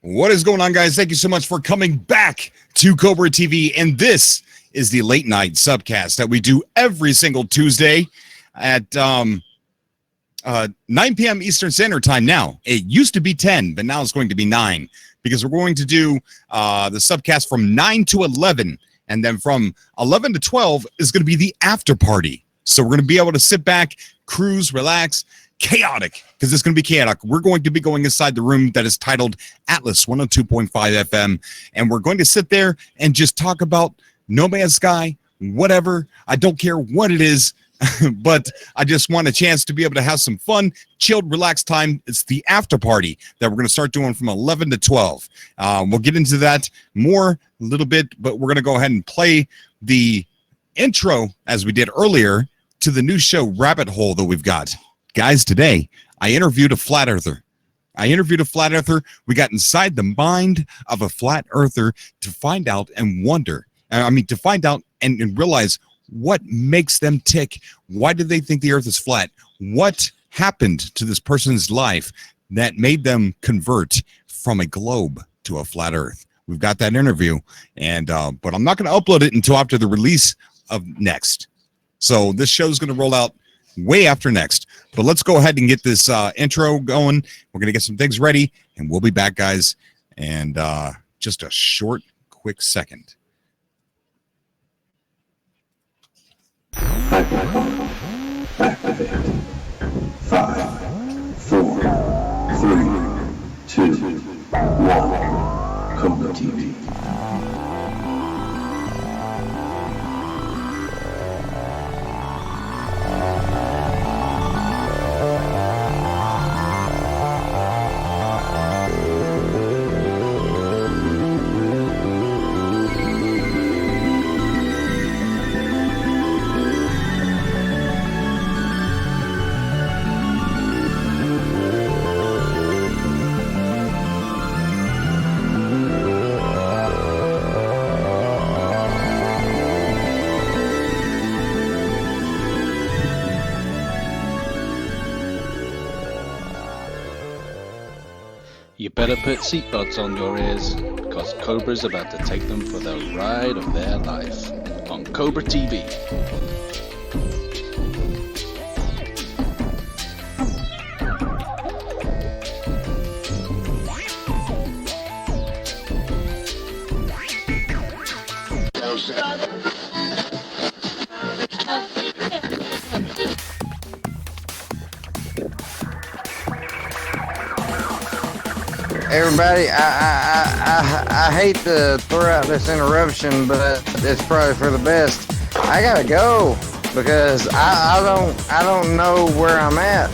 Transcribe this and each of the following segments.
What is going on, guys? Thank you so much for coming back to Cobra TV. And this is the late night subcast that we do every single Tuesday at 9 p.m. Eastern Standard Time now. It used to be 10, but now it's going to be 9 because we're going to do the subcast from 9 to 11. And then from 11 to 12 is going to be the after party. So we're going to be able to sit back, cruise, relax, chaotic, because it's going to be chaotic. We're going to be going inside the room that is titled Atlas 102.5 FM, and we're going to sit there and just talk about No Man's Sky, whatever. I don't care what it is, but I just want a chance to be able to have some fun, chilled, relaxed time. It's the after party that we're going to start doing from 11 to 12. We'll get into that more a little bit, but we're going to go ahead and play the intro, as we did earlier, to the new show Rabbit Hole that we've got. Guys, today I interviewed a flat earther. We got inside the mind of a flat earther to find out and wonder. To find out and realize what makes them tick. Why do they think the earth is flat? What happened to this person's life that made them convert from a globe to a flat earth? We've got that interview, and but I'm not going to upload it until after the release of next. So this show is going to roll out way after next. But let's go ahead and get this intro going. We're going to get some things ready, and we'll be back, guys, and just a short, quick second. Activate. 5, 4, 3, 2, 1. Cobra TV. You better put seatbelts on your ears, because Cobra's about to take them for the ride of their life on Cobra TV. Everybody, I hate to throw out this interruption, but it's probably for the best. I gotta go because I don't know where I'm at.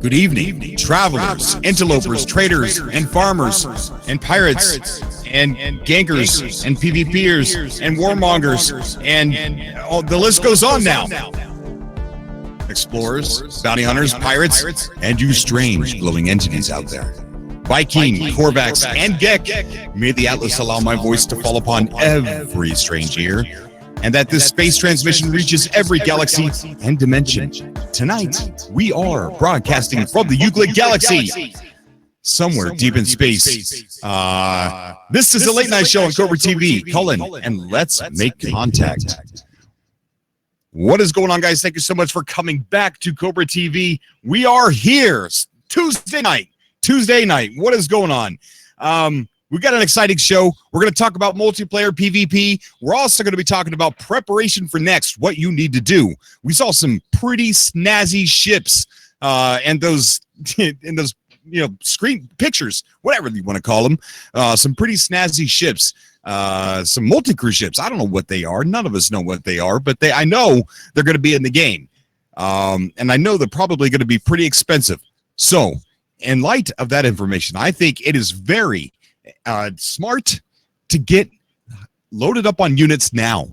Good evening, travelers, interlopers, traders, and farmers, and pirates, and gankers, and PvPers, and warmongers, and the list goes on now. Explorers, bounty hunters, pirates, and you strange glowing entities out there. Viking, Korvax, and Gek, may the Atlas allow my voice to fall upon every strange ear, and that this space transmission reaches every galaxy and dimension. Tonight, we are broadcasting from the Euclid Galaxy, somewhere deep in space. This is a late night show on Cobra TV. Call in and let's make contact. What is going on, guys? Thank you so much for coming back to Cobra TV. We are here Tuesday night. What is going on? We got an exciting show. We're going to talk about multiplayer PvP. We're also going to be talking about preparation for next, what you need to do. We saw some pretty snazzy ships and those screen pictures, whatever you want to call them. Some pretty snazzy ships. Some multi-crew ships. I don't know what they are. None of us know what they are, but I know they're going to be in the game. And I know they're probably going to be pretty expensive. So, in light of that information, I think it is very smart to get loaded up on units now.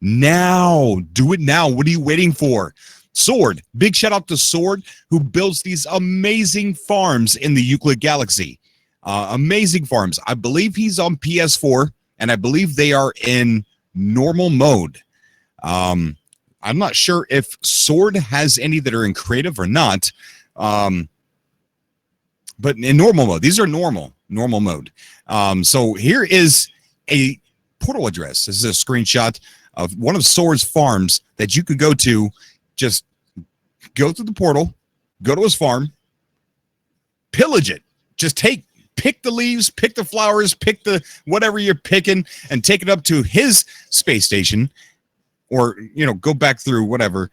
Do it now. What are you waiting for? Sword. Big shout out to Sword, who builds these amazing farms in the Euclid Galaxy. Amazing farms. I believe he's on PS4. And I believe they are in normal mode. I'm not sure if Sword has any that are in creative or not. but in normal mode. These are normal mode. So here is a portal address. This is a screenshot of one of Soar's farms that you could go to. Just go through the portal, go to his farm, pillage it. Just pick the leaves, pick the flowers, pick the whatever you're picking, and take it up to his space station, or go back through whatever.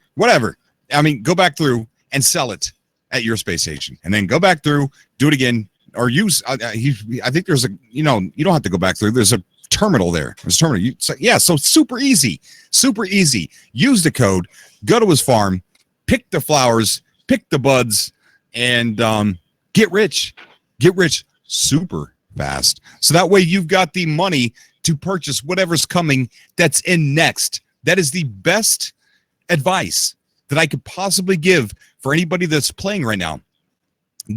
I mean, go back through and sell it at your space station, and then go back through, do it again, or use. I think there's a you don't have to go back through. There's a terminal there. There's a terminal. So super easy. Use the code. Go to his farm, pick the flowers, pick the buds, and get rich super fast. So that way you've got the money to purchase whatever's coming that's in next. That is the best advice that I could possibly give for anybody that's playing right now.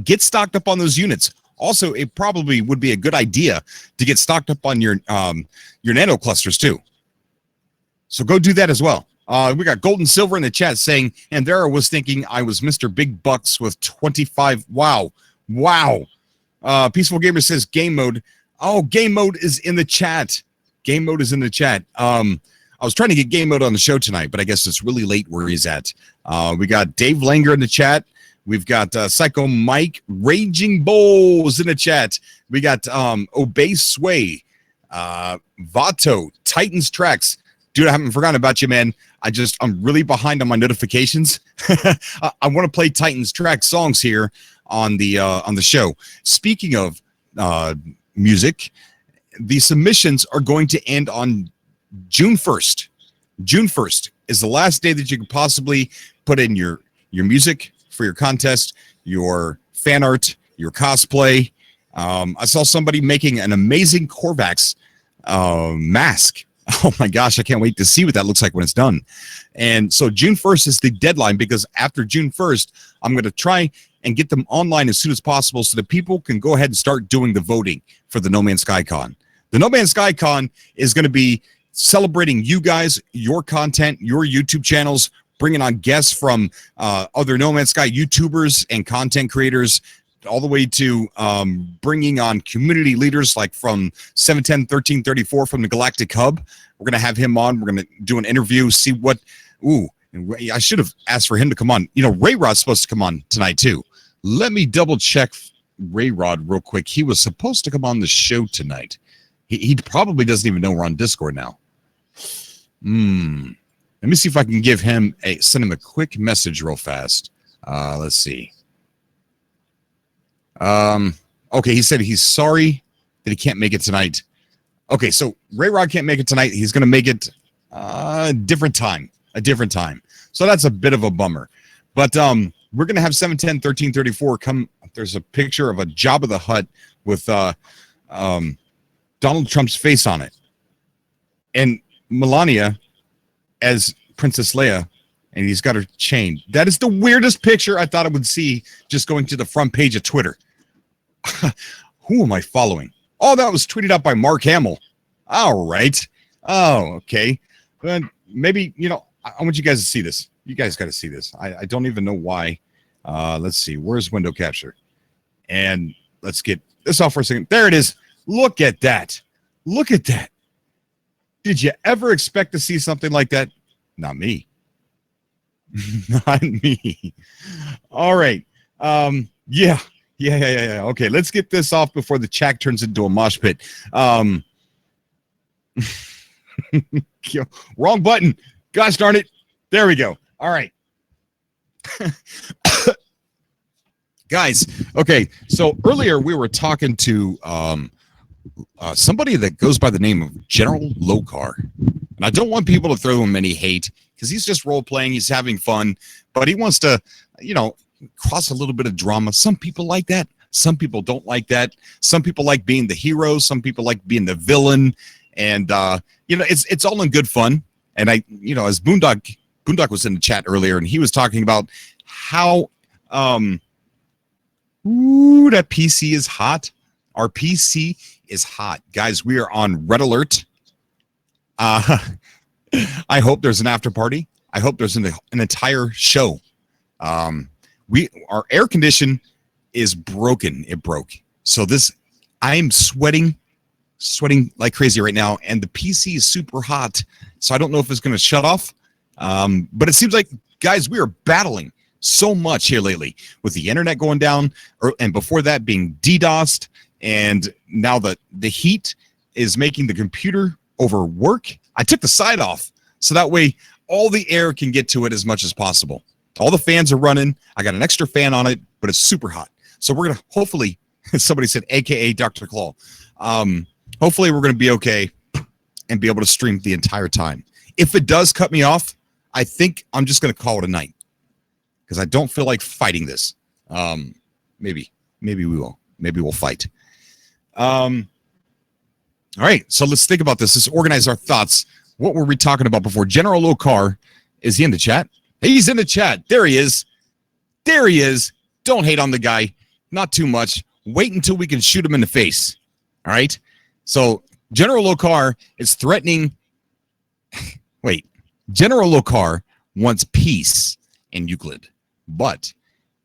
Get stocked up on those units. Also, it probably would be a good idea to get stocked up on your nano clusters too. So go do that as well. We got Gold and Silver in the chat saying, and there I was thinking I was Mr. Big Bucks with 25. Wow. Peaceful Gamer says game mode. Oh, game mode is in the chat. I was trying to get game mode on the show tonight, but I guess it's really late where he's at. We got Dave Langer in the chat. We've got Psycho Mike, Raging Bulls in the chat. We got Obey Sway, Vato, Titans Tracks. Dude, I haven't forgotten about you, man. I'm really behind on my notifications. I want to play Titans Track songs here on the show. Speaking of music, the submissions are going to end on June 1st. June 1st is the last day that you can possibly put in your music for your contest, your fan art, your cosplay. I saw somebody making an amazing Korvax mask. Oh my gosh, I can't wait to see what that looks like when it's done. And so June 1st is the deadline, because after June 1st, I'm going to try and get them online as soon as possible so that people can go ahead and start doing the voting for the No Man's Sky Con. The No Man's Sky Con is going to be celebrating you guys, your content, your YouTube channels, bringing on guests from other No Man's Sky YouTubers and content creators, all the way to bringing on community leaders like from 710-1334 from the Galactic Hub. We're going to have him on. We're going to do an interview, see what... I should have asked for him to come on. Ray Rod's supposed to come on tonight, too. Let me double-check Ray Rod real quick. He was supposed to come on the show tonight. He probably doesn't even know we're on Discord now. Let me see if I can send him a quick message real fast. Let's see. Okay, he said he's sorry that he can't make it tonight. Okay, so Ray Rod can't make it tonight. He's going to make it a different time. So that's a bit of a bummer. But we're going to have 710-1334 come. There's a picture of a Jabba the Hutt with Donald Trump's face on it. And Melania as Princess Leia, and he's got her chain. That is the weirdest picture I thought I would see just going to the front page of Twitter. Who am I following? Oh, that was tweeted out by Mark Hamill. All right. Oh, okay. But maybe, I want you guys to see this. You guys got to see this. I don't even know why. Let's see. Where's window capture? And let's get this off for a second. There it is. Look at that. Did you ever expect to see something like that? Not me. Not me. All right. Yeah. Okay, let's get this off before the chat turns into a mosh pit. Wrong button. Gosh darn it. There we go. All right. Guys, okay, so earlier we were talking to somebody that goes by the name of General Lokar. And I don't want people to throw him any hate, because he's just role-playing, he's having fun, but he wants to, cross a little bit of drama. Some people like that. Some people don't like that. Some people like being the hero. Some people like being the villain. And, it's all in good fun. And as Boondock was in the chat earlier, and he was talking about how, that PC is hot. Our PC is hot. Guys, we are on red alert. I hope there's an after party. I hope there's an entire show. Our air condition is broken. It broke. So I am sweating like crazy right now, and the PC is super hot. So I don't know if it's going to shut off. But it seems like, guys, we are battling so much here lately with the internet going down, and before that being DDoSed, and now the heat is making the computer overwork. I took the side off so that way all the air can get to it as much as possible. All the fans are running. I got an extra fan on it, but it's super hot. So we're going to hopefully, somebody said, AKA Dr. Claw. Hopefully we're going to be okay and be able to stream the entire time. If it does cut me off, I think I'm just going to call it a night because I don't feel like fighting this. Maybe we will. Maybe we'll fight. All right, so let's think about this. Let's organize our thoughts. What were we talking about before? General Lokar, is he in the chat? He's in the chat. There he is. There he is. Don't hate on the guy. Not too much. Wait until we can shoot him in the face. All right? So General Lokar is threatening. Wait. General Lokar wants peace in Euclid, but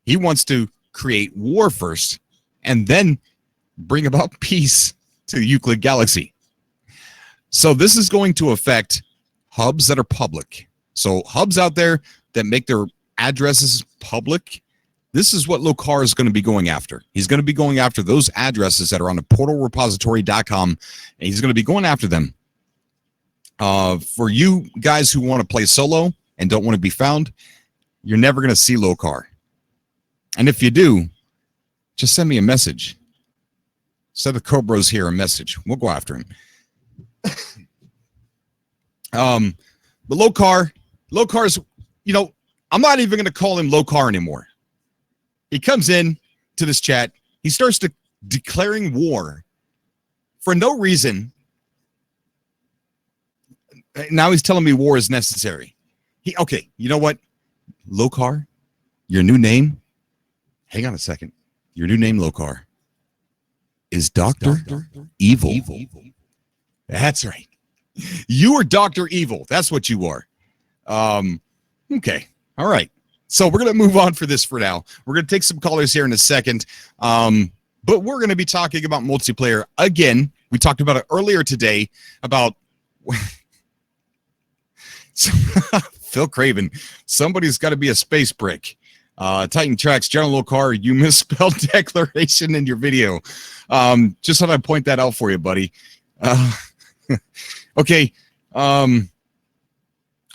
he wants to create war first and then bring about peace to the Euclid Galaxy. So this is going to affect hubs that are public. So hubs out there that make their addresses public, this is what Lokar is going to be going after. He's going to be going after those addresses that are on the portalrepository.com, and he's going to be going after them. For you guys who want to play solo and don't want to be found, you're never going to see Lokar. And if you do, just send me a message. Send the Cobras here a message. We'll go after him. But Lokar's, I'm not even going to call him Lokar anymore. He comes in to this chat. He starts declaring war for no reason. Now he's telling me war is necessary. Okay, you know what? Lokar, your new name, hang on a second. Your new name, Lokar, is Dr. Evil. That's right. You are Dr. Evil. That's what you are. Okay. All right. So we're going to move on for this for now. We're going to take some callers here in a second. But we're going to be talking about multiplayer again. We talked about it earlier today about Phil Craven. Somebody's got to be a space brick. Titan Tracks, General Lokar, you misspelled declaration in your video. Just thought I'd point that out for you, buddy. Okay. I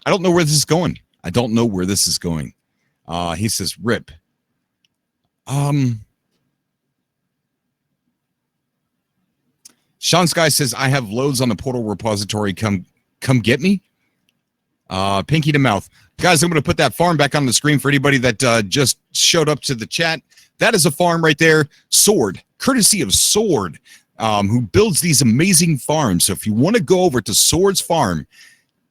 don't know where this is going. He says, rip. Sean Sky says, I have loads on the portal repository. Come get me. Pinky to mouth. Guys, I'm going to put that farm back on the screen for anybody that just showed up to the chat. That is a farm right there. Sword, courtesy of Sword, who builds these amazing farms. So if you want to go over to Sword's farm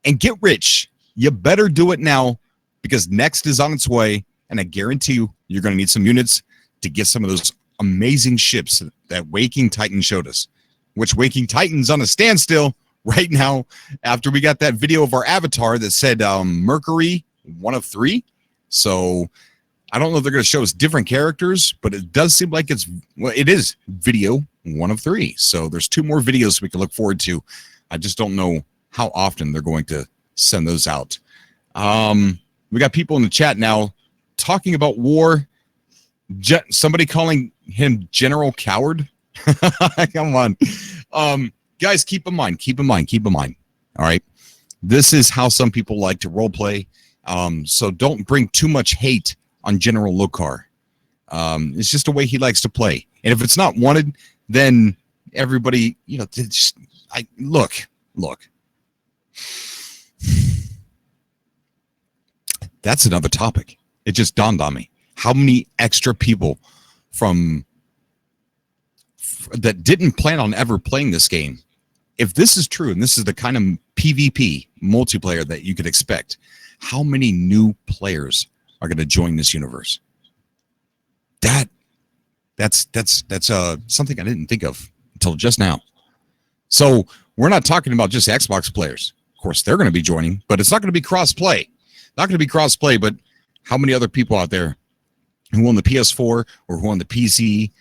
and get rich, you better do it now because next is on its way. And I guarantee you're going to need some units to get some of those amazing ships that Waking Titan showed us, which Waking Titan's on a standstill right now after we got that video of our avatar that said Mercury 1 of 3. So I don't know if they're going to show us different characters, but it does seem like it is video 1 of 3. So there's 2 more videos we can look forward to. I just don't know how often they're going to send those out. We got people in the chat now talking about war. Somebody calling him General Coward. Come on. Guys, keep in mind. All right. This is how some people like to role play. So don't bring too much hate on General Lokar. It's just a way he likes to play. And if it's not wanted, then everybody, look. That's another topic. It just dawned on me. How many extra people that didn't plan on ever playing this game, if this is true, and this is the kind of PvP multiplayer that you could expect, how many new players are going to join this universe? That's something I didn't think of until just now. So we're not talking about just Xbox players. Of course, they're going to be joining, but it's not going to be cross-play. Not going to be cross-play, but how many other people out there who on the PS4 or who on the PC,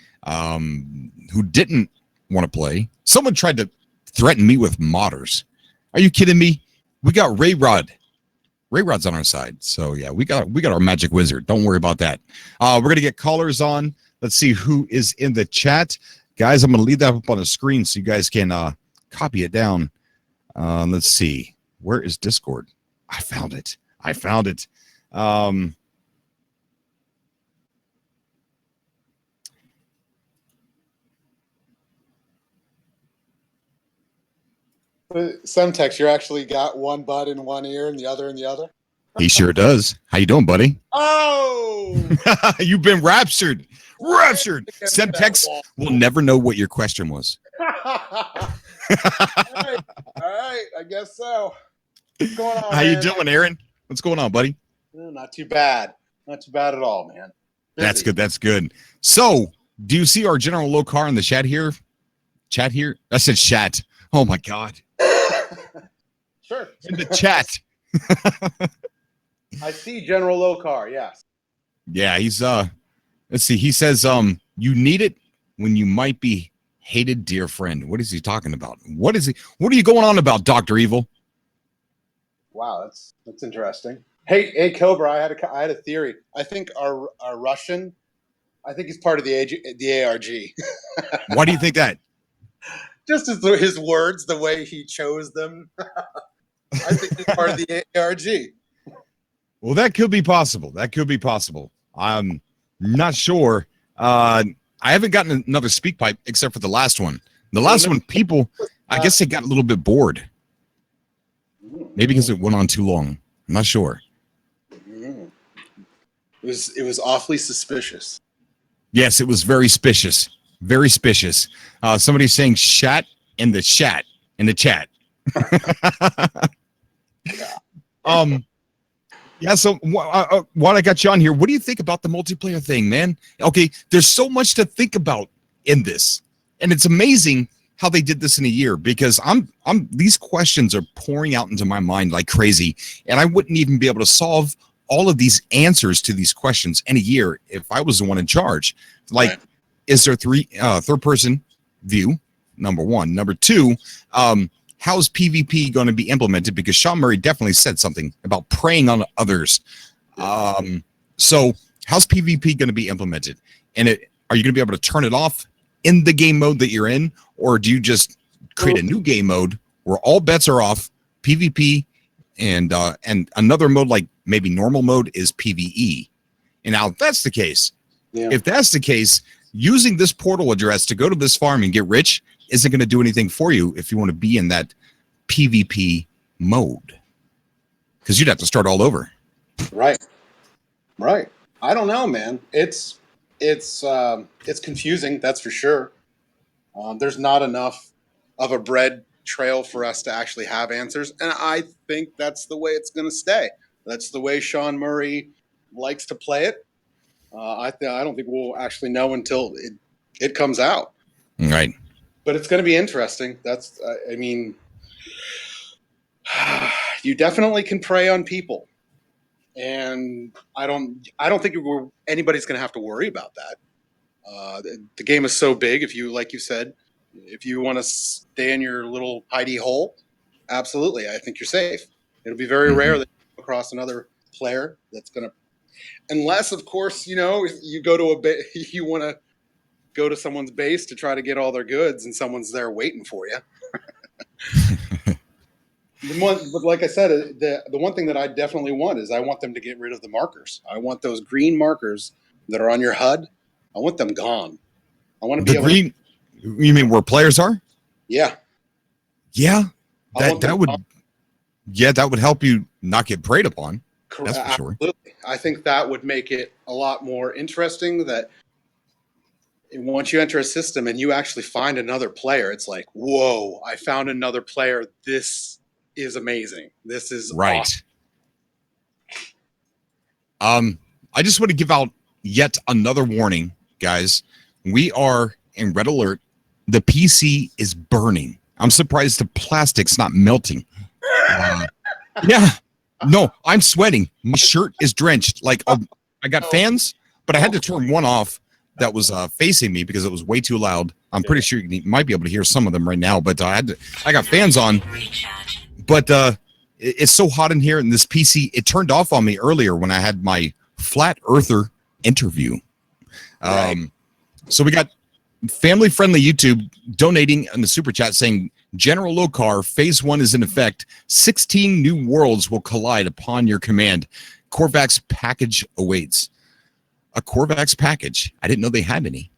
who didn't want to play. Someone tried to threaten me with modders. Are you kidding me? We got Ray Rod. Ray Rod's on our side. So yeah, we got our magic wizard. Don't worry about that. We're gonna get callers on. Let's see who is in the chat. Guys, I'm gonna leave that up on the screen so you guys can copy it down. Let's see. Where is Discord? I found it. Semtex, you actually got one bud in one ear and the other in the other? He sure does. How you doing, buddy? Oh! You've been raptured. Semtex will never know what your question was. All right, I guess so. What's going on, How you man? doing, Aaron? What's going on, buddy? Not too bad. Not too bad at all, man. Busy. That's good. So, do you see our General Lokar in the chat here? I said chat. Oh my God. Sure. In the chat. I see General Lokar, yes. Yeah, he's let's see. He says you need it when you might be hated dear friend. What is he talking about? What are you going on about, Dr. Evil? Wow, that's interesting. Hey, Cobra, I had a theory. I think our Russian, I think he's part of the ARG. Why do you think that? Just as his words, the way he chose them. I think he's part of the ARG. Well, that could be possible. I'm not sure. I haven't gotten another speak pipe except for the last one. The last one, people, I guess they got a little bit bored. Maybe because it went on too long. I'm not sure. It was awfully suspicious. Yes, it was very suspicious. Very suspicious. Somebody's saying "shat" in the chat. Yeah. So while I got you on here, what do you think about the multiplayer thing, man? Okay, there's so much to think about in this, and it's amazing how they did this in a year because these questions are pouring out into my mind like crazy, and I wouldn't even be able to solve all of these answers to these questions in a year if I was the one in charge. Like, right. Is there third person view? Number one. Number two, how's PvP going to be implemented? Because Sean Murray definitely said something about preying on others. So how's PvP going to be implemented? And are you going to be able to turn it off in the game mode that you're in? Or do you just create a new game mode where all bets are off, PvP, and another mode like maybe normal mode is PvE? And now if that's the case, using this portal address to go to this farm and get rich isn't going to do anything for you if you want to be in that PvP mode, because you'd have to start all over. Right. I don't know, man. It's confusing, that's for sure. There's not enough of a bread trail for us to actually have answers, and I think that's the way it's going to stay. That's the way Sean Murray likes to play it. I don't think we'll actually know until it comes out. Right. But it's going to be interesting. I mean, you definitely can prey on people, and I don't think anybody's going to have to worry about that. The game is so big. Like you said, if you want to stay in your little hidey hole, absolutely, I think you're safe. It'll be very rare that you come across another player that's going to, unless, of course, you go to you want to go to someone's base to try to get all their goods, and someone's there waiting for you. But like I said, the one thing that I definitely want is I want them to get rid of the markers. I want those green markers that are on your HUD. I want them gone. I want to be green. You mean where players are? Yeah. Yeah. That would help you not get preyed upon. Correct. That's for sure. Absolutely. I think that would make it a lot more interesting, that once you enter a system and you actually find another player, it's like, whoa, I found another player. This is amazing. This is right. Awesome. I just want to give out yet another warning, guys. We are in red alert. The PC is burning. I'm surprised the plastic's not melting. Yeah. No, I'm sweating. My shirt is drenched. Like, I got fans, but I had to turn one off that was facing me because it was way too loud. I'm pretty sure you might be able to hear some of them right now, but I got fans on. But it's so hot in here, and this PC, it turned off on me earlier when I had my Flat Earther interview. So we got family-friendly YouTube donating in the super chat saying, General Lokar, phase 1 is in effect. 16 new worlds will collide upon your command. Korvax package awaits. A Korvax package? I didn't know they had any.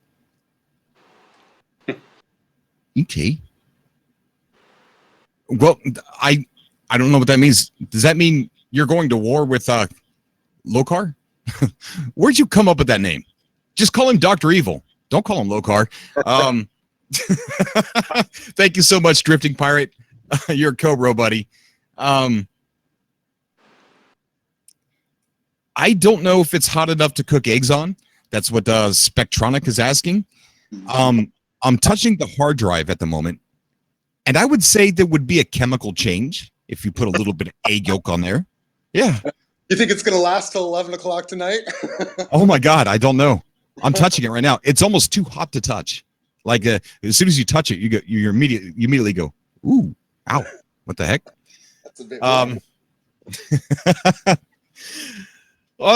Okay. Well, I don't know what that means. Does that mean you're going to war with Lokar? Where'd you come up with that name? Just call him Dr. Evil. Don't call him Lokar. Thank you so much, Drifting Pirate. You're a Cobra, buddy. I don't know if it's hot enough to cook eggs on. That's what Spectronic is asking. I'm touching the hard drive at the moment, and I would say there would be a chemical change if you put a little bit of egg yolk on there. Yeah. You think it's going to last till 11 o'clock tonight? Oh, my God. I don't know. I'm touching it right now. It's almost too hot to touch. Like as soon as you touch it, you immediately go, ooh, ow, what the heck? That's a bit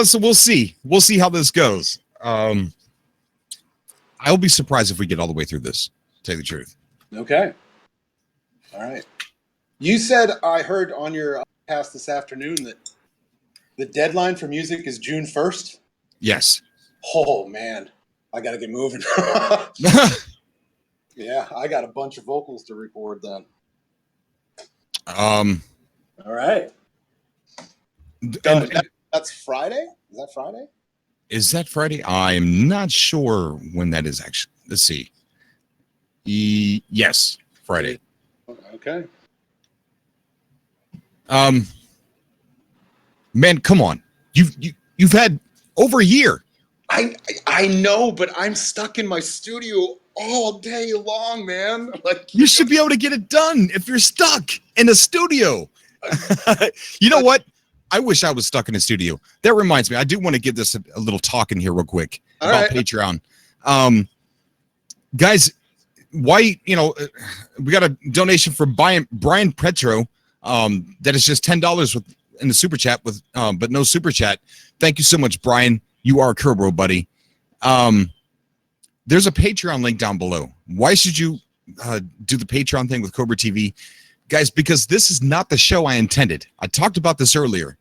so we'll see. We'll see how this goes. I'll be surprised if we get all the way through this, to tell you the truth. Okay. All right. You said, I heard on your cast this afternoon that the deadline for music is June 1st. Yes. Oh, man. I got to get moving. Yeah, I got a bunch of vocals to record then. All right. That's Friday? Is that Friday? Is that Friday? I'm not sure when that is actually. Let's see. Yes, Friday. Okay. Man, come on. You've had over a year. I know, but I'm stuck in my studio all day long, man. Like you should be able to get it done if you're stuck in a studio. You know what? I wish I was stuck in a studio. That reminds me, I do want to give this a little talk in here real quick about Patreon. Guys, why, we got a donation from Brian Petro that is just $10 in the super chat but no super chat. Thank you so much, Brian. You are a Cobra, buddy. There's a Patreon link down below. Why should you do the Patreon thing with Cobra TV? Guys, because this is not the show I intended. I talked about this earlier.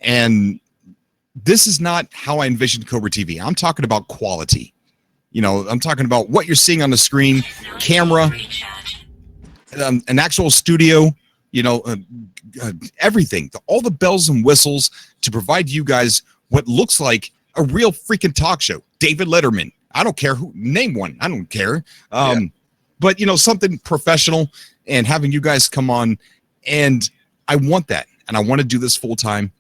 And this is not how I envisioned Cobra TV. I'm talking about quality. I'm talking about what you're seeing on the screen, camera, an actual studio, everything. All the bells and whistles to provide you guys what looks like a real freaking talk show. David Letterman. I don't care who. Name one. I don't care. But, something professional and having you guys come on. And I want that. And I want to do this full time.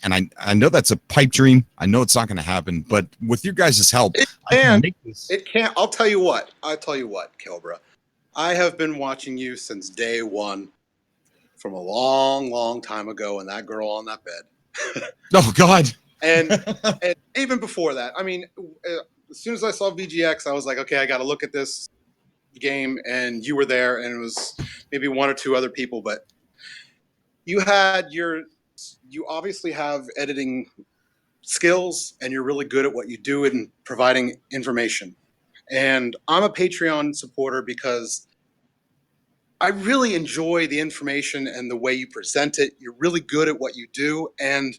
And I know that's a pipe dream. I know it's not going to happen. But with your guys' help, I can make this. It can't. I'll tell you what, Cobra. I have been watching you since day one from a long, long time ago and that girl on that bed. Oh, God. And even before that, I mean, as soon as I saw VGX, I was like, okay, I got to look at this game. And you were there, and it was maybe one or two other people, but you obviously have editing skills, and you're really good at what you do in providing information. And I'm a Patreon supporter because I really enjoy the information and the way you present it. You're really good at what you do. And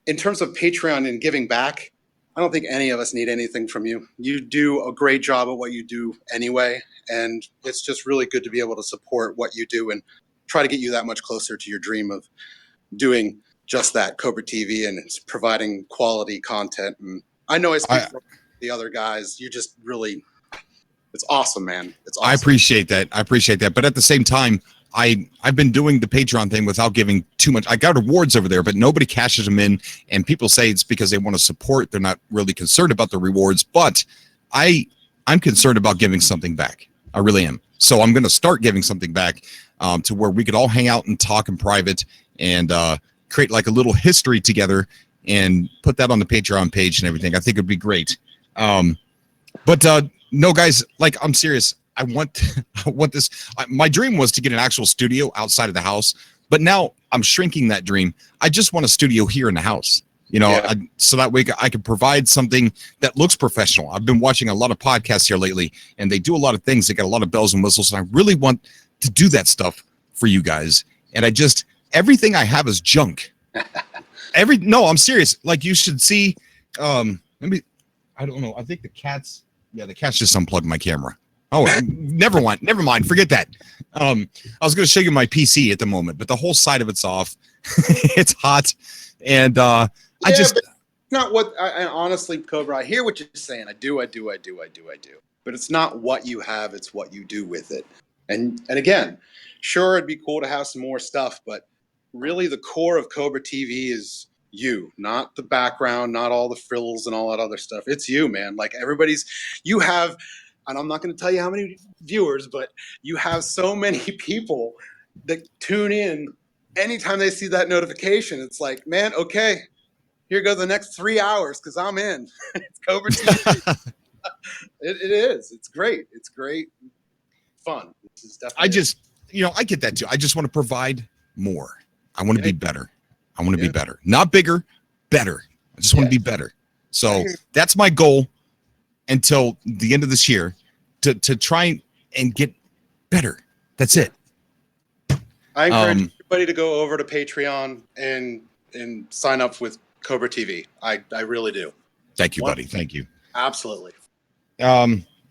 in terms of Patreon and giving back, I don't think any of us need anything from you. You do a great job at what you do anyway. And it's just really good to be able to support what you do and try to get you that much closer to your dream of doing just that, Cobra TV, and it's providing quality content. And I know I speak for the other guys. You just really, it's awesome, man. It's awesome. I appreciate that. But at the same time, I've been doing the Patreon thing without giving too much. I got awards over there, but nobody cashes them in. And people say it's because they want to support. They're not really concerned about the rewards. But I'm concerned about giving something back. I really am. So I'm going to start giving something back to where we could all hang out and talk in private and create like a little history together and put that on the Patreon page and everything. I think it'd be great. But no, guys, like, I'm serious. I want this. My dream was to get an actual studio outside of the house, but now I'm shrinking that dream. I just want a studio here in the house, so that way I can provide something that looks professional. I've been watching a lot of podcasts here lately, and they do a lot of things. They got a lot of bells and whistles, and I really want to do that stuff for you guys. And everything I have is junk. No, I'm serious. Like, you should see, I don't know. I think the cats just unplugged my camera. Oh, never mind. Forget that. I was going to show you my PC at the moment, but the whole side of it's off. It's hot. And not what I honestly, Cobra, I hear what you're saying. I do. But it's not what you have, it's what you do with it. And again, sure, it'd be cool to have some more stuff, but really the core of Cobra TV is you, not the background, not all the frills and all that other stuff. It's you, man. Like, you have, and I'm not going to tell you how many viewers, but you have so many people that tune in anytime they see that notification. It's like, man, okay, here go the next 3 hours because I'm in. It's Cobra TV. It is. It's great. It's great fun. This is definitely I get that too. I just want to provide more. I want to be better. I want to be better. Not bigger, better. I just want to be better. So that's my goal until the end of this year, to try and get better. That's it. I encourage everybody to go over to Patreon and sign up with Cobra TV. I really do. Thank you, buddy. Thank you. Absolutely.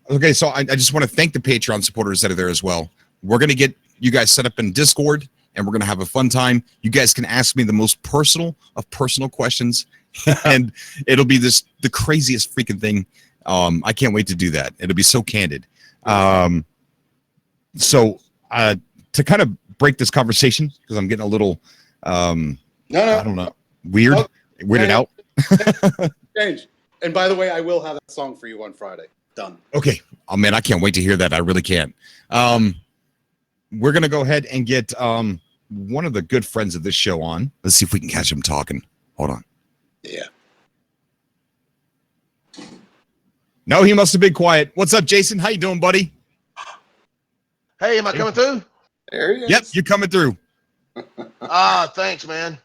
Okay, so I just want to thank the Patreon supporters that are there as well. We're going to get you guys set up in Discord, and we're going to have a fun time. You guys can ask me the most personal of personal questions, and it'll be the craziest freaking thing. I can't wait to do that. It'll be so candid. So to kind of break this conversation, because I'm getting a little, I don't know, weirded out. Change. And by the way, I will have that song for you on Friday. Done. Okay. Oh man, I can't wait to hear that. I really can. We're gonna go ahead and get one of the good friends of this show on. Let's see if we can catch him talking. Hold on. Yeah. No, he must have been quiet. What's up, Jason? How you doing, buddy? Hey, am I coming through? There he is. Yep, you're coming through. Thanks, man.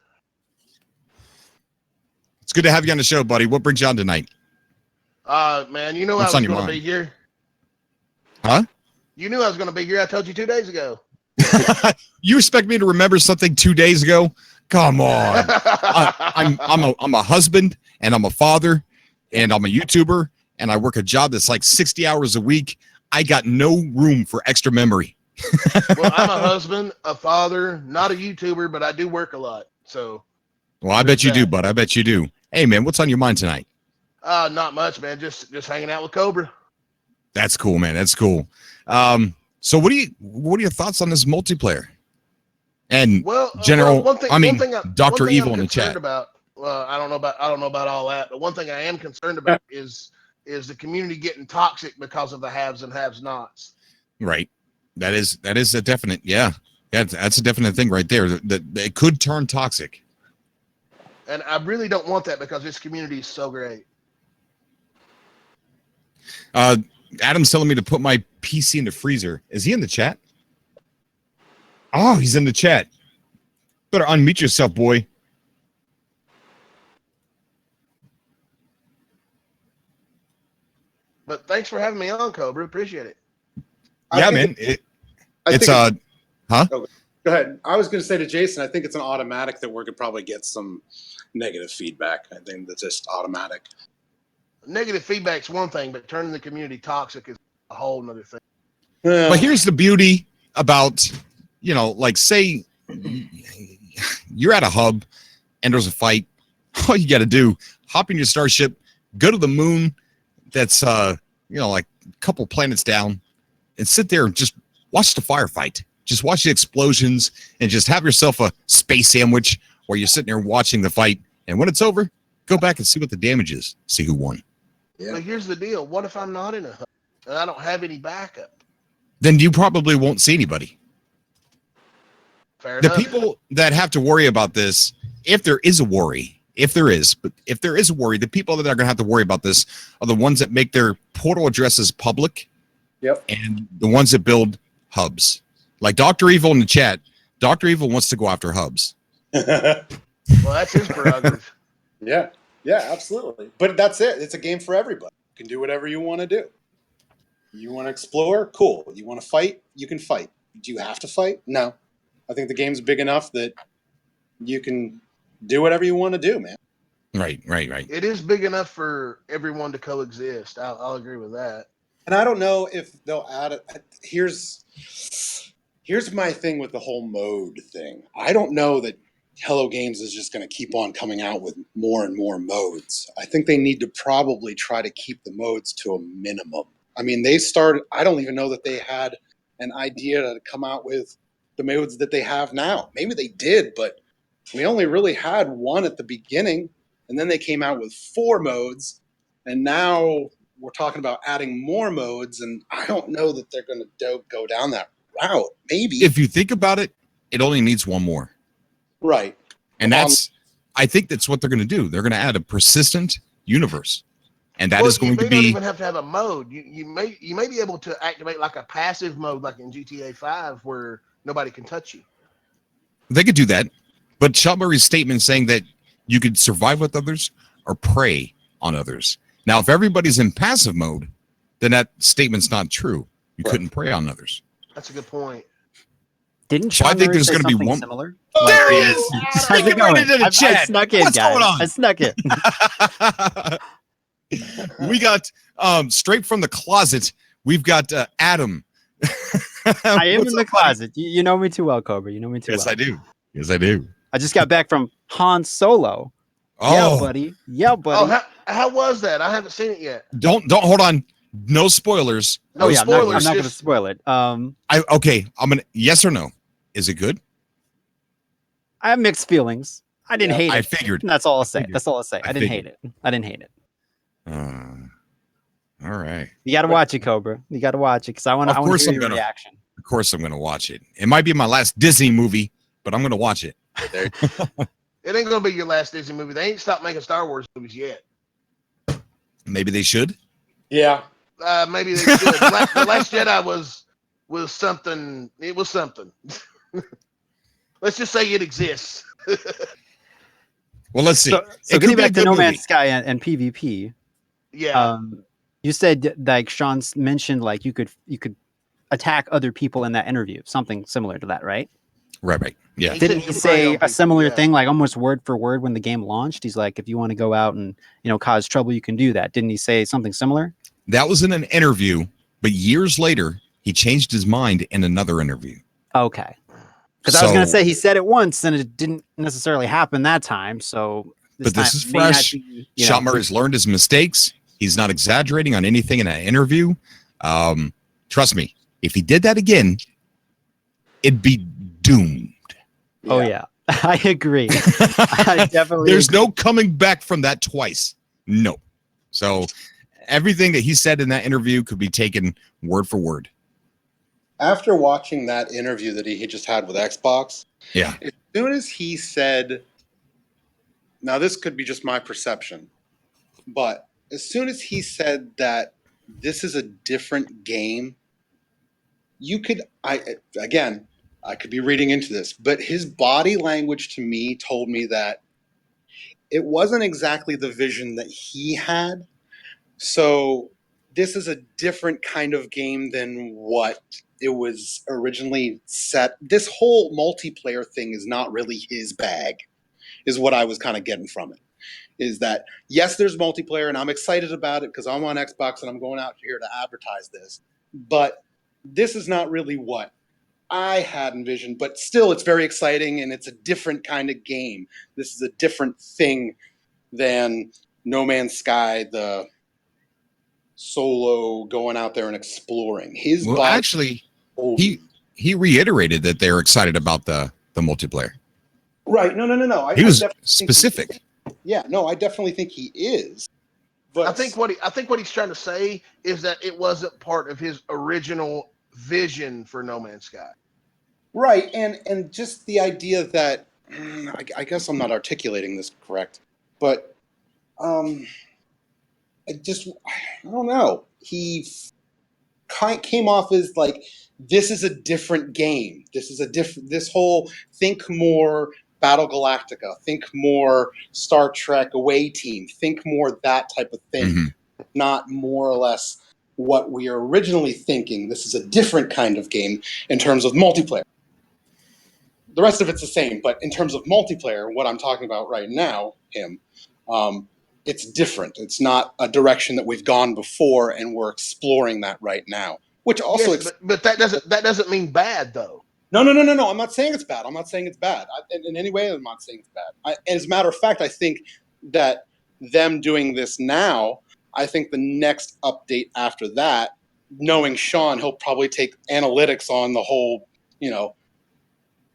It's good to have you on the show, buddy. What brings you on tonight? Man, you knew What's I on was your going to mind? be here. Huh? You knew I was going to be here. I told you 2 days ago. You expect me to remember something 2 days ago? Come on. I'm a husband, and I'm a father, and I'm a YouTuber, and I work a job that's like 60 hours a week. I got no room for extra memory. Well, I'm a husband, a father, not a YouTuber, but I do work a lot. So. Well, I bet you do, bud. I bet you do. Hey, man, what's on your mind tonight? Not much, man. Just hanging out with Cobra. That's cool, man. That's cool. So what are your thoughts on this multiplayer? And general, Dr. Evil in the chat. I don't know about all that, but one thing I am concerned about is the community getting toxic because of the haves and have-nots. Right. That is a definite, that's a definite thing right there. That it could turn toxic. And I really don't want that because this community is so great. Adam's telling me to put my PC in the freezer. Is he in the chat? Oh, he's in the chat. Better unmute yourself, boy. But thanks for having me on, Cobra. Appreciate it. Yeah, man. Huh? Go ahead. I was going to say to Jason, I think it's an automatic that we're going to probably get some negative feedback. I think that's just automatic. Negative feedback's one thing, but turning the community toxic is a whole nother thing. But here's the beauty about, like, say you're at a hub and there's a fight. All you got to do, hop in your starship, go to the moon that's, like a couple planets down, and sit there and just watch the firefight. Just watch the explosions and just have yourself a space sandwich where you're sitting there watching the fight. And when it's over, go back and see what the damage is. See who won. Yeah. But here's the deal. What if I'm not in a hub and I don't have any backup? Then you probably won't see anybody. Fair enough. The people that have to worry about this, if there is a worry, if there is, but if there is a worry, the people that are going to have to worry about this are the ones that make their portal addresses public. Yep. And the ones that build hubs. Like Dr. Evil in the chat, Dr. Evil wants to go after hubs. Well, that's his prerogative. Yeah, absolutely. But that's it. It's a game for everybody. You can do whatever you want to do. You want to explore? Cool. You want to fight? You can fight. Do you have to fight? No. I think the game's big enough that you can do whatever you want to do, man. Right. It is big enough for everyone to coexist. I'll agree with that. And I don't know if they'll add it. Here's my thing with the whole mode thing. I don't know that Hello Games is just going to keep on coming out with more and more modes. I think they need to probably try to keep the modes to a minimum. I mean, I don't even know that they had an idea to come out with the modes that they have now. Maybe they did, but we only really had one at the beginning, and then they came out with 4 modes, and now we're talking about adding more modes, and I don't know that they're going to go down that route. Maybe. If you think about it, it only needs one more. Right. And I think that's what they're going to do. They're going to add a persistent universe. And that is going to be. You don't even have to have a mode. You may be able to activate like a passive mode, like in GTA 5, where nobody can touch you. They could do that. But Sean Murray's statement saying that you could survive with others or prey on others. Now, if everybody's in passive mode, then that statement's not true. You couldn't prey on others. That's a good point. Didn't So I think there's going to be one similar? There he is. How's it going? I snuck in, What's guys. going on? I snuck it. We got straight from the closet. We've got Adam. I am in the closet. You know me too well, Cobra. You know me too well. Yes, I do. Yes, I do. I just got back from Han Solo. Oh, Yeah, buddy. Yeah, buddy. Oh, how was that? I haven't seen it yet. don't hold on. No spoilers. Oh, yeah, spoilers. I'm not going to spoil it. I'm gonna yes or no. Is it good? I have mixed feelings. I didn't hate it. I figured. That's all I'll say. figured. That's all I'll say. I didn't hate it. I didn't hate it. All right. You got to watch it, Cobra. You got to watch it because I want to hear your reaction. Of course, I'm gonna watch it. It might be my last Disney movie, but I'm gonna watch it. It ain't gonna be your last Disney movie. They ain't stopped making Star Wars movies yet. Maybe they should. Yeah. Maybe they should. The Last Jedi was something. It was something. Let's just say it exists. Well, let's see. So getting back to No Man's Sky and PvP. Yeah. You said like Sean mentioned like you could attack other people in that interview, something similar to that, right? Right. Yeah. Didn't he say a similar thing, like almost word for word when the game launched? He's like, if you want to go out and cause trouble, you can do that. Didn't he say something similar? That was in an interview, but years later, he changed his mind in another interview. Okay. Because I was going to say he said it once and it didn't necessarily happen that time. So, this is fresh. Sean Murray's learned his mistakes. He's not exaggerating on anything in that interview. Trust me, if he did that again, it'd be doomed. Oh, yeah. I agree. I definitely There's no coming back from that twice. No. So everything that he said in that interview could be taken word for word. After watching that interview that he just had with Xbox, Yeah. as soon as he said, now this could be just my perception, but as soon as he said that this is a different game, I could be reading into this, but his body language to me told me that it wasn't exactly the vision that he had. So this is a different kind of game than what it was originally set. This whole multiplayer thing is not really his bag, is what I was kind of getting from it. Is that, yes, there's multiplayer, and I'm excited about it because I'm on Xbox and I'm going out here to advertise this. But this is not really what I had envisioned. But still, it's very exciting, and it's a different kind of game. This is a different thing than No Man's Sky, the solo going out there and exploring. He reiterated that they're excited about the multiplayer. Right. No. He was specific. I definitely think he is. But I think what he's trying to say is that it wasn't part of his original vision for No Man's Sky. Right, and just the idea that I guess I'm not articulating this correct. but I don't know. He came off as like, this is a different game. This whole think more Battle Galactica, think more Star Trek Away Team, think more that type of thing, not more or less what we are originally thinking. This is a different kind of game in terms of multiplayer. The rest of it's the same, but in terms of multiplayer, what I'm talking about right now, it's different. It's not a direction that we've gone before, and we're exploring that right now. Which also, yes, but that doesn't mean bad though. No. I'm not saying it's bad. I'm not saying it's bad in any way. I'm not saying it's bad. As a matter of fact, I think that them doing this now, I think the next update after that, knowing Sean, he'll probably take analytics on the whole,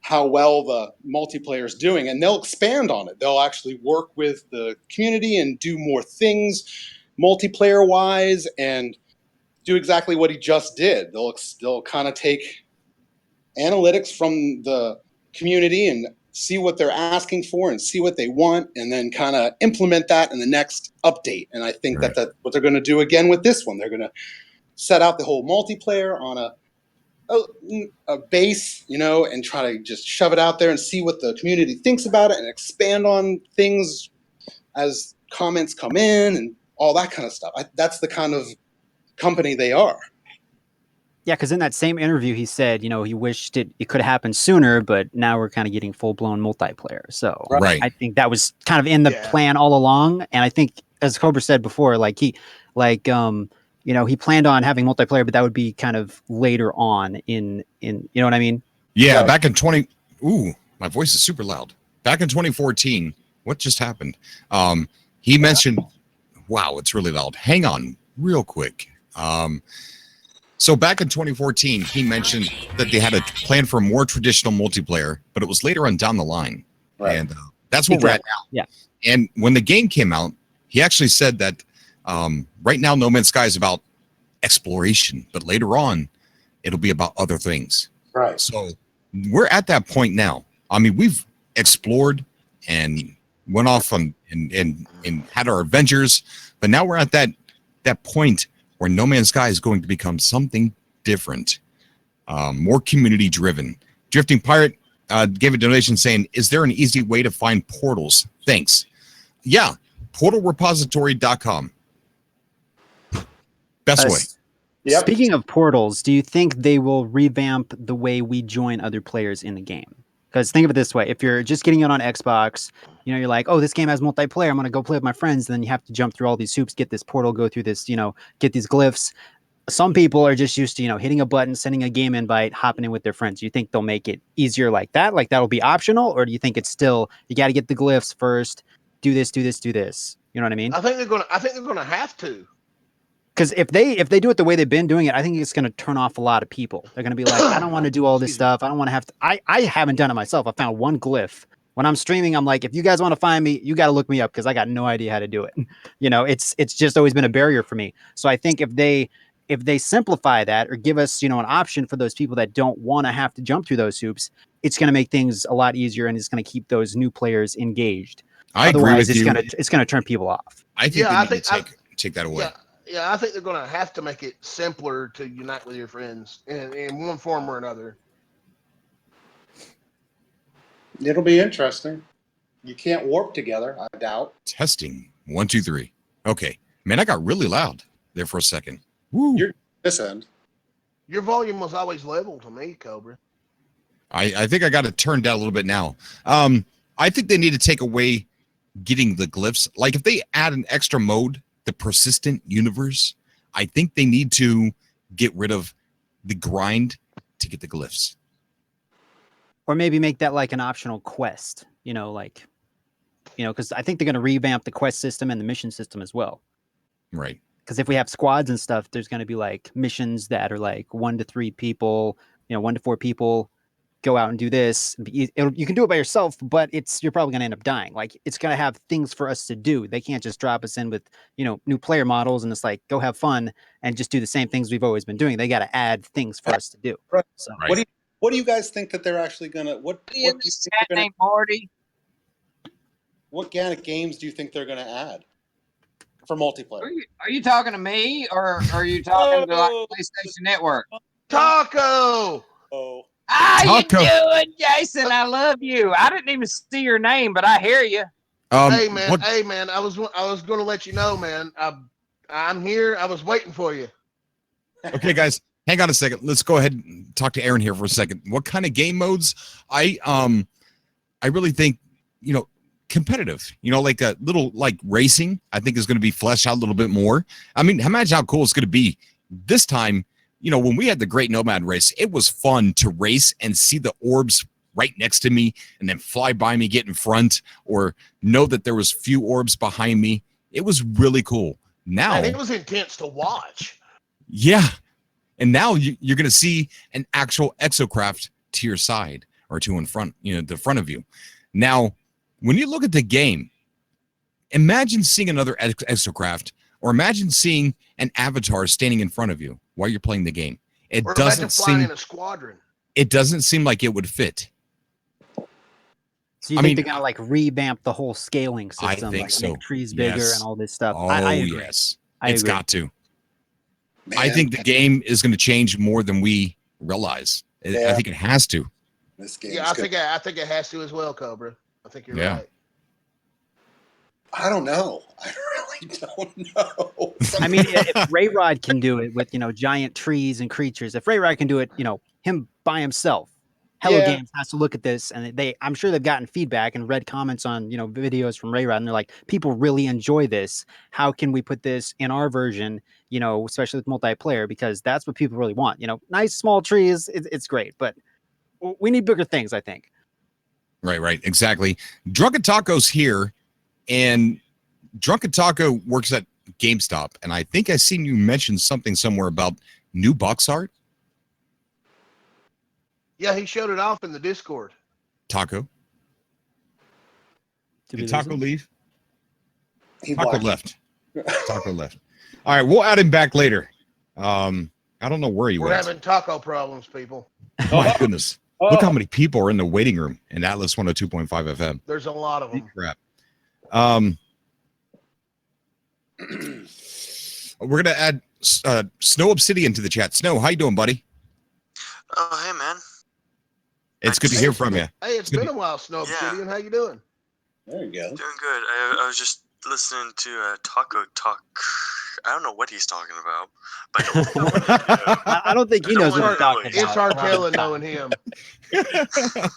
how well the multiplayer is doing, and they'll expand on it. They'll actually work with the community and do more things multiplayer wise, and do exactly what he just did. They'll kind of take analytics from the community and see what they're asking for and see what they want, and then kind of implement that in the next update. And I think that's what they're going to do again with this one. They're going to set out the whole multiplayer on a base, and try to just shove it out there and see what the community thinks about it, and expand on things as comments come in and all that kind of stuff. That's the kind of company they are. Yeah, because in that same interview, he said, he wished it could have happened sooner, but now we're kind of getting full-blown multiplayer. So I think that was kind of in the plan all along. And I think, as Cobra said before, he planned on having multiplayer, but that would be kind of later on in you know what I mean? Yeah, back in my voice is super loud. Back in 2014, what just happened? He mentioned, wow, it's really loud. Hang on real quick. So back in 2014, he mentioned that they had a plan for more traditional multiplayer, but it was later on down the line. Right. And that's what we're at now. Yeah. And when the game came out, he actually said that right now No Man's Sky is about exploration, but later on, it'll be about other things. Right. So we're at that point now. I mean, we've explored and went off and had our adventures, but now we're at that point where No Man's Sky is going to become something different, more community driven. Drifting Pirate gave a donation saying, "Is there an easy way to find portals? Thanks." Yeah, portalrepository.com. Best way. Yep. Speaking of portals, do you think they will revamp the way we join other players in the game? Because think of it this way: if you're just getting it on Xbox, you're like, oh, this game has multiplayer, I'm going to go play with my friends. And then you have to jump through all these hoops, get this portal, go through this, get these glyphs. Some people are just used to, hitting a button, sending a game invite, hopping in with their friends. Do you think they'll make it easier like that? Like that'll be optional? Or do you think it's still, you got to get the glyphs first, do this, do this, do this? You know what I mean? I think they're gonna have to. Because if they do it the way they've been doing it, I think it's going to turn off a lot of people. They're going to be like, I don't want to do all this stuff. I don't want to have to. I haven't done it myself. I found one glyph. When I'm streaming, I'm like, if you guys want to find me, you got to look me up because I got no idea how to do it. It's just always been a barrier for me. So I think if they simplify that or give us, an option for those people that don't want to have to jump through those hoops, it's going to make things a lot easier and it's going to keep those new players engaged. I agree with you. It's going to turn people off. I think they need to take that away. Yeah, I think they're going to have to make it simpler to unite with your friends in one form or another. It'll be interesting. You can't warp together, I doubt. Testing 1, 2, 3. Okay, man, I got really loud there for a second. Woo. You're this end. Your volume was always level to me, Cobra. I think I got it turned down a little bit now. I think they need to take away getting the glyphs. Like if they add an extra mode, the persistent universe, I think they need to get rid of the grind to get the glyphs. Or maybe make that like an optional quest, because I think they're going to revamp the quest system and the mission system as well. Right. Because if we have squads and stuff, there's going to be like missions that are like 1 to 3 people, 1 to 4 people go out and do this. You can do it by yourself, but you're probably going to end up dying. Like it's going to have things for us to do. They can't just drop us in with, new player models and it's like, go have fun and just do the same things we've always been doing. They got to add things for us to do. Right. So right. What do you guys think that they're actually gonna? What do you think they're gonna, name Marty? What organic games do you think they're going to add for multiplayer? Are you talking to me, or are you talking to like PlayStation Network? Taco. Oh, How you Taco. doing, Jason? I love you. I didn't even see your name, but I hear you. Hey man, what- hey man, I was going to let you know, man. I'm here. I was waiting for you. Okay, guys, hang on a second. Let's go ahead and talk to Aaron here for a second. What kind of game modes? I really think, competitive, like a little like racing, I think is going to be fleshed out a little bit more. I mean, imagine how cool it's going to be this time. When we had the Great Nomad race, it was fun to race and see the orbs right next to me and then fly by me, get in front, or know that there was few orbs behind me. It was really cool. Now, Man, it was intense to watch. yeah. And now you're going to see an actual exocraft to your side or to in front, the front of you. Now, when you look at the game, imagine seeing another exocraft, or imagine seeing an avatar standing in front of you while you're playing the game. It Or imagine doesn't flying seem in a squadron. it doesn't seem like it would fit. So you I think mean, they're gonna like revamp the whole scaling I system, think like so. make trees bigger Yes. and all this stuff? Oh, I agree. yes. I It's agree. got to. man. I think the game is going to change more than we realize. I Yeah. think it has to. This game. Yeah, I think it has to as well, Cobra. I think you're Yeah. right. I don't know. I really don't know. I mean, if Rayrod can do it with giant trees and creatures, if Rayrod can do it, him by himself, Hello Yeah. Games has to look at this, and I'm sure they've gotten feedback and read comments on videos from Rayrod, and they're like, people really enjoy this. How can we put this in our version? Especially with multiplayer, because that's what people really want. Nice small trees, it's great, but we need bigger things, I think. Right, exactly. Drunken Taco's here, and Drunken Taco works at GameStop, and I think I seen you mention something somewhere about new box art. Yeah, he showed it off in the Discord. Taco, Did we did lose Taco him? leave? He Taco left. left. Taco left. All right, we'll add him back later. I don't know where he We're went. having taco problems, people. My goodness. Look how many people are in the waiting room in Atlas 102.5 FM. There's a lot of Holy them. crap. We're gonna add Snow Obsidian to the chat. Snow, how you doing, buddy? Oh, hey, man. It's good to hear from you. Hey, it's been a while, Snow Yeah. Obsidian. How you doing? There you go. Doing good. I was just listening to Taco talk. I don't know what he's talking about, but I don't want to I don't think he I don't knows what wanna he's know talking it. about. It's hard around telling this time. knowing him.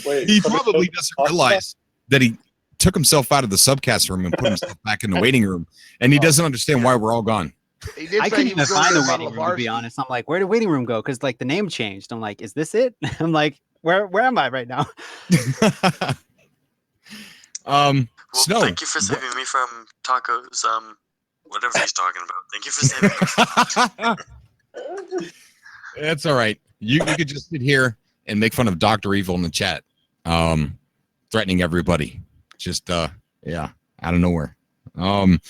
Wait, He somebody probably knows doesn't what I'm realize that he took himself out of the subcast room and put himself back in the waiting room, and he doesn't understand why we're all gone. He did I say couldn't he even was going find to the a bottle waiting of room, to be varsity. honest. I'm like, where did waiting room go? Because like the name changed. I'm like, is this it? I'm like, where am I right now? Well, Snow. thank you for saving me from Taco's whatever he's talking about. Thank you for saving me. That's all right. You could just sit here and make fun of Dr. Evil in the chat, threatening everybody. Just yeah, out of nowhere. But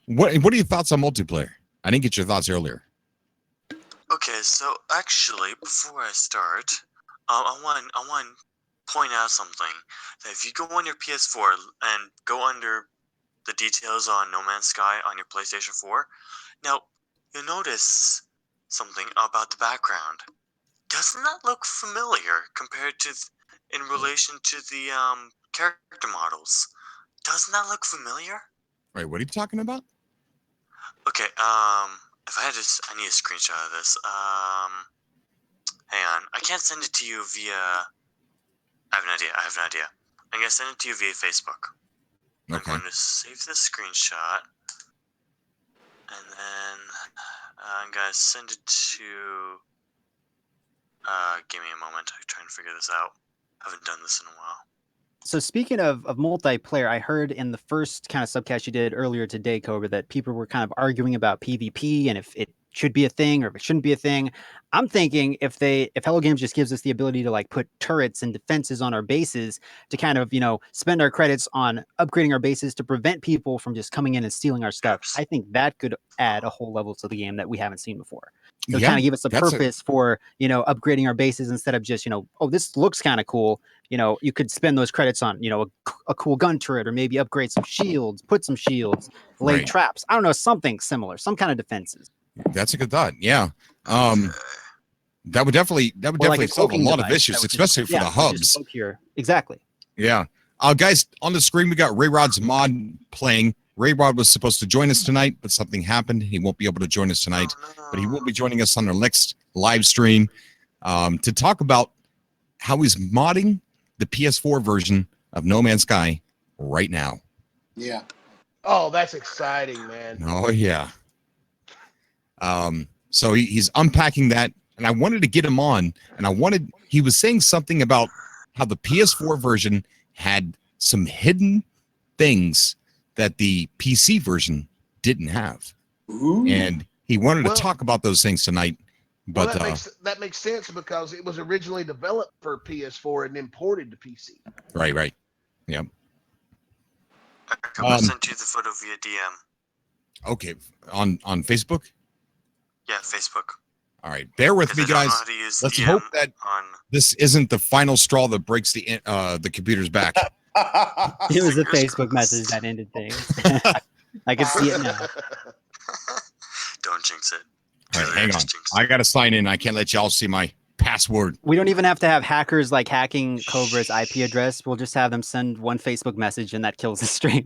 what are your thoughts on multiplayer? I didn't get your thoughts earlier. Okay, so actually, before I start, I want to point out something. That if you go on your PS4 and go under the details on No Man's Sky on your PlayStation 4, now you'll notice something about the background. Doesn't that look familiar compared to, in relation to the character models? Doesn't that look familiar? Right, what are you talking about? Okay, if I had to, I need a screenshot of this. Hang on. I can't send it to you via. I have an idea. I'm gonna send it to you via Facebook. I'm Okay. going to save the screenshot, and then I'm gonna send it to. Give me a moment. I'm trying to figure this out. I haven't done this in a while. So speaking of multiplayer, I heard in the first kind of subcast you did earlier today, Cobra, that people were kind of arguing about PvP and if it should be a thing or if it shouldn't be a thing. I'm thinking if Hello Games just gives us the ability to like put turrets and defenses on our bases to kind of, spend our credits on upgrading our bases to prevent people from just coming in and stealing our stuff, I think that could add a whole level to the game that we haven't seen before. It'll kind of give us a purpose for, upgrading our bases instead of just, oh, this looks kind of cool. You could spend those credits on, a cool gun turret, or maybe upgrade some shields, put some shields, lay traps. I don't know, something similar, some kind of defenses. That's a good thought. Yeah. That would definitely solve a lot of issues, especially for the hubs. Exactly. Yeah. Guys, on the screen, we got Ray Rod's mod playing. Ray Rod was supposed to join us tonight, but something happened. He won't be able to join us tonight, but he will be joining us on our next live stream to talk about how he's modding the PS4 version of No Man's Sky right now. Yeah. Oh, that's exciting, man. Oh, yeah. So he's unpacking that, and I wanted to get him on, and he was saying something about how the PS4 version had some hidden things that the PC version didn't have. Ooh. And he wanted to talk about those things tonight. But that makes sense because it was originally developed for PS4 and imported to PC. Right. Yep. I sent you the photo via DM. Okay. On Facebook? Yeah, Facebook. All right. Bear with me, guys. Let's hope that this isn't the final straw that breaks the computer's back. It was a Facebook message that ended things. I can see it now. Don't jinx it. All right, hang on. I got to sign in. I can't let y'all see my password. We don't even have to have hackers like hacking Cobra's IP address. We'll just have them send one Facebook message and that kills the stream.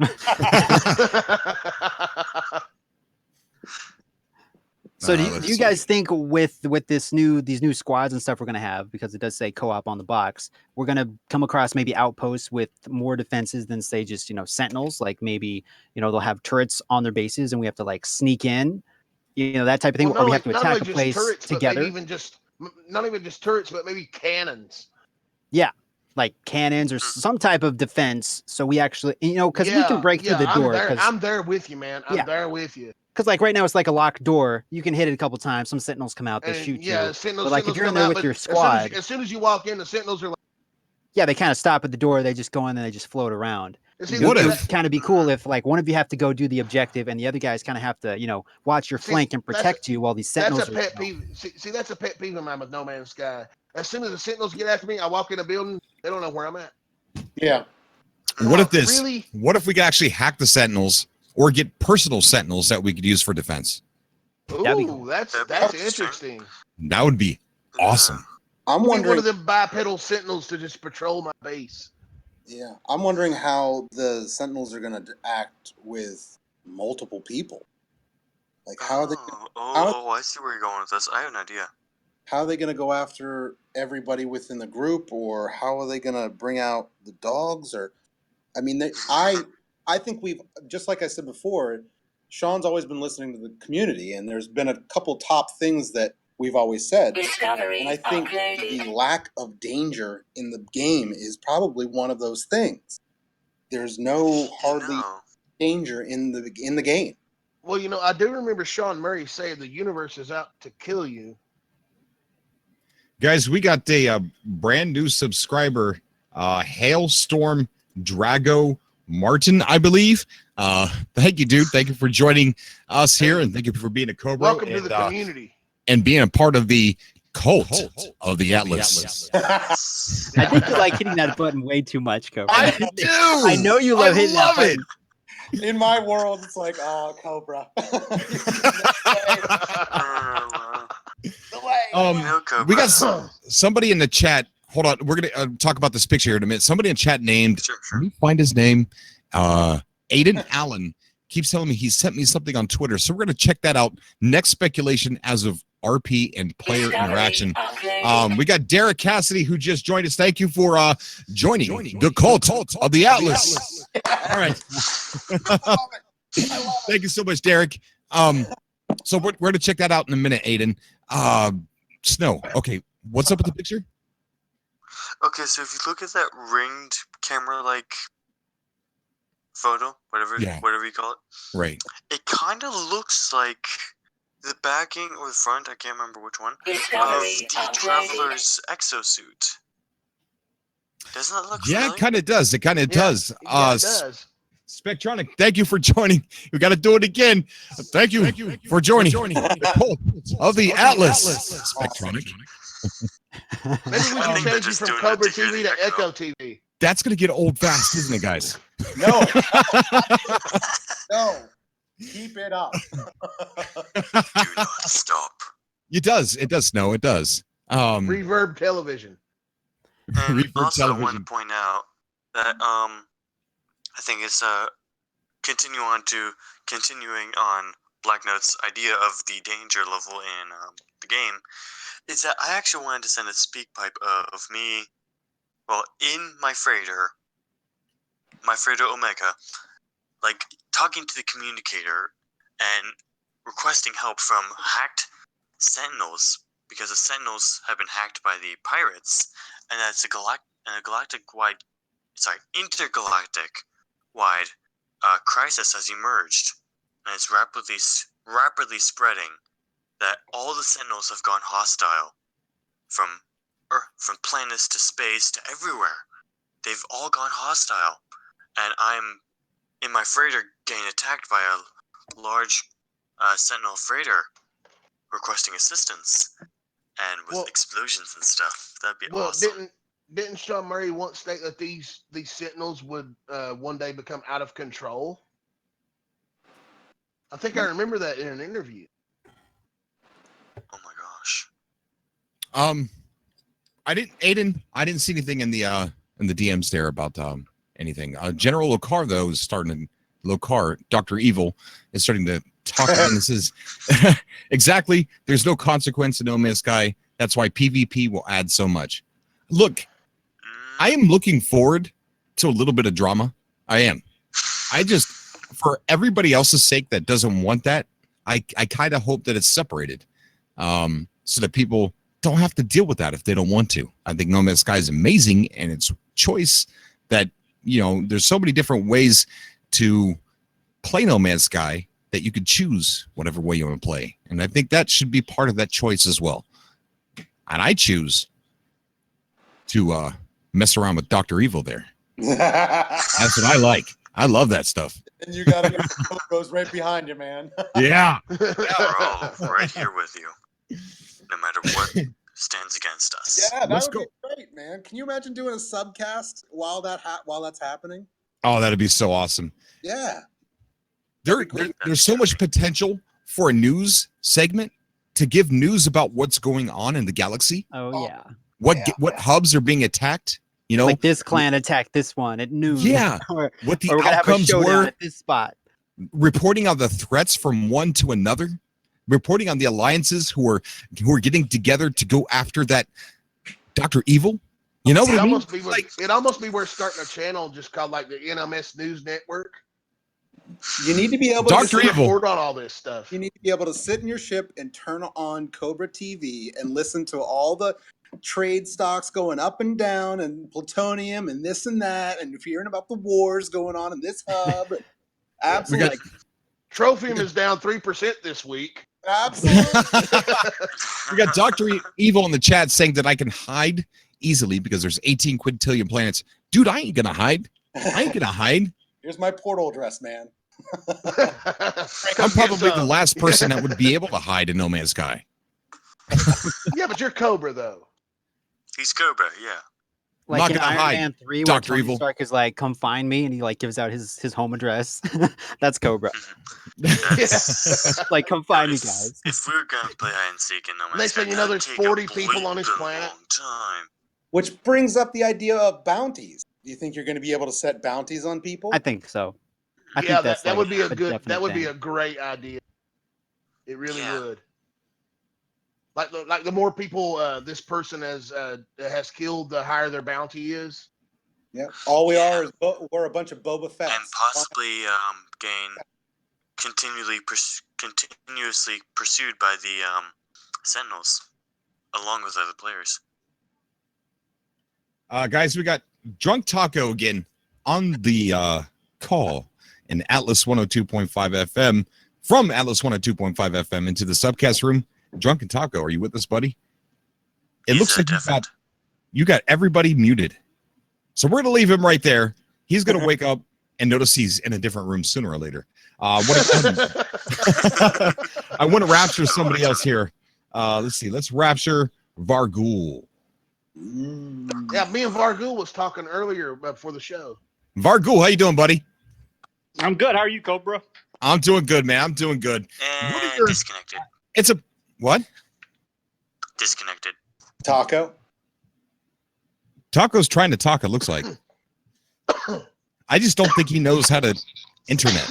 So do you guys think with these new squads and stuff we're going to have, because it does say co-op on the box, we're going to come across maybe outposts with more defenses than say just, sentinels? Like maybe, they'll have turrets on their bases and we have to like sneak in, that type of thing, or we have to attack a place together. Not even just turrets, but maybe cannons. Yeah, like cannons or some type of defense. So we actually, because we can break through the door. I'm there with you, man. I'm there with you. Because like right now it's like a locked door. You can hit it a couple times. Some sentinels come out, they shoot you. But like if you're in there with your squad, as soon as you walk in, the sentinels are like, yeah, they kind of stop at the door. They just go in and they just float around. It would kind of be cool if like one of you have to go do the objective and the other guys kind of have to, watch your flank and protect you while these sentinels. That's a pet peeve. See, that's a pet peeve of mine with No Man's Sky. As soon as the sentinels get after me, I walk in a building. They don't know where I'm at. Yeah. What if we could actually hack the sentinels or get personal sentinels that we could use for defense? Ooh, that's interesting. That would be awesome. I'm wondering one of them bipedal sentinels to just patrol my base. Yeah, I'm wondering how the sentinels are going to act with multiple people. Like how are they? I see where you're going with this. I have an idea. How are they going to go after everybody within the group, or how are they going to bring out the dogs? Or, I mean, I think we've, just like I said before, Sean's always been listening to the community, and there's been a couple top things that we've always said. And I think the lack of danger in the game is probably one of those things. There's hardly danger in the game. Well, I do remember Sean Murray saying the universe is out to kill you. Guys, we got a brand new subscriber, Hailstorm Drago Martin, I believe. Thank you, dude. Thank you for joining us here, and thank you for being a Cobra. Welcome to the community. And being a part of the cult of the Atlas. I think you like hitting that button way too much, Cobra. I do. I know you love hitting that button. In my world, it's like, oh, Cobra. We got somebody in the chat. Hold on. We're going to talk about this picture here in a minute. Somebody in chat named, let me find his name, Aiden Allen. Keeps telling me he sent me something on Twitter. So we're going to check that out. Next speculation as of RP and player interaction. We got Derek Cassidy, who just joined us. Thank you for joining the cult of the Atlas. All right. Thank you so much, Derek. So we're going to check that out in a minute, Aiden. Snow. Okay. What's up with the picture? Okay, so if you look at that ringed camera-like photo, whatever you call it, right? It kind of looks like the backing or the front, I can't remember which one, of the Traveler's exosuit. Doesn't that look familiar? It kind of does. It kind of does. It does. Spectronic, thank you for joining. We got to do it again. Thank you for joining the cult of the Atlas. Spectronic. Maybe we can change you from Cobra TV to Echo TV. That's going to get old fast, isn't it, guys? No. No. Keep it up. Do not stop. It does. It does snow. It does. Reverb television. And Reverb also, I want television. to point out that I think it's continuing on Black Note's idea of the danger level in the game. Is that I actually wanted to send a speak pipe of me, well, in my freighter Omega, like talking to the communicator and requesting help from hacked Sentinels, because the Sentinels have been hacked by the pirates, and that's a intergalactic-wide crisis has emerged, and it's rapidly spreading. That all the Sentinels have gone hostile, from planets to space to everywhere. They've all gone hostile, and I'm in my freighter getting attacked by a large Sentinel freighter requesting assistance, and with explosions and stuff. That'd be awesome. Didn't Sean Murray once state that these Sentinels would one day become out of control? I think I remember that in an interview. Oh my gosh. I didn't see anything in the DMs there about anything. General Lokar though is starting to Dr. Evil is starting to talk and this is exactly, there's no consequence in No Man's Sky. That's why PvP will add so much. Look, I am looking forward to a little bit of drama. I am. I just, for everybody else's sake that doesn't want that, I kind of hope that it's separated. So that people don't have to deal with that if they don't want to. I think No Man's Sky is amazing, and it's choice that, there's so many different ways to play No Man's Sky that you could choose whatever way you want to play. And I think that should be part of that choice as well. And I choose to mess around with Dr. Evil there. That's what I like. I love that stuff. And you got to goes right behind you, man. Yeah. We're all right here with you, no matter what stands against us. Yeah, that would be great, man. Can you imagine doing a subcast while that's happening? Oh, that'd be so awesome. Yeah. There's so much potential for a news segment to give news about what's going on in the galaxy. Oh yeah. What hubs are being attacked? Like this clan attacked this one at noon. Yeah. or what the we're gonna have a outcomes showdown were. at this spot. Reporting on the threats from one to another. Reporting on the alliances who are getting together to go after that Dr. Evil. You know what I mean? It'd almost be worth starting a channel just called like the NMS News Network. You need to be able Dr. to Evil. report on all this stuff. You need to be able to sit in your ship and turn on Cobra TV and listen to all the trade stocks going up and down and plutonium and this and that, and if you're hearing about the wars going on in this hub. Absolutely. Trophium is down 3% this week. Absolutely. We got Dr. Evil in the chat saying that I can hide easily because there's 18 quintillion planets. Dude, I ain't gonna hide. Here's my portal address, man. I'm probably the last person that would be able to hide in No Man's Sky. Yeah, but you're Cobra though. He's Cobra, yeah. Like Not in gonna Iron hide, Man 3, where Dr. Tony Evil. Stark is like, "Come find me," and he like gives out his home address. That's Cobra. Like, come find me, guys. If we're gonna play hide and seek in No Man's Next Sky, thing you know, there's that'd take 40 a people on his bleeping planet. long time. Which brings up the idea of bounties. Do you think you're going to be able to set bounties on people? I think so. I Yeah, think that's that like would be a good. definite That would be thing. a great idea. It really Yeah. would. Like the more people this person has killed, the higher their bounty is. Yeah. All we are is we're a bunch of Boba Fett. And possibly gain continuously pursued by the Sentinels, along with other players. Guys, we got Drunk Taco again on the call in Atlas 102.5 FM from Atlas 102.5 FM into the subcast room. Drunken Taco, are you with us, buddy? It looks like you got everybody muted. So we're going to leave him right there. He's going to wake up and notice he's in a different room sooner or later. I want to rapture somebody else here. Let's see. Let's rapture Vargul. Yeah, me and Vargul was talking earlier before the show. Vargul, how you doing, buddy? I'm good. How are you, Cobra? I'm doing good, man. I'm doing good. And disconnected. It's a what? Disconnected. Taco. Taco's trying to talk. It looks like. I just don't think he knows how to internet.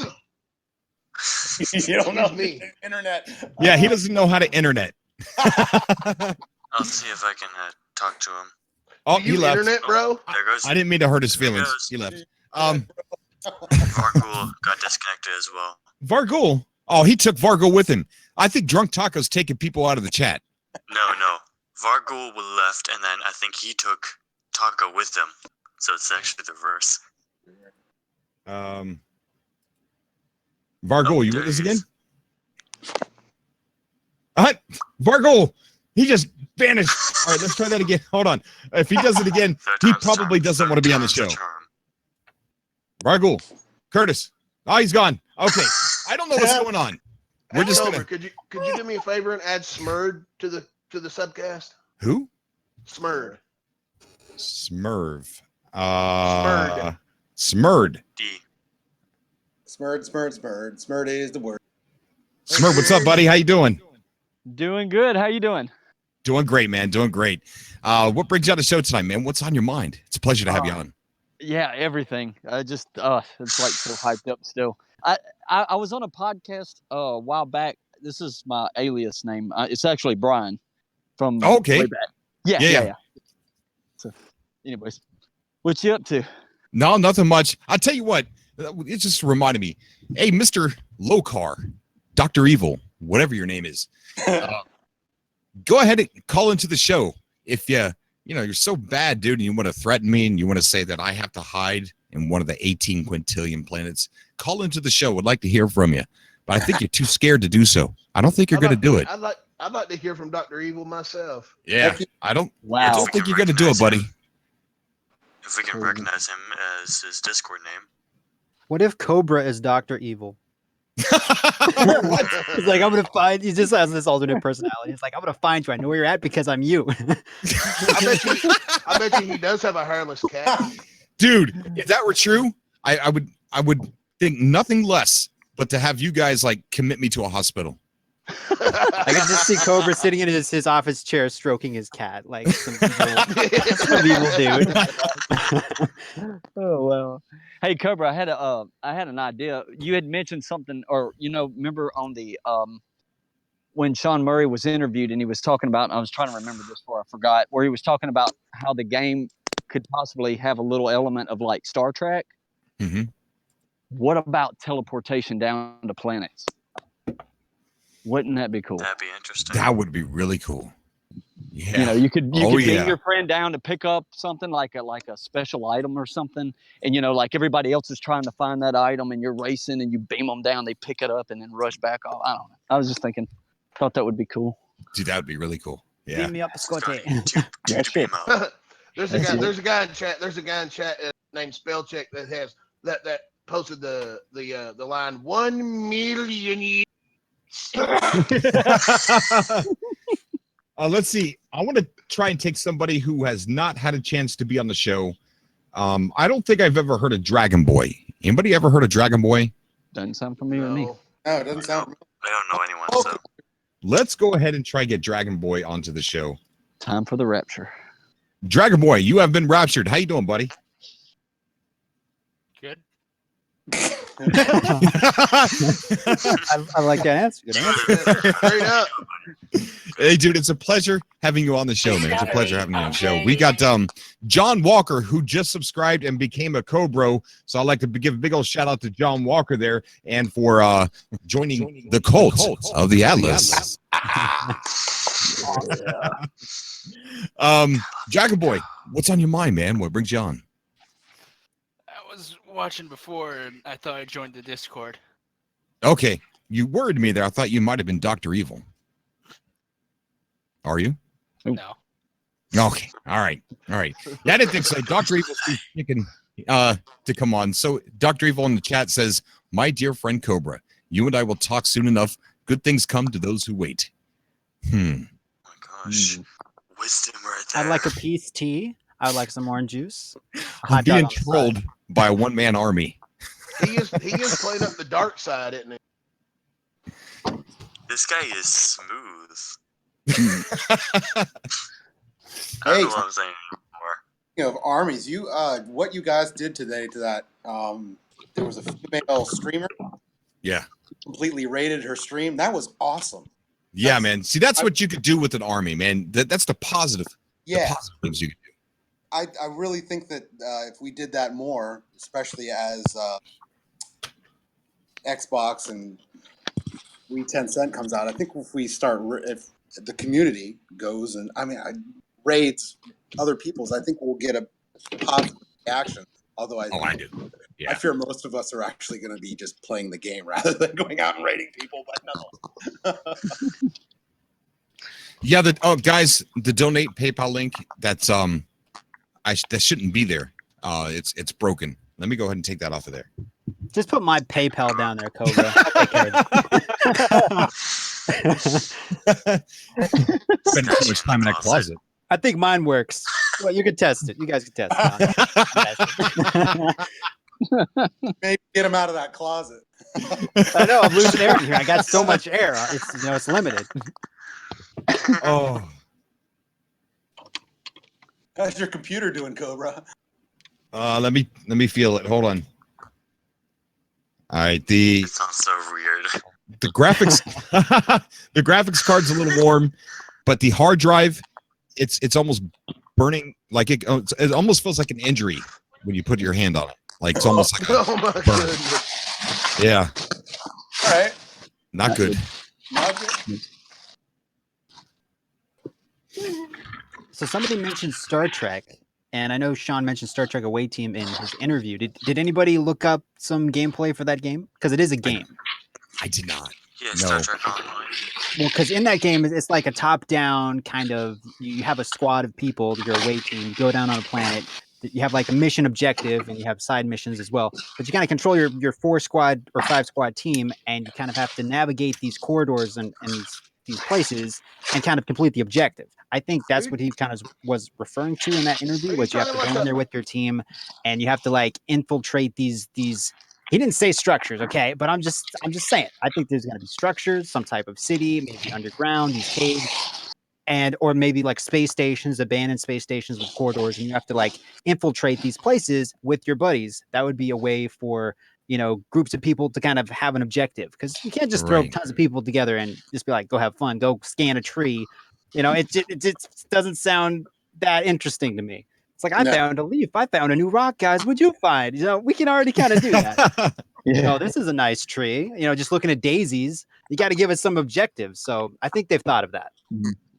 You don't know me. Internet. Yeah, he doesn't know how to internet. I'll see if I can talk to him. Oh, You he left. internet, bro? There goes. I didn't mean to hurt his There feelings. goes. He left. Vargul got disconnected as well. Vargul. Oh, he took Vargul with him. I think Drunk Taco's taking people out of the chat. No. Vargul left, and then I think he took Taco with him. So it's actually the reverse. Vargul, you there with us he again? is. Vargul, he just vanished. All right, let's try that again. Hold on. If he does it again, Third he time's the probably charm. doesn't want to be on the Third show. time's the charm. Vargul, Curtis. Oh, he's gone. Okay, I don't know what's going on. We're just Cobra, gonna. could you do me a favor and add Smurd to the subcast? Who? Smurd. Smurv. Smurd. Smurd. D. Smurd. Smurd is the word. Smurd, what's up, buddy? How you doing? Doing good. How you doing? Doing great, man. Doing great. What brings you on the show tonight, man? What's on your mind? It's a pleasure to have you on. Yeah, everything. I just it's like so hyped up still. I was on a podcast a while back. This is my alias name. It's actually Brian from Okay. way back. Yeah. So, anyways, what you up to? No, nothing much. I'll tell you what, it just reminded me. Hey, Mr. Lokar, Dr. Evil, whatever your name is, go ahead and call into the show. If you're so bad, dude, and you want to threaten me and you want to say that I have to hide in one of the 18 quintillion planets, call into the show. Would like to hear from you. But I think you're too scared to do so. I don't think you're going to do it. I'd like to hear from Dr. Evil myself. Yeah, I don't Wow. think you're going to do it, buddy. If we can recognize him as his Discord name. What if Cobra is Dr. Evil? He's like, I'm gonna find. He just has this alternate personality. He's like, I'm gonna find you. I know where you're at because I'm you. I bet you he does have a hairless cat. Dude, if that were true, I would think nothing less but to have you guys like commit me to a hospital. I can just see Cobra sitting in his office chair stroking his cat like some evil dude. Oh well. Hey Cobra, I had an idea. You had mentioned something, or remember on the when Sean Murray was interviewed and he was talking about, and I was trying to remember this before I forgot, where he was talking about how the game could possibly have a little element of like Star Trek. Mm-hmm. What about teleportation down to planets? Wouldn't that be cool? That'd be interesting. That would be really cool. Yeah. You could Oh, beam yeah. your friend down to pick up something like a special item or something, and like everybody else is trying to find that item, and you're racing, and you beam them down, they pick it up, and then rush back off. I don't know. I was just thinking, thought that would be cool. Dude, that would be really cool. Yeah. Beam me up, Scotty. That's it. There's a guy in chat. There's a guy in chat named Spellcheck that has that posted the line 1 million years. Let's see. I want to try and take somebody who has not had a chance to be on the show. I don't think I've ever heard of Dragon Boy. Anybody ever heard of Dragon Boy? Doesn't sound familiar to me. No, it doesn't sound. I don't know anyone, so. Let's go ahead and try and get Dragon Boy onto the show. Time for the rapture. Dragon Boy, you have been raptured. How you doing, buddy? Good. I like that answer. Good answer. Straight up. Hey, dude, it's a pleasure having you on the show, man. It's a pleasure having you on the show. We got John Walker, who just subscribed and became a Cobra. So I'd like to give a big old shout out to John Walker there and for joining the cult of the Atlas. Dragon Boy, what's on your mind, man? What brings you on? I was watching before and I thought I joined the Discord. Okay, you worried me there. I thought you might have been Dr. Evil. Are you? No. Okay. All right. Yeah, I didn't think so. Dr. Evil's too chicken to come on. So Dr. Evil in the chat says, "My dear friend Cobra, you and I will talk soon enough. Good things come to those who wait." Oh my gosh. Wisdom right there. I'd like a peace tea. I would like some orange juice. I'm being trolled by a one-man army. He is playing up the dark side, isn't he? This guy is smooth. I Hey, don't know what I'm saying anymore. speaking of armies, what you guys did today to that, there was a female streamer Yeah. completely raided her stream. That was awesome. Yeah, man. See, that's what you could do with an army, man. That's the positive. Yeah. The positive things you could do. I really think that if we did that more, especially as Xbox and We 10 Cent comes out, I think if we start, if the community goes and raids other people's, I think we'll get a positive reaction. Although I do. Yeah. I fear most of us are actually going to be just playing the game rather than going out and raiding people. But no. Yeah. Guys, the donate PayPal link. That's that shouldn't be there. It's broken. Let me go ahead and take that off of there. Just put my PayPal down there, Cobra. I'll take care of it. Spending too much time in that closet. I think mine works. Well, you can test it. You guys can test it. Maybe get him out of that closet. I know, I'm losing air in here. I got so much air. It's limited. Oh. How's your computer doing, Cobra? Let me feel it. Hold on. All right, It sounds so weird. the graphics the graphics card's a little warm, but the hard drive, it's almost burning. Like it almost feels like an injury when you put your hand on it. Like it's almost like Oh my goodness. Yeah. All right. Not good. Not good. So somebody mentioned Star Trek, and I know Sean mentioned Star Trek Away Team in his interview. Did anybody look up some gameplay for that game? Because it is a game. I did not. Yeah, No. Star Trek Online. Well, because in that game, it's like a top-down kind of. You have a squad of people, your away team. You go down on a planet. You have like a mission objective, and you have side missions as well. But you kind of control your 4-squad or 5-squad team, and you kind of have to navigate these corridors and these places and kind of complete the objective. I think that's what he kind of was referring to in that interview, was you have to go in there with your team and you have to like infiltrate these. He didn't say structures, okay, but I'm just saying. I think there's going to be structures, some type of city, maybe underground, these caves, or maybe like space stations, abandoned space stations with corridors, and you have to like infiltrate these places with your buddies. That would be a way for groups of people to kind of have an objective, because you can't just throw tons of people together and just be like, go have fun, go scan a tree. It just doesn't sound that interesting to me. It's like, I found a leaf. I found a new rock, guys. What'd you find? We can already kind of do that. This is a nice tree. Just looking at daisies, you got to give it some objectives. So I think they've thought of that.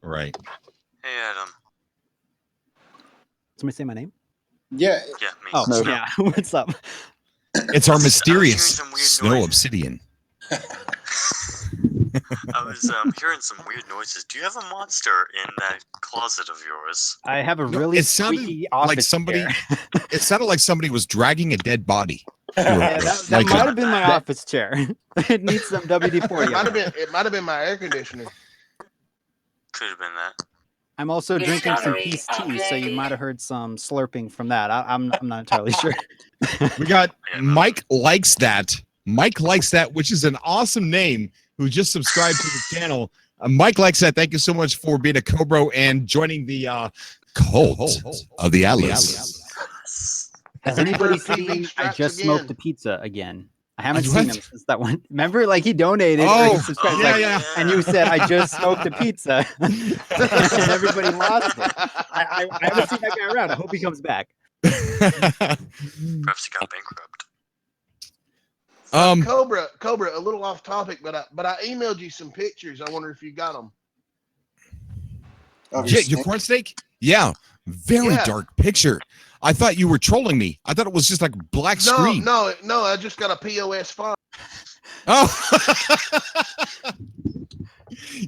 Right. Hey, Adam. Somebody say my name? Yeah. Yeah, me. Oh, yeah. What's up? It's our mysterious some weird snow noise. obsidian. I was hearing some weird noises. Do you have a monster in that closet of yours? I have a No, really it sounded squeaky like office somebody. chair. It sounded like somebody was dragging a dead body. Yeah, that Like might have been my office chair. It needs some WD-40. It might have been my air conditioner. Could have been that. I'm also drinking some peace tea, so you might have heard some slurping from that. I'm not entirely sure. We got Mike Likes That. Mike Likes That, which is an awesome name, who just subscribed to the channel. Mike Likes That. Thank you so much for being a Cobra and joining the cult of the Atlas. Has anybody TV seen I straps just again. smoked a pizza again? I haven't What? seen him since that one. Remember, like he donated. or Oh, he subscribed, yeah, like, yeah. And you said, I just smoked a pizza. And everybody lost it. I haven't seen that guy around. I hope he comes back. Perhaps he got bankrupt. Cobra, a little off topic, but I emailed you some pictures. I wonder if you got them. Yeah, your corn steak? Yeah. Very dark picture. I thought you were trolling me. I thought it was just like black screen. No. I just got a POS font. Oh.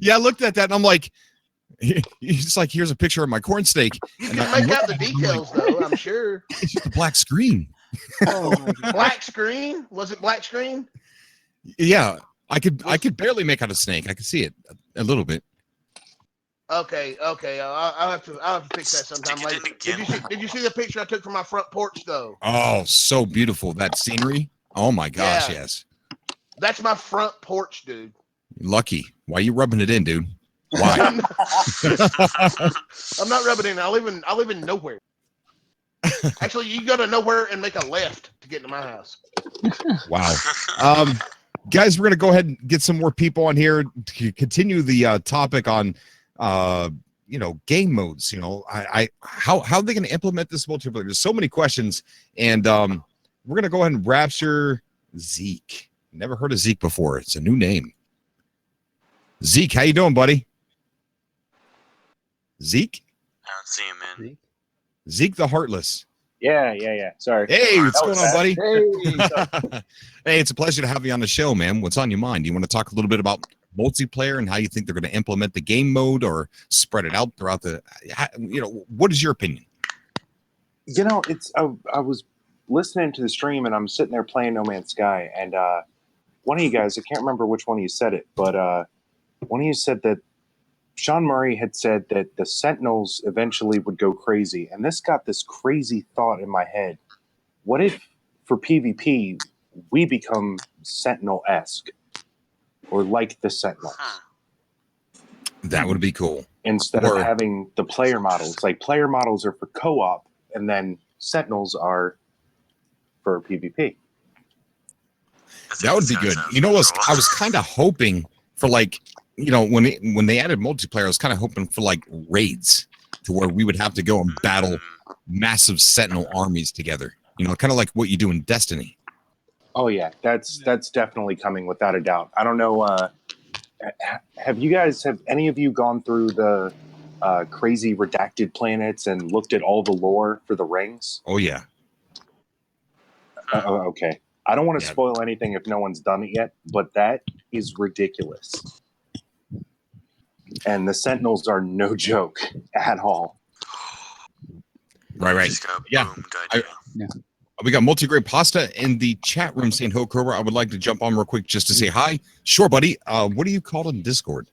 Yeah, I looked at that and I'm like, he's like, here's a picture of my corn steak. You And can I'm make out looking the at it, I'm like, details, though. I'm sure. it's just a black screen. Oh my God. Black screen? Was it black screen? Yeah, I could barely make out a snake. I could see it a little bit. Okay. I'll have to fix that sometime Stick later. it in again. Did you see the picture I took from my front porch though? Oh, so beautiful. That scenery. Oh my gosh, Yeah. yes. That's my front porch, dude. Lucky. Why are you rubbing it in, dude? Why? I'm not rubbing it in. I live in nowhere. Actually, you go to nowhere and make a left to get into my house. Wow. Guys, we're gonna go ahead and get some more people on here to continue the topic on game modes. How are they gonna implement this multiplayer? There's so many questions, and we're gonna go ahead and rapture Zeke. Never heard of Zeke before. It's a new name. Zeke, how you doing, buddy? Zeke? I don't see him, man. Zeke the Heartless. Yeah. Sorry. Hey, what's going on, buddy? Hey. Hey, it's a pleasure to have you on the show, man. What's on your mind? Do you want to talk a little bit about multiplayer and how you think they're going to implement the game mode or spread it out throughout what is your opinion? I was listening to the stream and I'm sitting there playing No Man's Sky, and one of you guys, I can't remember which one of you said it, but one of you said that Sean Murray had said that the Sentinels eventually would go crazy, and this got this crazy thought in my head. What if, for PvP, we become Sentinel-esque, or like the Sentinels? That would be cool. Instead of having the player models. Like, player models are for co-op, and then Sentinels are for PvP. That would be good. I was kind of hoping for when they added multiplayer, I was kind of hoping for like raids to where we would have to go and battle massive Sentinel armies together. Kind of like what you do in Destiny. Oh yeah, that's definitely coming without a doubt. I don't know. Have any of you gone through the crazy redacted planets and looked at all the lore for the rings? Oh yeah. Okay. I don't want to spoil anything if no one's done it yet, but that is ridiculous. And the Sentinels are no joke at all. Right. Yeah. We got Multigrain Pasta in the chat room saying, "Ho, Cobra, I would like to jump on real quick just to say hi." Sure, buddy. What are you called on Discord?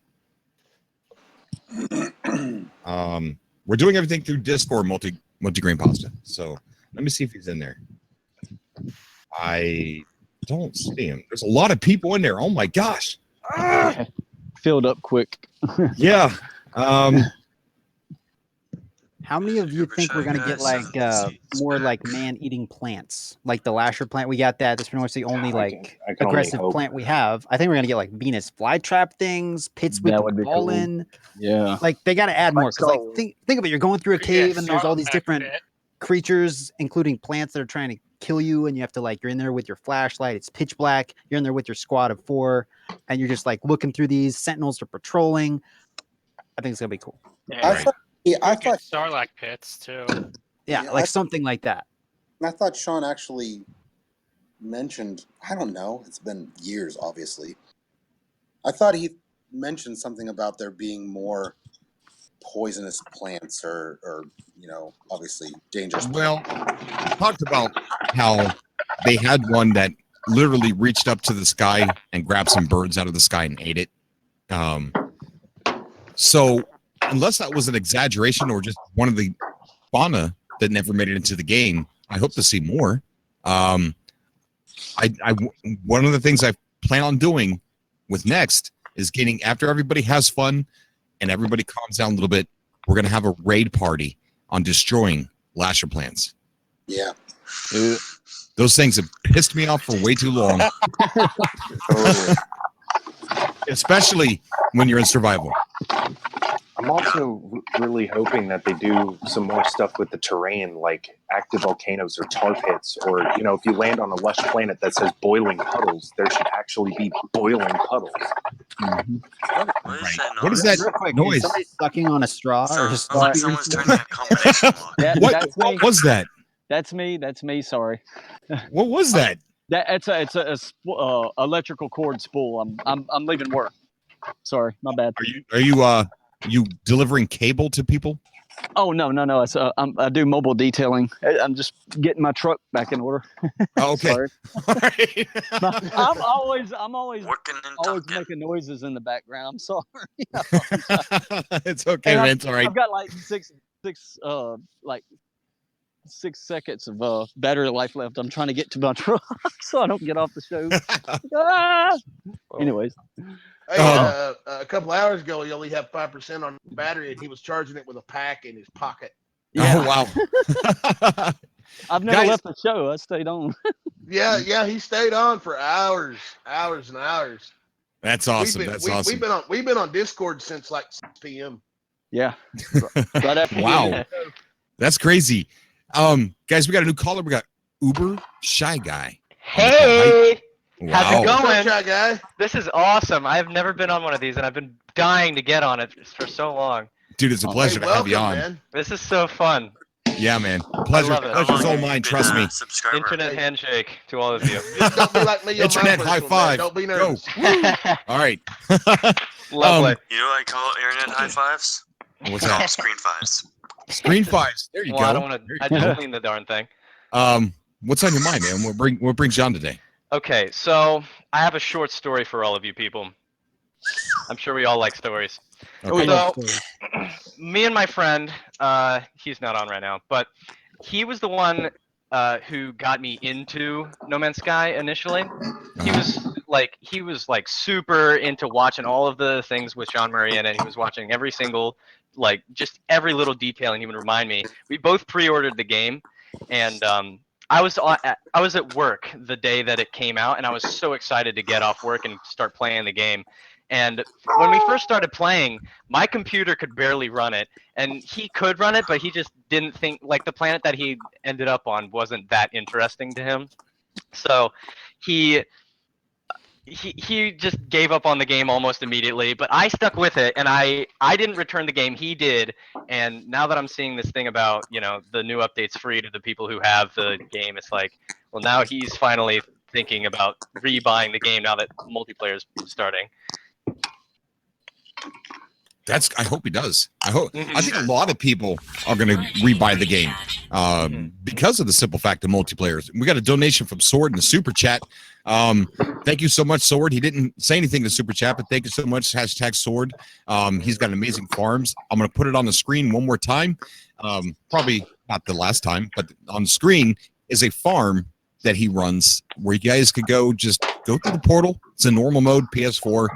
We're doing everything through Discord, Multigrain Pasta. So let me see if he's in there. I don't see him. There's a lot of people in there. Oh my gosh. Filled up quick. Yeah. How many of you think we're gonna get more like man-eating plants, like the Lasher plant? We got that. That's pretty much the only aggressive plant we have. I think we're gonna get like Venus flytrap things, pits with the ball in. Yeah, like they got to add more. Cause think of it. You're going through a cave and there's all these different creatures, including plants that are trying to kill you, and you have to you're in there with your flashlight. It's pitch black. You're in there with your squad of 4, and you're just looking through these. Sentinels are patrolling. I think it's gonna be cool. Yeah, I thought Starlight pits too. Yeah, something like that. I thought Sean actually mentioned, I don't know, it's been years, obviously. I thought he mentioned something about there being more poisonous plants or obviously dangerous plants. Well, talked about how they had one that literally reached up to the sky and grabbed some birds out of the sky and ate it. So unless that was an exaggeration or just one of the fauna that never made it into the game, I hope to see more. One of the things I plan on doing with next is getting, after everybody has fun and everybody calms down a little bit, we're going to have a raid party on destroying Lasher plants. Yeah. Those things have pissed me off for way too long. Especially when you're in survival. I'm also really hoping that they do some more stuff with the terrain, like active volcanoes or tar pits, or, if you land on a lush planet that says boiling puddles, there should actually be boiling puddles. Mm-hmm. What is that noise? Is somebody sucking on a straw? Or Someone's turning a combination lock. What was that? That's me. Sorry. What was that? It's a electrical cord spool. I'm leaving work. Sorry, my bad. Are you delivering cable to people? Oh no! It's I do mobile detailing. I'm just getting my truck back in order. Oh, okay. Sorry. All right. I'm always Working and always talking. making noises in the background. I'm sorry. It's okay, And Vince. All right. I've got like like 6 seconds of battery life left. I'm trying to get to my truck so I don't get off the show. Ah! Anyways, Hey, a couple hours ago, he only had 5% on the battery, and he was charging it with a pack in his pocket. yeah. Oh wow. I've never Guys- left the show. I stayed on. Yeah, he stayed on for hours and hours. That's awesome. That's awesome. We've been on Discord since like 6 p.m. Yeah. Right after Wow. That's crazy. Guys, we got a new caller. We got Uber Shy Guy. Hey, Wow. how's it What's up, going? Shy Guy? This is awesome. I've never been on one of these, and I've been dying to get on it for so long. Dude, it's a pleasure to have you on. Man. This is so fun. Yeah, man. Pleasure. love it. Pleasure's How long all have you mine. been Trust a me. subscriber? Internet handshake to all of you. Just don't be like me on my Internet first high one, man. five. Don't be Go. nervous. All right. Lovely. You know what I call internet high fives? What's I call them that? screen fives. Screen fives. There you Well, go. I don't want to. I just clean the darn thing. What's on your mind, man? What brings you on today? Okay, so I have a short story for all of you people. I'm sure we all like stories. Okay. So, me and my friend, he's not on right now, but he was the one who got me into No Man's Sky initially. He was like super into watching all of the things with Sean Murray in it. He was watching every single, like, just every little detail, and he would remind me. We both pre-ordered the game, and I was at work the day that it came out, and I was so excited to get off work and start playing the game. And when we first started playing, my computer could barely run it, and he could run it, but he just didn't think, like, the planet that he ended up on wasn't that interesting to him. So he just gave up on the game almost immediately, but I stuck with it, and I didn't return the game, he did. And now that I'm seeing this thing about, the new updates free to the people who have the game, it's like, well, now he's finally thinking about rebuying the game now that multiplayer is starting. I hope he does. I think a lot of people are going to rebuy the game because of the simple fact of multiplayer. We got a donation from Sword in the super chat. Thank you so much, Sword. He didn't say anything in the super chat, but thank you so much. # Sword. He's got amazing farms. I'm going to put it on the screen one more time. Probably not the last time, but on the screen is a farm that he runs where you guys could go through the portal. It's a normal mode, PS4.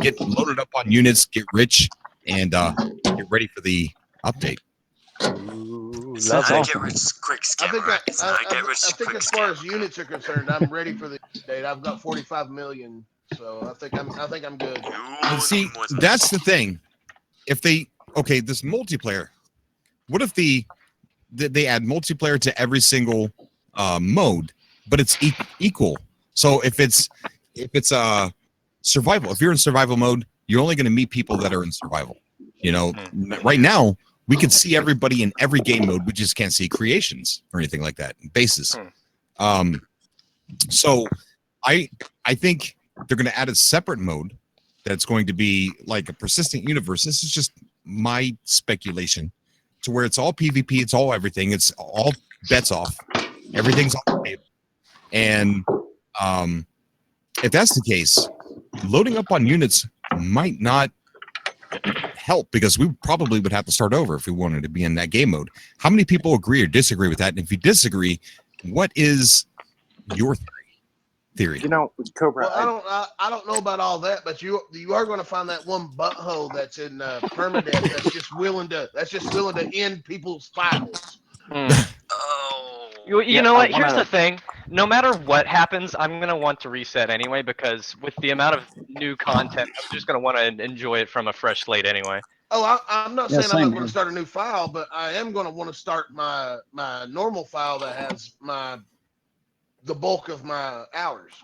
Get loaded up on units, get rich, and get ready for the update. It's not a get rich quick scam, right? It's not a get rich I think quick as far scam. as units are concerned, I'm ready for the update. I've got 45 million, so I think I'm good. And see, that's the thing. If this multiplayer, what if they add multiplayer to every single mode, but it's equal? So if it's survival, if you're in survival mode, you're only going to meet people that are in survival. Right now we can see everybody in every game mode. We just can't see creations or anything like that. Bases. So I think they're going to add a separate mode that's going to be like a persistent universe. This is just my speculation, to where it's all PvP, it's all everything, it's all bets off, everything's on the table. And if that's the case, loading up on units might not help, because we probably would have to start over if we wanted to be in that game mode. How many people agree or disagree with that? And if you disagree, what is your theory? Cobra. Well, I don't know about all that, but you are going to find that one butthole that's in permadeath that's just willing to end people's files. You know what? Here's the thing. No matter what happens, I'm going to want to reset anyway, because with the amount of new content, I'm just going to want to enjoy it from a fresh slate anyway. Oh, I'm not saying I'm not going to start a new file, but I am going to want to start my normal file that has the bulk of my hours.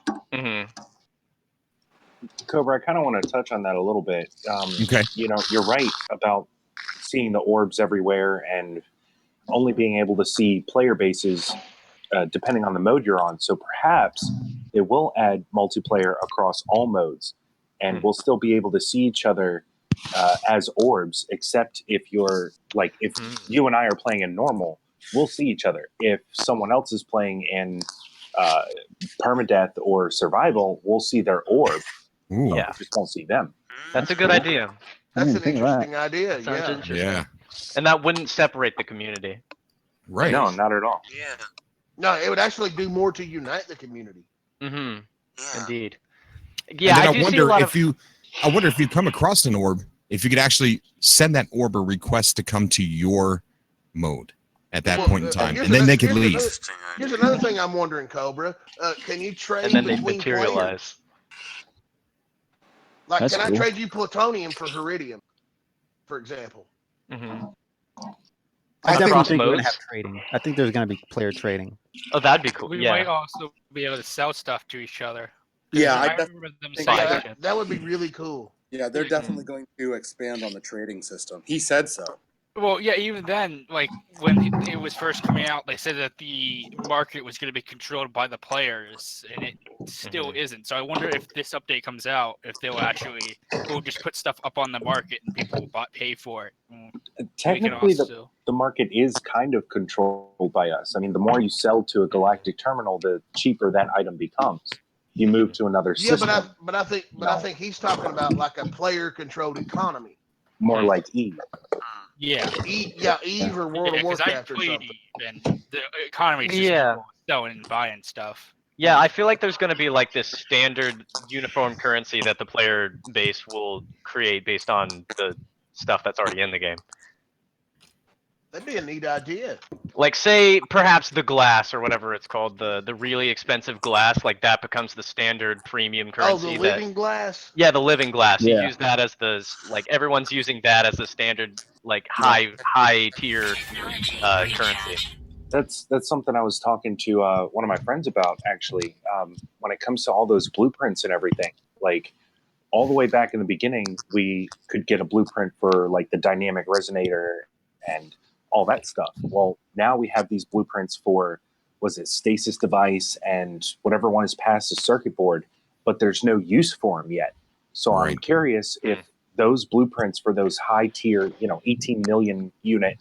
Cobra, I kind of want to touch on that a little bit. Okay. You're right about seeing the orbs everywhere and only being able to see player bases depending on the mode you're on. So perhaps it will add multiplayer across all modes, and we'll still be able to see each other as orbs, except if you're like, if you and I are playing in normal, we'll see each other. If someone else is playing in permadeath or survival, we'll see their orb. Ooh. Yeah. We just won't see them. That's a good idea. That's an interesting idea. That sounds Yeah. interesting. Yeah. And that wouldn't separate the community. Right. No, not at all. Yeah. No, it would actually do more to unite the community. Mm-hmm. Yeah. Indeed. And Yeah, then I do see a wonder lot if of. I wonder if you come across an orb, if you could actually send that orb a request to come to your mode at that point in time, here's and then they could here's leave. Here's another thing I'm wondering, Cobra. Can you trade And then they between materialize. players? Like, That's can I cool. trade you plutonium for Heridium, for example? Mm-hmm. I definitely Across think we're gonna modes? have trading. I think there's gonna be player trading. Oh, that'd be cool. We Yeah. might also be able to sell stuff to each other. Yeah, I I def- remember them think saying that- that. That would be really cool. yeah, they're definitely going to expand on the trading system. He said so. Well, yeah, even then, like when it was first coming out, they said that the market was going to be controlled by the players, and it still isn't. So I wonder if this update comes out, if they'll actually will just put stuff up on the market and people will pay for it. Technically, the market is kind of controlled by us. I mean, the more you sell to a galactic terminal, the cheaper that item becomes. You move to another Yeah, system. but I think he's talking about like a player-controlled economy. More like Eve. Yeah. Eve or World of Warcraft or something. Eve, and the economy is just people selling and buying stuff. Yeah, I feel like there's going to be like this standard uniform currency that the player base will create based on the stuff that's already in the game. That'd be a neat idea. Like, say, perhaps the glass or whatever it's called, the really expensive glass, like that becomes the standard premium currency. Oh, the living glass? Yeah, the living glass. Yeah. You use that as the, like, everyone's using that as the standard, like, high tier currency. That's something I was talking to one of my friends about, actually. When it comes to all those blueprints and everything, like all the way back in the beginning, we could get a blueprint for like the dynamic resonator and all that stuff. Well, now we have these blueprints for, was it stasis device and whatever one is past the circuit board, but there's no use for them yet. So I'm curious if those blueprints for those high tier, 18 million unit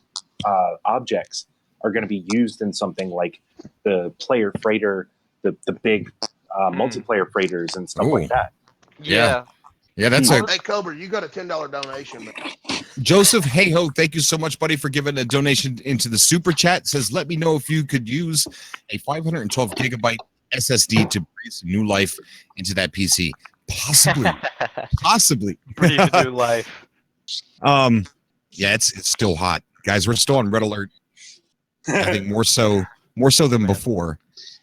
objects are going to be used in something like the player freighter, the big multiplayer freighters and stuff like that. Yeah. Yeah, that's a Hey, Cobra, you got a $10 donation. Man. Joseph Hayho. Thank you so much, buddy, for giving a donation into the super chat. Says, let me know if you could use a 512 gigabyte SSD to breathe some new life into that PC. Possibly. Breathe new life. Yeah, it's still hot, guys. We're still on red alert. I think more so than before.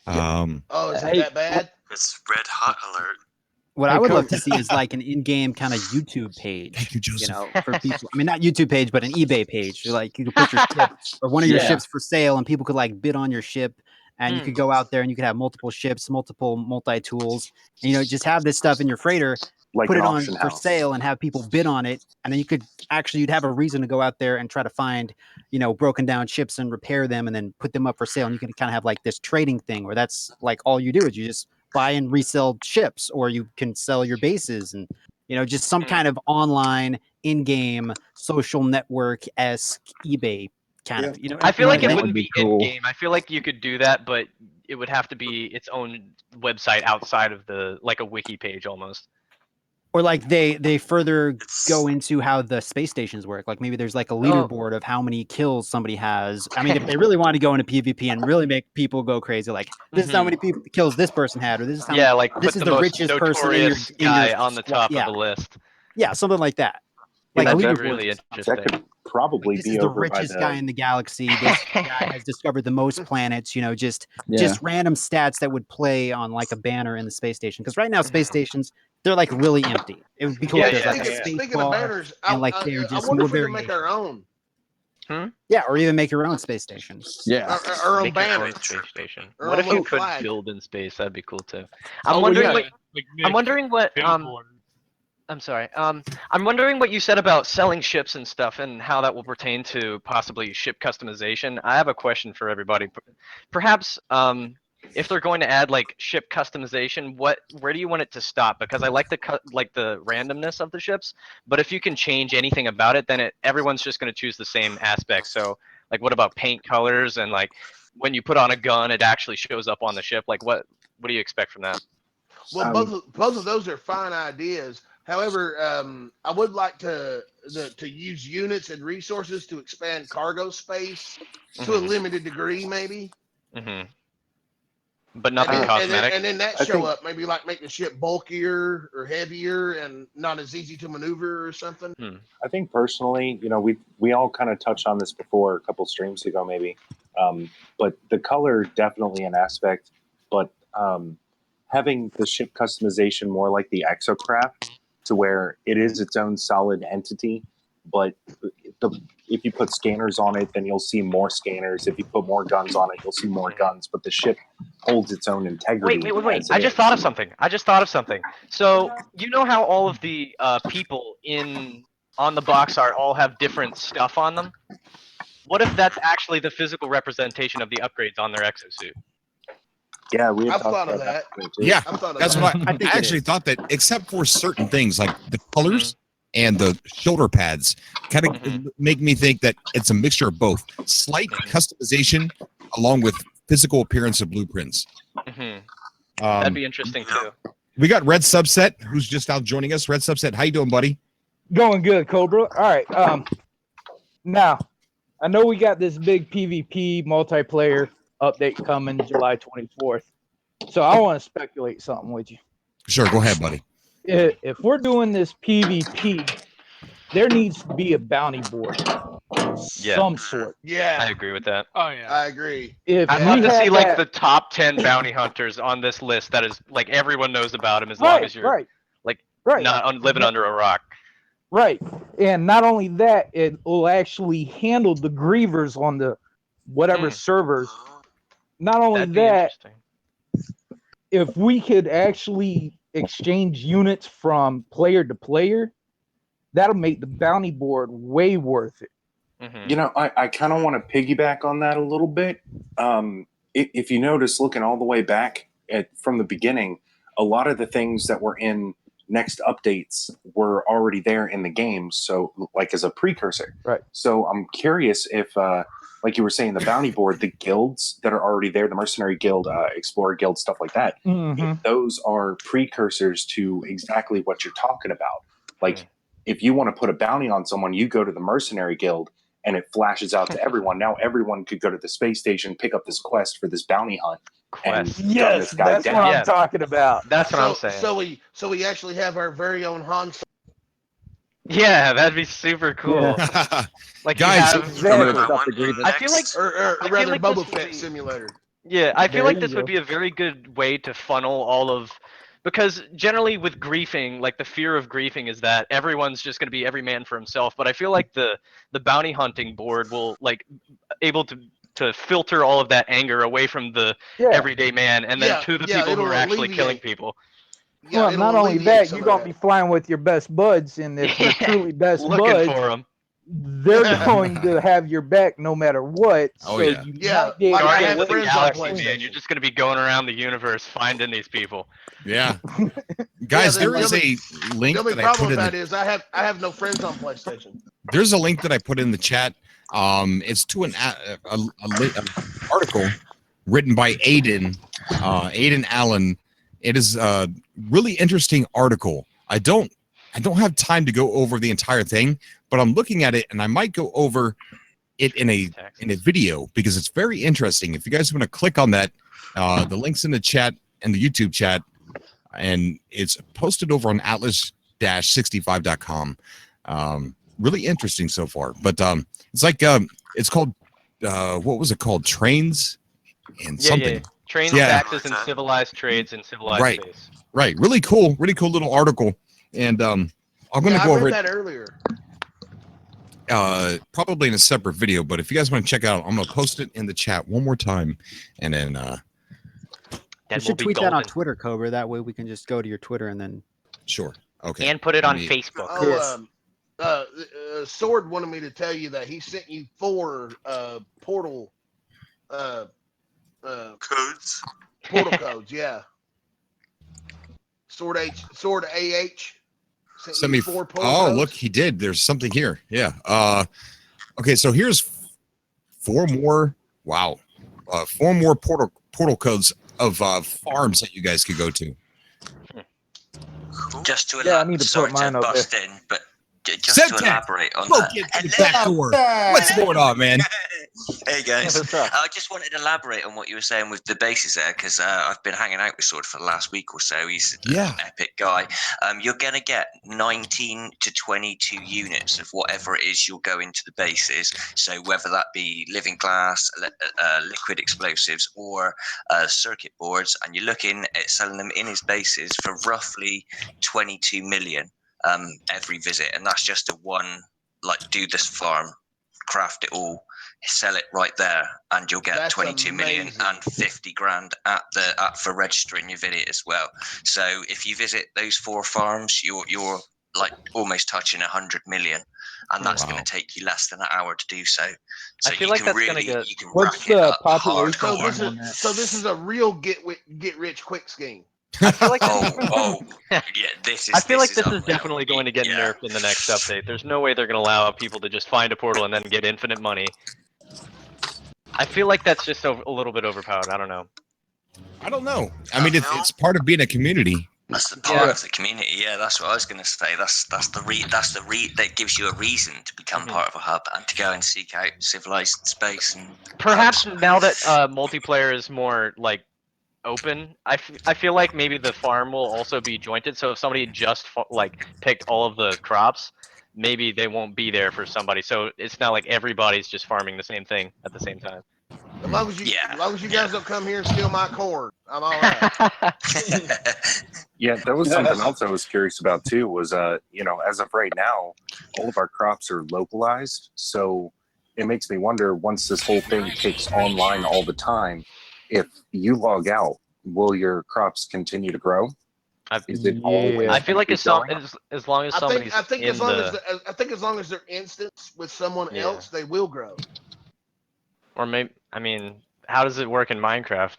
Oh, is it that bad? It's red hot alert. What I would love to see is like an in-game kind of YouTube page. Thank you, Joseph. For people. I mean, not YouTube page, but an eBay page. Like you could put your ship or one of your ships for sale, and people could like bid on your ship, and you could go out there and you could have multiple ships, multiple multi-tools, and just have this stuff in your freighter, Like put an it on auction for house. sale, and have people bid on it, and then you'd have a reason to go out there and try to find broken down ships and repair them, and then put them up for sale, and you can kind of have like this trading thing where that's like all you do is you just buy and resell ships, or you can sell your bases, and just some kind of online in-game social network-esque eBay kind of I feel like it would wouldn't be in game. I feel like you could do that, but it would have to be its own website outside of the, like a wiki page almost. Or like they further go into how the space stations work. Like maybe there's like a leaderboard of how many kills somebody has. I mean, if they really want to go into PvP and really make people go crazy, like this is how many people kills this person had, or this is how this is the richest person in your guy on the squad. top of the list. Yeah, something like that. Like That'd be leaderboards really and stuff. interesting. That could probably This be is the over by richest guy in the galaxy. This guy has discovered the most planets. Just random stats that would play on like a banner in the space station. Because right now space stations, they're like really empty. It would be cool if there's like a space Speaking of bar banners, and like I they're just wonder more if we can make variation. our own. Yeah, or even make your own space station. Yeah. Our own Make your own banner. space station. Or What a if you little could flag. build in space? That'd be cool too. I'm wondering what I'm sorry. I'm wondering what you said about selling ships and stuff and how that will pertain to possibly ship customization. I have a question for everybody. Perhaps if they're going to add like ship customization, where do you want it to stop? Because I like the randomness of the ships, but if you can change anything about it, then everyone's just going to choose the same aspect. So like, what about paint colors and like when you put on a gun, it actually shows up on the ship? Like, what do you expect from that? Well, both of those are fine ideas. However, I would like to use units and resources to expand cargo space to a limited degree, maybe. Mm-hmm. But nothing cosmetic. And then that show up, maybe like make the ship bulkier or heavier and not as easy to maneuver or something. I think personally, we all kind of touched on this before a couple streams ago, maybe. But the color definitely an aspect. But having the ship customization more like the exocraft, to where it is its own solid entity, but if you put scanners on it, then you'll see more scanners. If you put more guns on it, you'll see more guns. But the ship holds its own integrity. Wait. I just thought of something. So you know how all of the people on the box art all have different stuff on them? What if that's actually the physical representation of the upgrades on their exosuit? Yeah, I've thought of that. Yeah, that's what I I think actually thought that, except for certain things like the colors and the shoulder pads, kind of make me think that it's a mixture of both slight customization along with physical appearance of blueprints. That'd be interesting too. We got Red Subset, who's just out joining us. Red Subset, how you doing, buddy? Going good, Cobra. All right. Now, I know we got this big PvP multiplayer update coming July 24th. So I want to speculate something with you. Sure, go ahead, buddy. If we're doing this PvP, there needs to be a bounty board. Some sort. Yeah. I agree with that. Oh yeah. I agree. I'd love to see like the top 10 bounty hunters on this list that is like everyone knows about him as long as you're not living under a rock. Right. And not only that, it will actually handle the grievers on the whatever servers. Not only that, if we could actually exchange units from player to player, that'll make the bounty board way worth it. I kind of want to piggyback on that a little bit. If you notice, looking all the way back from the beginning, a lot of the things that were in next updates were already there in the game. So like as a precursor. Right. So I'm curious if, like you were saying, the bounty board, the guilds that are already there, the Mercenary Guild, Explorer Guild, stuff like that, if those are precursors to exactly what you're talking about. Like if you want to put a bounty on someone, you go to the Mercenary Guild and it flashes out to everyone. Now everyone could go to the space station, pick up this quest for this bounty hunt. And gun this guy that's down. what I'm talking about. That's what I'm saying. So we actually have our very own Han. Yeah, that'd be super cool. Yeah. Like guys, I feel like, or rather, Boba Fett simulator. Yeah, I feel like this would be a very good way to funnel all of, because generally with griefing, like the fear of griefing is that everyone's just going to be every man for himself. But I feel like the bounty hunting board will like able to filter all of that anger away from the everyday man and then to the people who are actually killing people. Well, not only that, you're going to be flying with your best buds, and if you're truly best looking buds, for them. They're going to have your back no matter what. Oh, so yeah. you Yeah, might be able like I to have get friends away on with PlayStation. it. Man, you're just going to be going around the universe finding these people. Yeah. Guys, there is a link The only that I problem put in with that the, is I have no friends on PlayStation. there's a link that I put in the chat. It's to an article written by Aiden Allen. It is a really interesting article. I don't have time to go over the entire thing, but I'm looking at it and I might go over it in a video because it's very interesting. If you guys want to click on that, the link's in the chat and the YouTube chat, and it's posted over on atlas-65.com. Really interesting so far, but it's like it's called what was it called? Trains and something. Yeah. Trains, taxes, and civilized trades in civilized space. Right. Really cool little article. And I'm going to go over it. I read that earlier. Probably in a separate video, but if you guys want to check it out, I'm going to post it in the chat one more time. And then you should tweet that on Twitter, Cobra. That way we can just go to your Twitter and then. Sure. Okay. And put it on Facebook. Sword wanted me to tell you that he sent you 4 portal codes. Portal codes, yeah. Sword AH. Send me. 4 portal Oh, codes. look, he did. There's something here. Yeah. Okay, so here's 4 more. Wow. 4 more portal codes of farms that you guys could go to. Just to Yeah, I need to sorry put mine to up there. bust in, but just to elaborate on Go that. get to the back door. What's going on, man? Hey guys, What's up? I just wanted to elaborate on what you were saying with the bases there, because I've been hanging out with Sword for the last week or so. He's an epic guy. You're gonna get 19 to 22 units of whatever it is you'll go into the bases. So whether that be living glass, liquid explosives, or circuit boards, and you're looking at selling them in his bases for roughly 22 million every visit, and that's just a one, like, do this farm, craft it all, sell it right there, and you'll get That's 22 million amazing. and 50 grand for registering your visit as well. So if you visit those 4 farms, you're like almost touching 100 million, and that's going to take you less than an hour to do so. So I feel you like can that's really gonna get. you can What's rack it the up population hardcore. So this is a real get rich quick scheme. I feel like yeah, this is. I feel like is this is unreal. definitely going to get nerfed in the next update. There's no way they're going to allow people to just find a portal and then get infinite money. I feel like that's just a little bit overpowered. I don't know. I don't know. I mean, it's part of being a community. That's the part of the community. Yeah, that's what I was going to say. That's that gives you a reason to become part of a hub and to go and seek out civilized space. And Perhaps now that multiplayer is more like open, I feel like maybe the farm will also be jointed. So if somebody just like picked all of the crops, maybe they won't be there for somebody. So it's not like everybody's just farming the same thing at the same time. As long as you guys don't come here and steal my corn, I'm all right. Yeah, that was something else I was curious about too. Was as of right now, all of our crops are localized, so it makes me wonder, once this whole thing takes online all the time, if you log out, will your crops continue to grow? Is it always I feel like keep going? as long as somebody's I think in as long the, as long as they're instance with someone else, they will grow. or maybe, I mean, how does it work in Minecraft?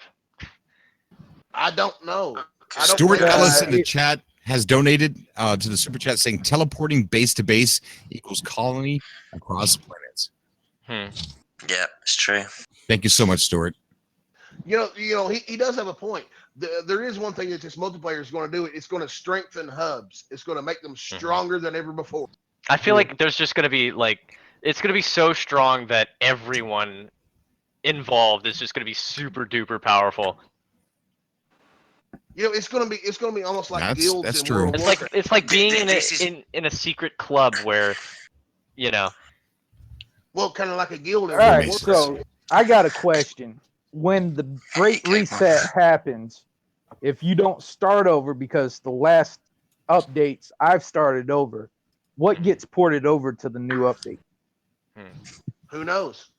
I don't know. Stuart Ellis in the chat has donated to the super chat saying teleporting base to base equals colony across planets. Yeah, it's true. Thank you so much, Stuart. You know, he does have a point. There is one thing that this multiplayer is going to do. It's going to strengthen hubs. It's going to make them stronger than ever before. I feel like there's just going to be like, it's going to be so strong that everyone involved is just going to be super duper powerful. You know, it's going to be almost like guilds. That's in true. World of It's like Warcraft. being in a secret club where, you know. Well, kind of like a guild. All right, so I got a question. When the Great Reset happens, if you don't start over, because the last updates I've started over, what gets ported over to the new update? Who knows?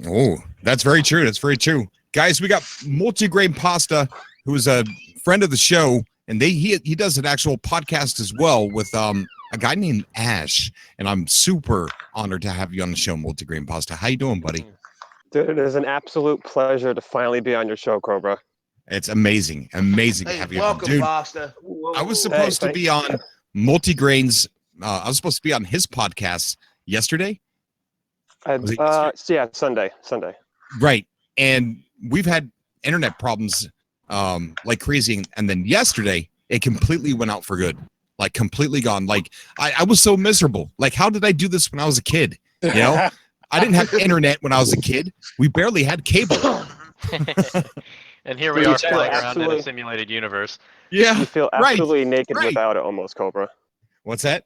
Oh, that's very true. That's very true. Guys, we got Multigrain Pasta, who is a friend of the show, and he does an actual podcast as well with a guy named Ash, and I'm super honored to have you on the show, Multigrain Pasta. How you doing, buddy? Dude, it is an absolute pleasure to finally be on your show, Cobra. It's amazing to have you on. Welcome, Dude, Pasta. I was supposed to be on Multigrain's, I was supposed to be on his podcast yesterday. Yeah, Sunday. Right. And we've had internet problems like crazy. And then yesterday, it completely went out for good. Like completely gone. Like I was so miserable. Like, how did I do this when I was a kid? You know? I didn't have internet when I was a kid. We barely had cable. And here we are flying around in a simulated universe. Yeah, you feel absolutely naked without it, almost, Cobra. What's that?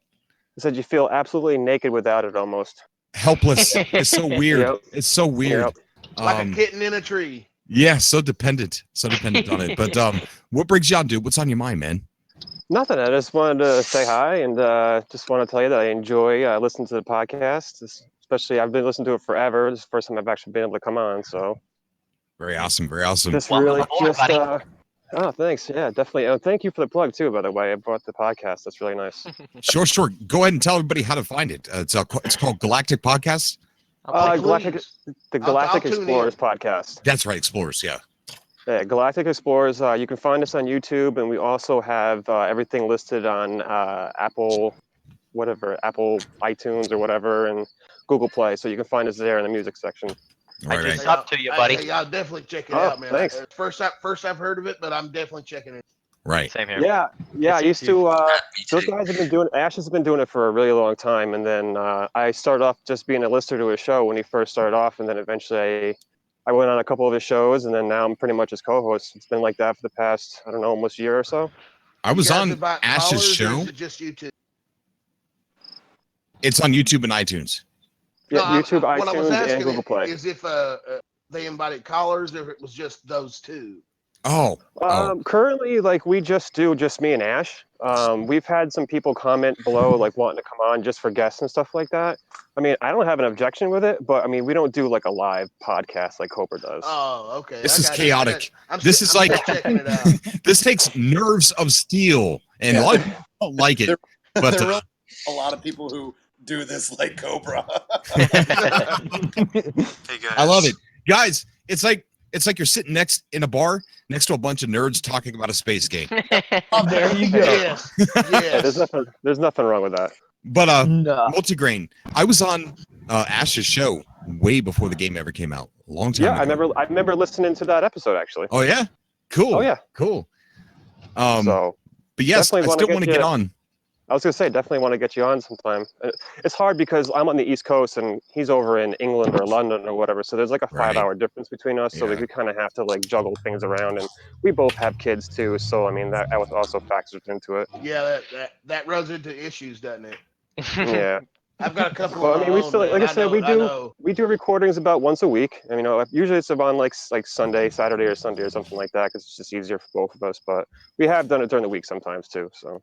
I said you feel absolutely naked without it, almost. Helpless. It's so weird. Yep. It's so weird. Yep. Like a kitten in a tree. Yeah, so dependent on it. But what brings you on, dude? What's on your mind, man? Nothing. I just wanted to say hi and just want to tell you that I enjoy listening to the podcast. Especially, I've been listening to it forever. This is the first time I've actually been able to come on. So very awesome. Very awesome. Just really oh, thanks. Yeah, definitely. Thank you for the plug too, by the way. I brought the podcast. That's really nice. Sure. Go ahead and tell everybody how to find it. It's called Galactic Podcast. The Galactic Explorers podcast. That's right, Explorers. Yeah. Yeah, Galactic Explorers. You can find us on YouTube, and we also have everything listed on Apple iTunes or whatever, and Google Play. So you can find us there in the music section. Right, I just right. subbed to you, buddy. Hey, I'll definitely check it Oh, out, man. thanks. First I've heard of it, but I'm definitely checking it. Right. Same here. Yeah. I It's used huge. to. Those guys have been doing. Ash has been doing it for a really long time, and then I started off just being a listener to his show when he first started off, and then eventually I went on a couple of his shows, and then now I'm pretty much his co-host. It's been like that for the past, I don't know, almost year or so. I was You guys on invite Ash's callers, or show. is it just YouTube? It's on YouTube and iTunes. Yeah, No, YouTube, what I was iTunes, asking and Google Play. is if they invited callers, or if it was just those two. Oh. Currently, like, we just do just me and Ash. We've had some people comment below, like, wanting to come on just for guests and stuff like that. I mean, I don't have an objection with it, but I mean, we don't do like a live podcast like Cobra does. Oh, okay. This I is got you. chaotic. I'm This still- is I'm like still checking it out. this takes nerves of steel, and a lot of people don't like it. But there are a lot of people who do this like Cobra. Hey guys. I love it, guys. It's like you're sitting in a bar next to a bunch of nerds talking about a space game. There you go. Yes. Yeah, there's nothing wrong with that. But No. Multigrain, I was on Ash's show way before the game ever came out. A long time ago. I remember listening to that episode actually. Oh yeah, cool. Oh yeah, cool. So, but yes, I definitely still want to get on. I was gonna say, definitely want to get you on sometime. It's hard because I'm on the East Coast and he's over in England or London or whatever. So there's like a 5-hour difference between us. So we kind of have to like juggle things around, and we both have kids too. So I mean that also factors into it. Yeah, that runs into issues, doesn't it? Yeah. I've got a couple. Well, of I mean, my we own, still, man. like I said, know. we do recordings about once a week. I mean, usually it's on like Sunday, Saturday, or Sunday or something like that, because it's just easier for both of us. But we have done it during the week sometimes too. So.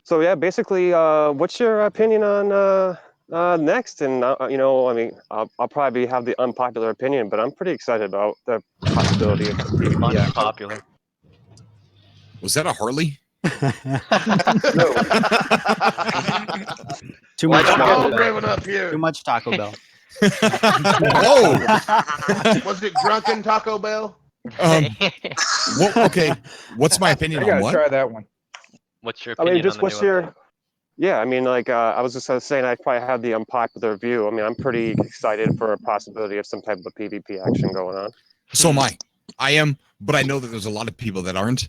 So yeah, basically, what's your opinion on next? And I mean, I'll probably have the unpopular opinion, but I'm pretty excited about the possibility of PvP. Unpopular. Was that a Harley? Too much Taco Bell. Revving up here. Too much Taco Bell. Whoa! Was it drunken Taco Bell? Okay. What's my opinion I on gotta what? try that one. What's your I opinion mean, just on the what's new your? update? Yeah, I mean, like I was just saying, I probably have the unpopular view. I mean, I'm pretty excited for a possibility of some type of a PvP action going on. So am I. I am, but I know that there's a lot of people that aren't.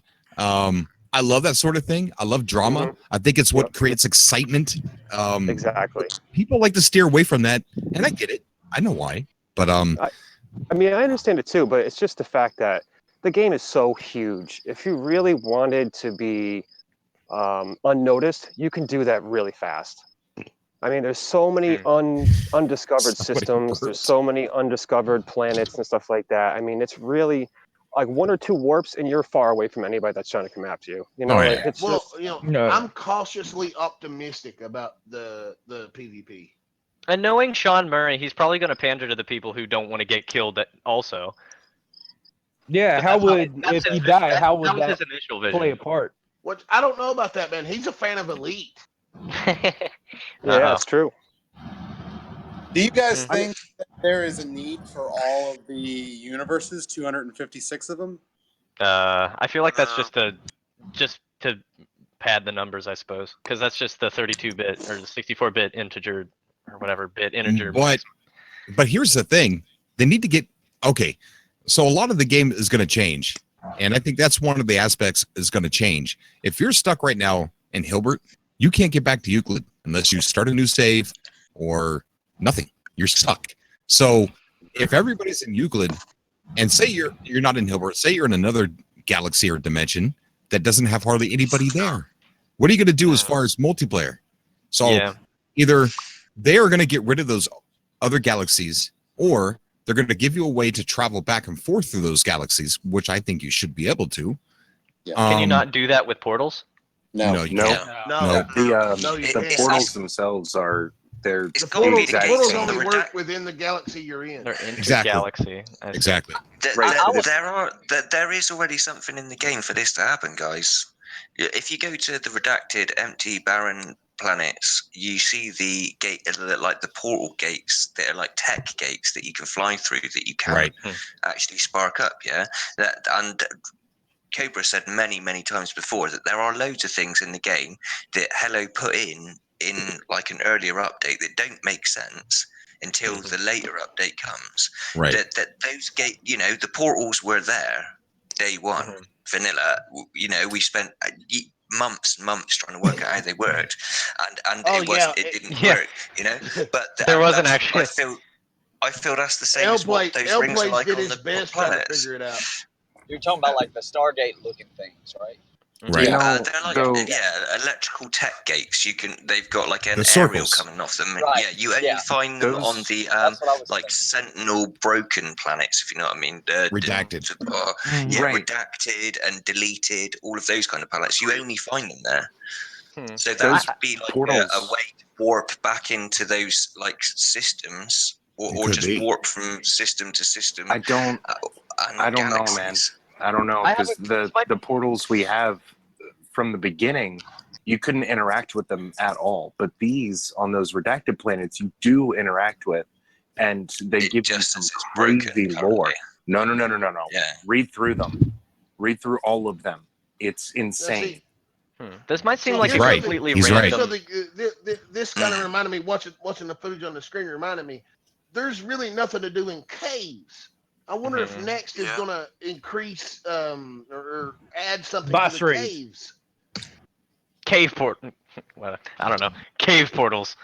I love that sort of thing. I love drama. I think it's what creates excitement. Exactly. People like to steer away from that, and I get it. I know why. But I mean, I understand it too, but it's just the fact that the game is so huge. If you really wanted to be unnoticed, you can do that really fast. I mean, there's so many undiscovered systems. There's so many undiscovered planets and stuff like that. I mean, it's really like 1 or 2 warps, and you're far away from anybody that's trying to come after you. You know, like, it's well, just, I'm cautiously optimistic about the PvP. And knowing Sean Murray, he's probably going to pander to the people who don't want to get killed also. Yeah, how would if you die? How would that was that his initial vision. play a part? What I don't know about that, man. He's a fan of Elite. Yeah, that's true. Do you guys think that there is a need for all of the universes, 256 of them? I feel like that's just to pad the numbers, I suppose, because that's just the 32-bit or the 64-bit integer or whatever bit integer. But here's the thing: they need to get okay. So a lot of the game is going to change, and I think that's one of the aspects is going to change. If you're stuck right now in Hilbert, you can't get back to Euclid unless you start a new save or nothing. You're stuck. So if everybody's in Euclid, and say you're not in Hilbert, say you're in another galaxy or dimension that doesn't have hardly anybody there, what are you going to do as far as multiplayer? So either they are going to get rid of those other galaxies, or they're going to give you a way to travel back and forth through those galaxies, which I think you should be able to. Can you not do that with portals? No, you can't. The portals themselves are the exact Portals same. only work within the galaxy you're in. They're into Exactly. galaxy. Exactly. There is already something in the game for this to happen, guys. If you go to the redacted, empty, barren planets, you see the gate, like the portal gates that are like tech gates that you can fly through that you can actually spark up. Yeah, and Cobra said many times before that there are loads of things in the game that Hello put in like an earlier update that don't make sense until the later update comes. Right. That those gate, the portals were there day one, vanilla. We spent months and months trying to work out how they worked, and it didn't work. But There wasn't actually. I feel that's the same as what those rings are like did on his the best trying to planets. figure it out. You're talking about like the Stargate looking things, right? Right. They're like electrical tech gates. They've got like an The aerial circles. coming off them. Right. Yeah, you only find them on the like Sentinel broken planets, if you know what I mean. Redacted. Redacted and deleted. All of those kind of planets. You only find them there. So that Those would be like portals- a way to warp back into those like systems, or just warp from system to system. I don't know, man. I don't know, because the portals we have from the beginning, you couldn't interact with them at all. But these on those redacted planets, you do interact with, and they give you some crazy lore. No. Yeah. Read through them. Read through all of them. It's insane. This might seem like He's a right. completely He's random. right. This kind of reminded me, watching the footage on the screen reminded me, there's really nothing to do in caves. I wonder if next is going to increase or add something Boss to the raids. caves. Cave well, I don't know. Cave portals.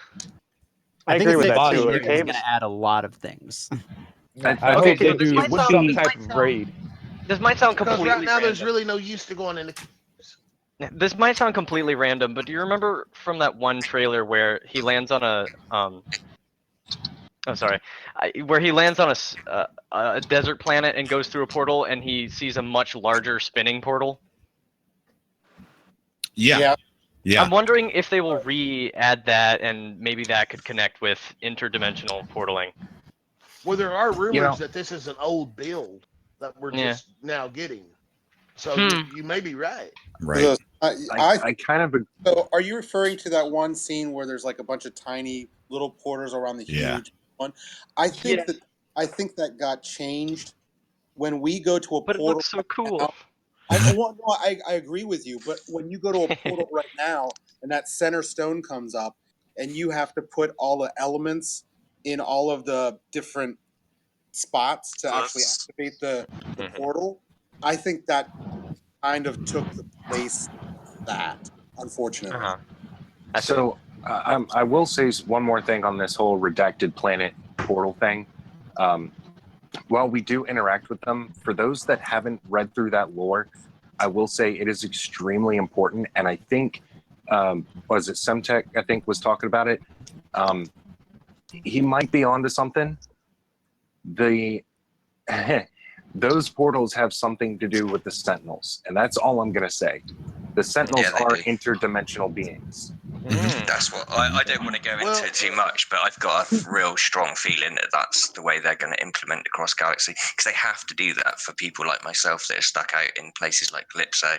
I think agree with it's that safe too. to say it's Caves. going to add a lot of things. I Okay, hope they so this do might sound- some this type might of sound- raid. This might sound Because completely right now there's random. really no use to going into. This might sound completely random, but do you remember from that one trailer where he lands on a where he lands on a desert planet and goes through a portal and he sees a much larger spinning portal? Yeah. I'm wondering if they will re-add that and maybe that could connect with interdimensional portaling. Well, there are rumors that this is an old build that we're just now getting. So you may be right. Right. I kind of. So, are you referring to that one scene where there's like a bunch of tiny little portals around the huge one? I think that got changed when we go to a portal. But it looks so cool. Now, I agree with you, but when you go to a portal right now and that center stone comes up and you have to put all the elements in all of the different spots to actually activate the portal, I think that kind of took the place of that, unfortunately. So I will say one more thing on this whole redacted planet portal thing. While we do interact with them, for those that haven't read through that lore, I will say it is extremely important. And I think, was it Semtech, I think, was talking about it. He might be onto something. Those portals have something to do with the Sentinels. And that's all I'm going to say. The Sentinels are interdimensional beings. That's what I don't want to go into it too much, but I've got a real strong feeling that that's the way they're going to implement across Galaxy, because they have to do that for people like myself that are stuck out in places like Calypso.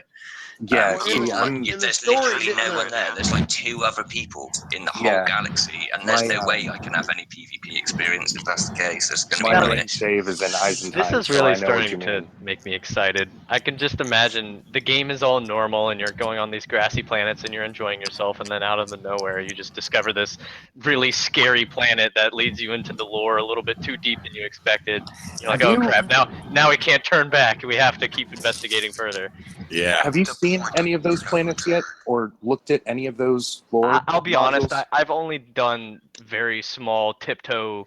Yeah, there's literally no one there. There's like 2 other people in the whole galaxy, and there's no way I can have any PvP experience if that's the case. It's going to be my rubbish. save is in Eisenheim. This is so really I know what starting you to mean. make me excited. I can just imagine the game is all normal and you're going on these grassy planets and you're enjoying yourself, and then out of the nowhere you just discover this really scary planet that leads you into the lore a little bit too deep than you expected. You're like, oh crap, now we can't turn back. We have to keep investigating further. Yeah. Have you seen any of those planets yet, or looked at any of those lore? I'll be modules? honest, I've only done very small tiptoe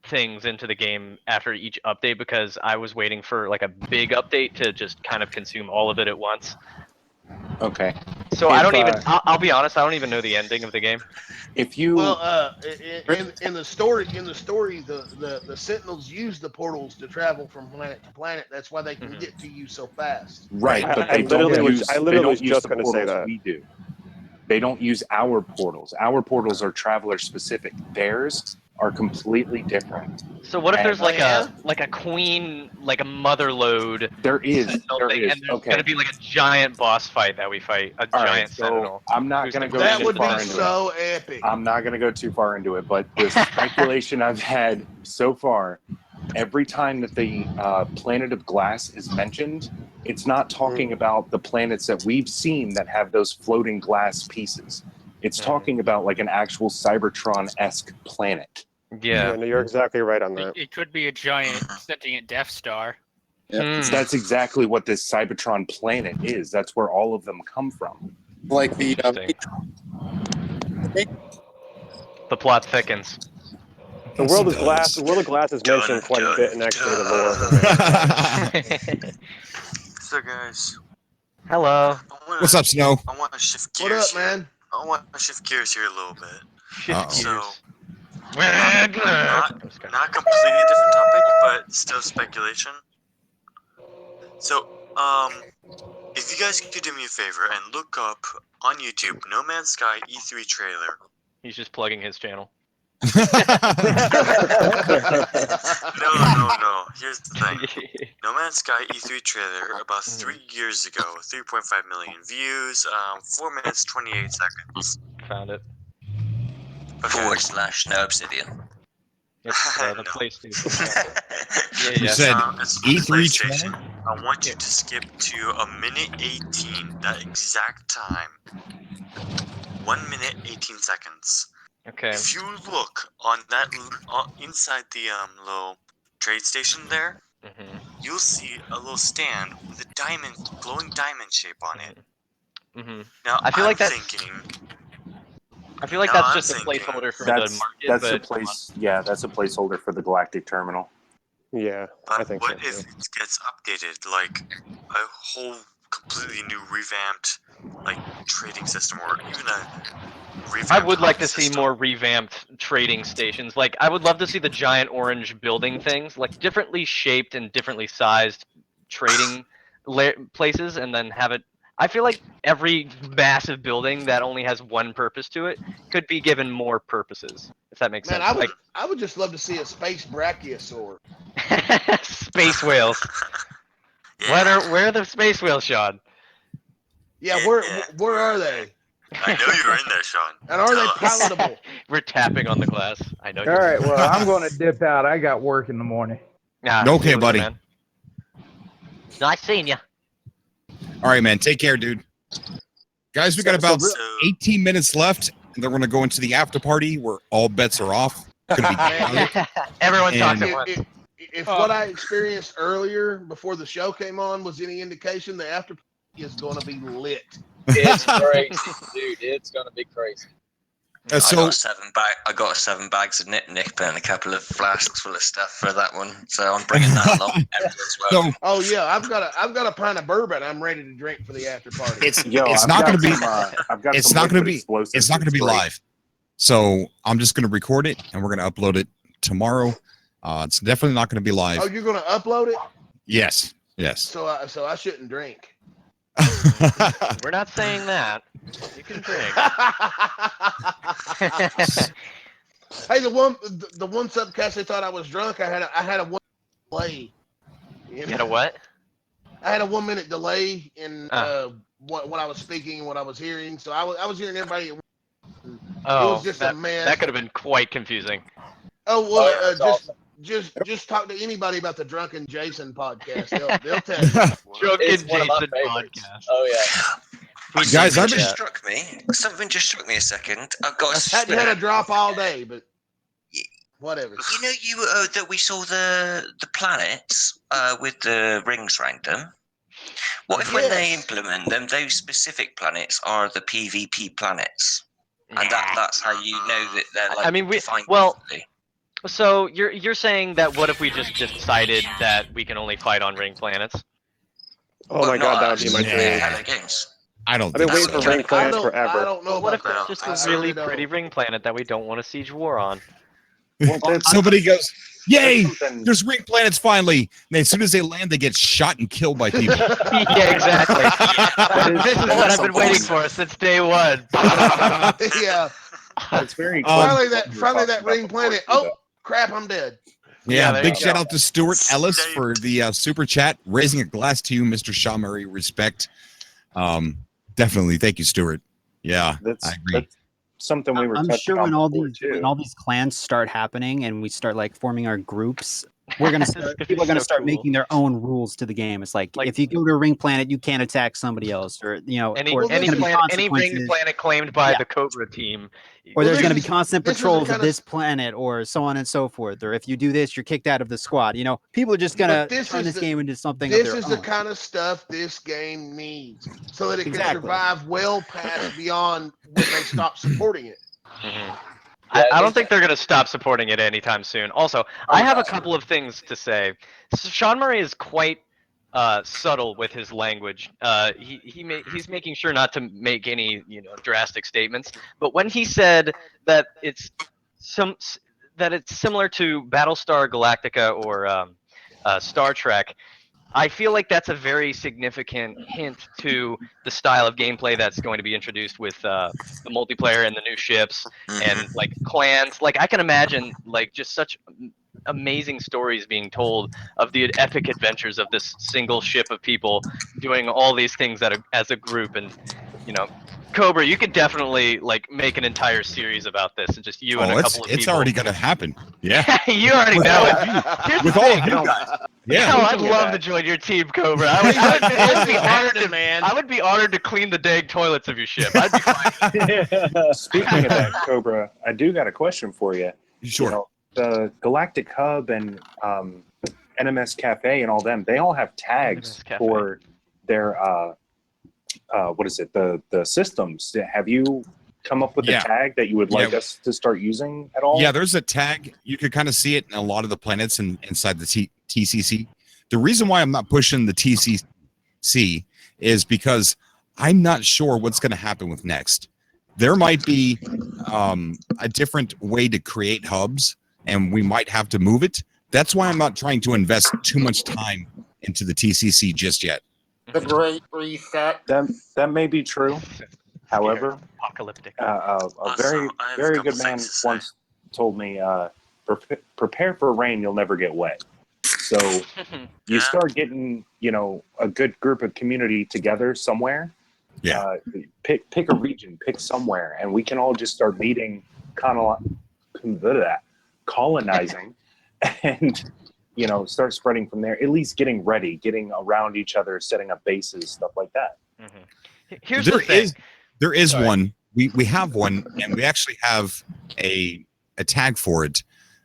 things into the game after each update because I was waiting for like a big update to just kind of consume all of it at once. Okay. So I don't even. I'll be honest. I don't even know the ending of the game. If you in the story, the Sentinels use the portals to travel from planet to planet. That's why they can get to you so fast. Right, but they don't use the portals we do. They don't use our portals. Our portals are traveler specific. Theirs are completely different. So what if there's And- like a queen, like a mother load? There is. Sentinel thing, and there's Okay. gonna be like a giant boss fight that we fight, a All right, giant so sentinel. I'm not who's going to go That too would far be into so it. epic. I'm not going to go too far into it, but the speculation I've had so far, every time that the planet of glass is mentioned, it's not talking about the planets that we've seen that have those floating glass pieces. It's talking about like an actual Cybertron-esque planet. Yeah, no, you're exactly right on that. It could be a giant sentient Death Star. That's exactly what this Cybertron planet is. That's where all of them come from. Like the The plot thickens. The world of glass. The world of glass is mentioned quite a bit in actually the lore. of the So guys, Hello. What's up, Snow? I want to shift What gears. up, man? I want to shift gears here a little bit. Shift So, gears. not completely different topic, but still speculation. So, if you guys could do me a favor and look up on YouTube No Man's Sky E3 trailer. He's just plugging his channel. No. Here's the thing. No Man's Sky E3 trailer about 3 years ago. 3.5 million views. 4 minutes 28 seconds. Found it. /No Obsidian. It's the No. PlayStation. You said it's E3 PlayStation. trailer? I want you to skip to a minute 18, that exact time. 1 minute 18 seconds. Okay. If you look on that inside the little trade station there, you'll see a little stand with a glowing diamond shape on it. Now I feel like that's thinking. I feel like Now that's I'm just a thinking- placeholder for That's the market. that's a but place. Yeah, that's a placeholder for the Galactic Terminal. Yeah, I think What so. if it gets updated, like a whole completely new revamped like trading system, or even a revamped I would like to system? see more revamped trading stations. Like, I would love to see the giant orange building things, like differently shaped and differently sized trading places, and then have it. I feel like every massive building that only has one purpose to it could be given more purposes, if that makes Man, sense. I would just love to see a space brachiosaur. Like space whales. Where are the space whales, Sean? Yeah, where are they? I know you're in there, Sean. And are they Tell us. palatable? We're tapping on the glass. I know. All right, well, I'm going to dip out. I got work in the morning. Okay, buddy. Nice seeing you. All right, man. Take care, dude. Guys, we got about 18 minutes left, and then we're going to go into the after party where all bets are off. Gonna be Everyone And- talks at once. If what I experienced earlier before the show came on was any indication, the after party is going to be lit. It's crazy, dude. It's gonna be crazy. I got 7 bags of nip and a couple of flasks full of stuff for that one, so I'm bringing that along. Everyone's welcome. Oh yeah, I've got a pint of bourbon I'm ready to drink for the after party. It's not going to be. It's not going to be. It's not going to be live. So I'm just going to record it, and we're going to upload it tomorrow. It's definitely not going to be live. Oh, you're going to upload it? Yes. Yes. So I shouldn't drink. We're not saying that. You can drink. Hey, the one subcast they thought I was drunk. I had a 1 delay. You had a what? I had a 1 minute delay in what I was speaking and what I was hearing. So I was hearing everybody. Oh, it was just a mess. That could have been quite confusing. Oh well, just talk to anybody about the Drunken Jason podcast. They'll tell you. Drunken Jason podcast. Oh yeah. Guys, Something just struck me a second. I've got. I had a drop all day, but whatever. You know, that we saw the planets with the rings around them. What if when they implement them, those specific planets are the PvP planets, and that's how you know that they're like. I mean, defined differently? So you're saying that what if we just decided that we can only fight on ring planets? Oh my god, that would be my dream. I don't. I've been waiting for ring planets forever. I don't know. What if about it's that. just a really pretty ring planet that we don't want to siege war on? Somebody goes, "Yay! There's ring planets finally!" And as soon as they land, they get shot and killed by people. Yeah, exactly. This is what I've been waiting for since day one. Yeah. That's very Finally, that ring planet. Oh, crap, I'm dead. Yeah, big shout out to Stuart Ellis for the super chat, raising a glass to you, Mr. Sean Murray. Respect. Definitely, thank you, Stuart. Yeah, I agree. That's something we were. I'm touching sure on when before, too. all these clans start happening and we start like forming our groups, we're gonna people are gonna start making their own rules to the game. It's like if you go to a ring planet, you can't attack somebody else, or any or there's gonna be ring consequences. planet claimed by the Cobra team. Or there's going to be constant patrols of this planet, or so on and so forth. Or if you do this, you're kicked out of the squad. People are just going to turn this game into something. This is the kind of stuff this game needs, so that it can survive well past beyond when they stop supporting it. I don't think they're going to stop supporting it anytime soon. Also, I have a couple of things to say. So Sean Murray is quite subtle with his language. He's making sure not to make any drastic statements. But when he said that it's similar to Battlestar Galactica or Star Trek, I feel like that's a very significant hint to the style of gameplay that's going to be introduced with the multiplayer and the new ships and like clans. Like I can imagine like just such amazing stories being told of the epic adventures of this single ship of people doing all these things as a group. And Cobra, you could definitely like make an entire series about this and just you and a couple of people. It's already gonna happen. Yeah. You already know it. Here's with the all thing, of you guys. Yeah. I'd love to join your team, Cobra. I would be honored man. I would be honored to clean the dang toilets of your ship. I'd be fine. Speaking of that, Cobra, I do got a question for you. Sure. The Galactic Hub and NMS Cafe and all them, they all have tags for their what is it? The systems. Have you come up with a tag that you would like us to start using at all? Yeah, there's a tag. You could kind of see it in a lot of the planets inside the TCC. The reason why I'm not pushing the TCC is because I'm not sure what's going to happen with next. There might be a different way to create hubs, and we might have to move it. That's why I'm not trying to invest too much time into the TCC just yet. The Great Reset. That may be true. However, apocalyptic. A very good man once told me, "Prepare for rain, you'll never get wet." So you start getting, a good group of community together somewhere. Yeah. Pick a region, pick somewhere, and we can all just start meeting, colonizing, and start spreading from there. At least getting ready, getting around each other, setting up bases, stuff like that. Here's the thing. There is one. We have one, and we actually have a tag for it.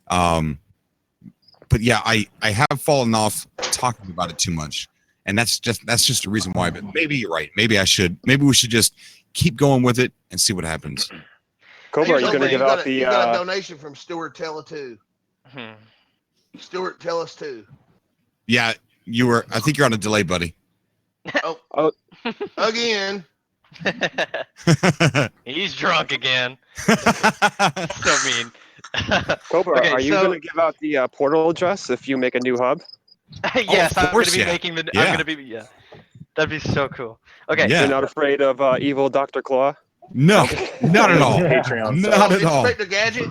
But yeah, I have fallen off talking about it too much, and that's just the reason why. But maybe you're right. Maybe we should just keep going with it and see what happens. Cobra, are you going to give out the? You got a donation from Stuart Tella too. Stuart, tell us too. Yeah, I think you're on a delay, buddy. Oh. Again. He's drunk again. So mean. Cobra, are you going to give out the portal address if you make a new hub? Yes, I'm going to be making the. I'm going to be. Yeah, that'd be so cool. Okay. You're not afraid of evil Dr. Claw? No, not at all. Not at all. Inspector Gadget.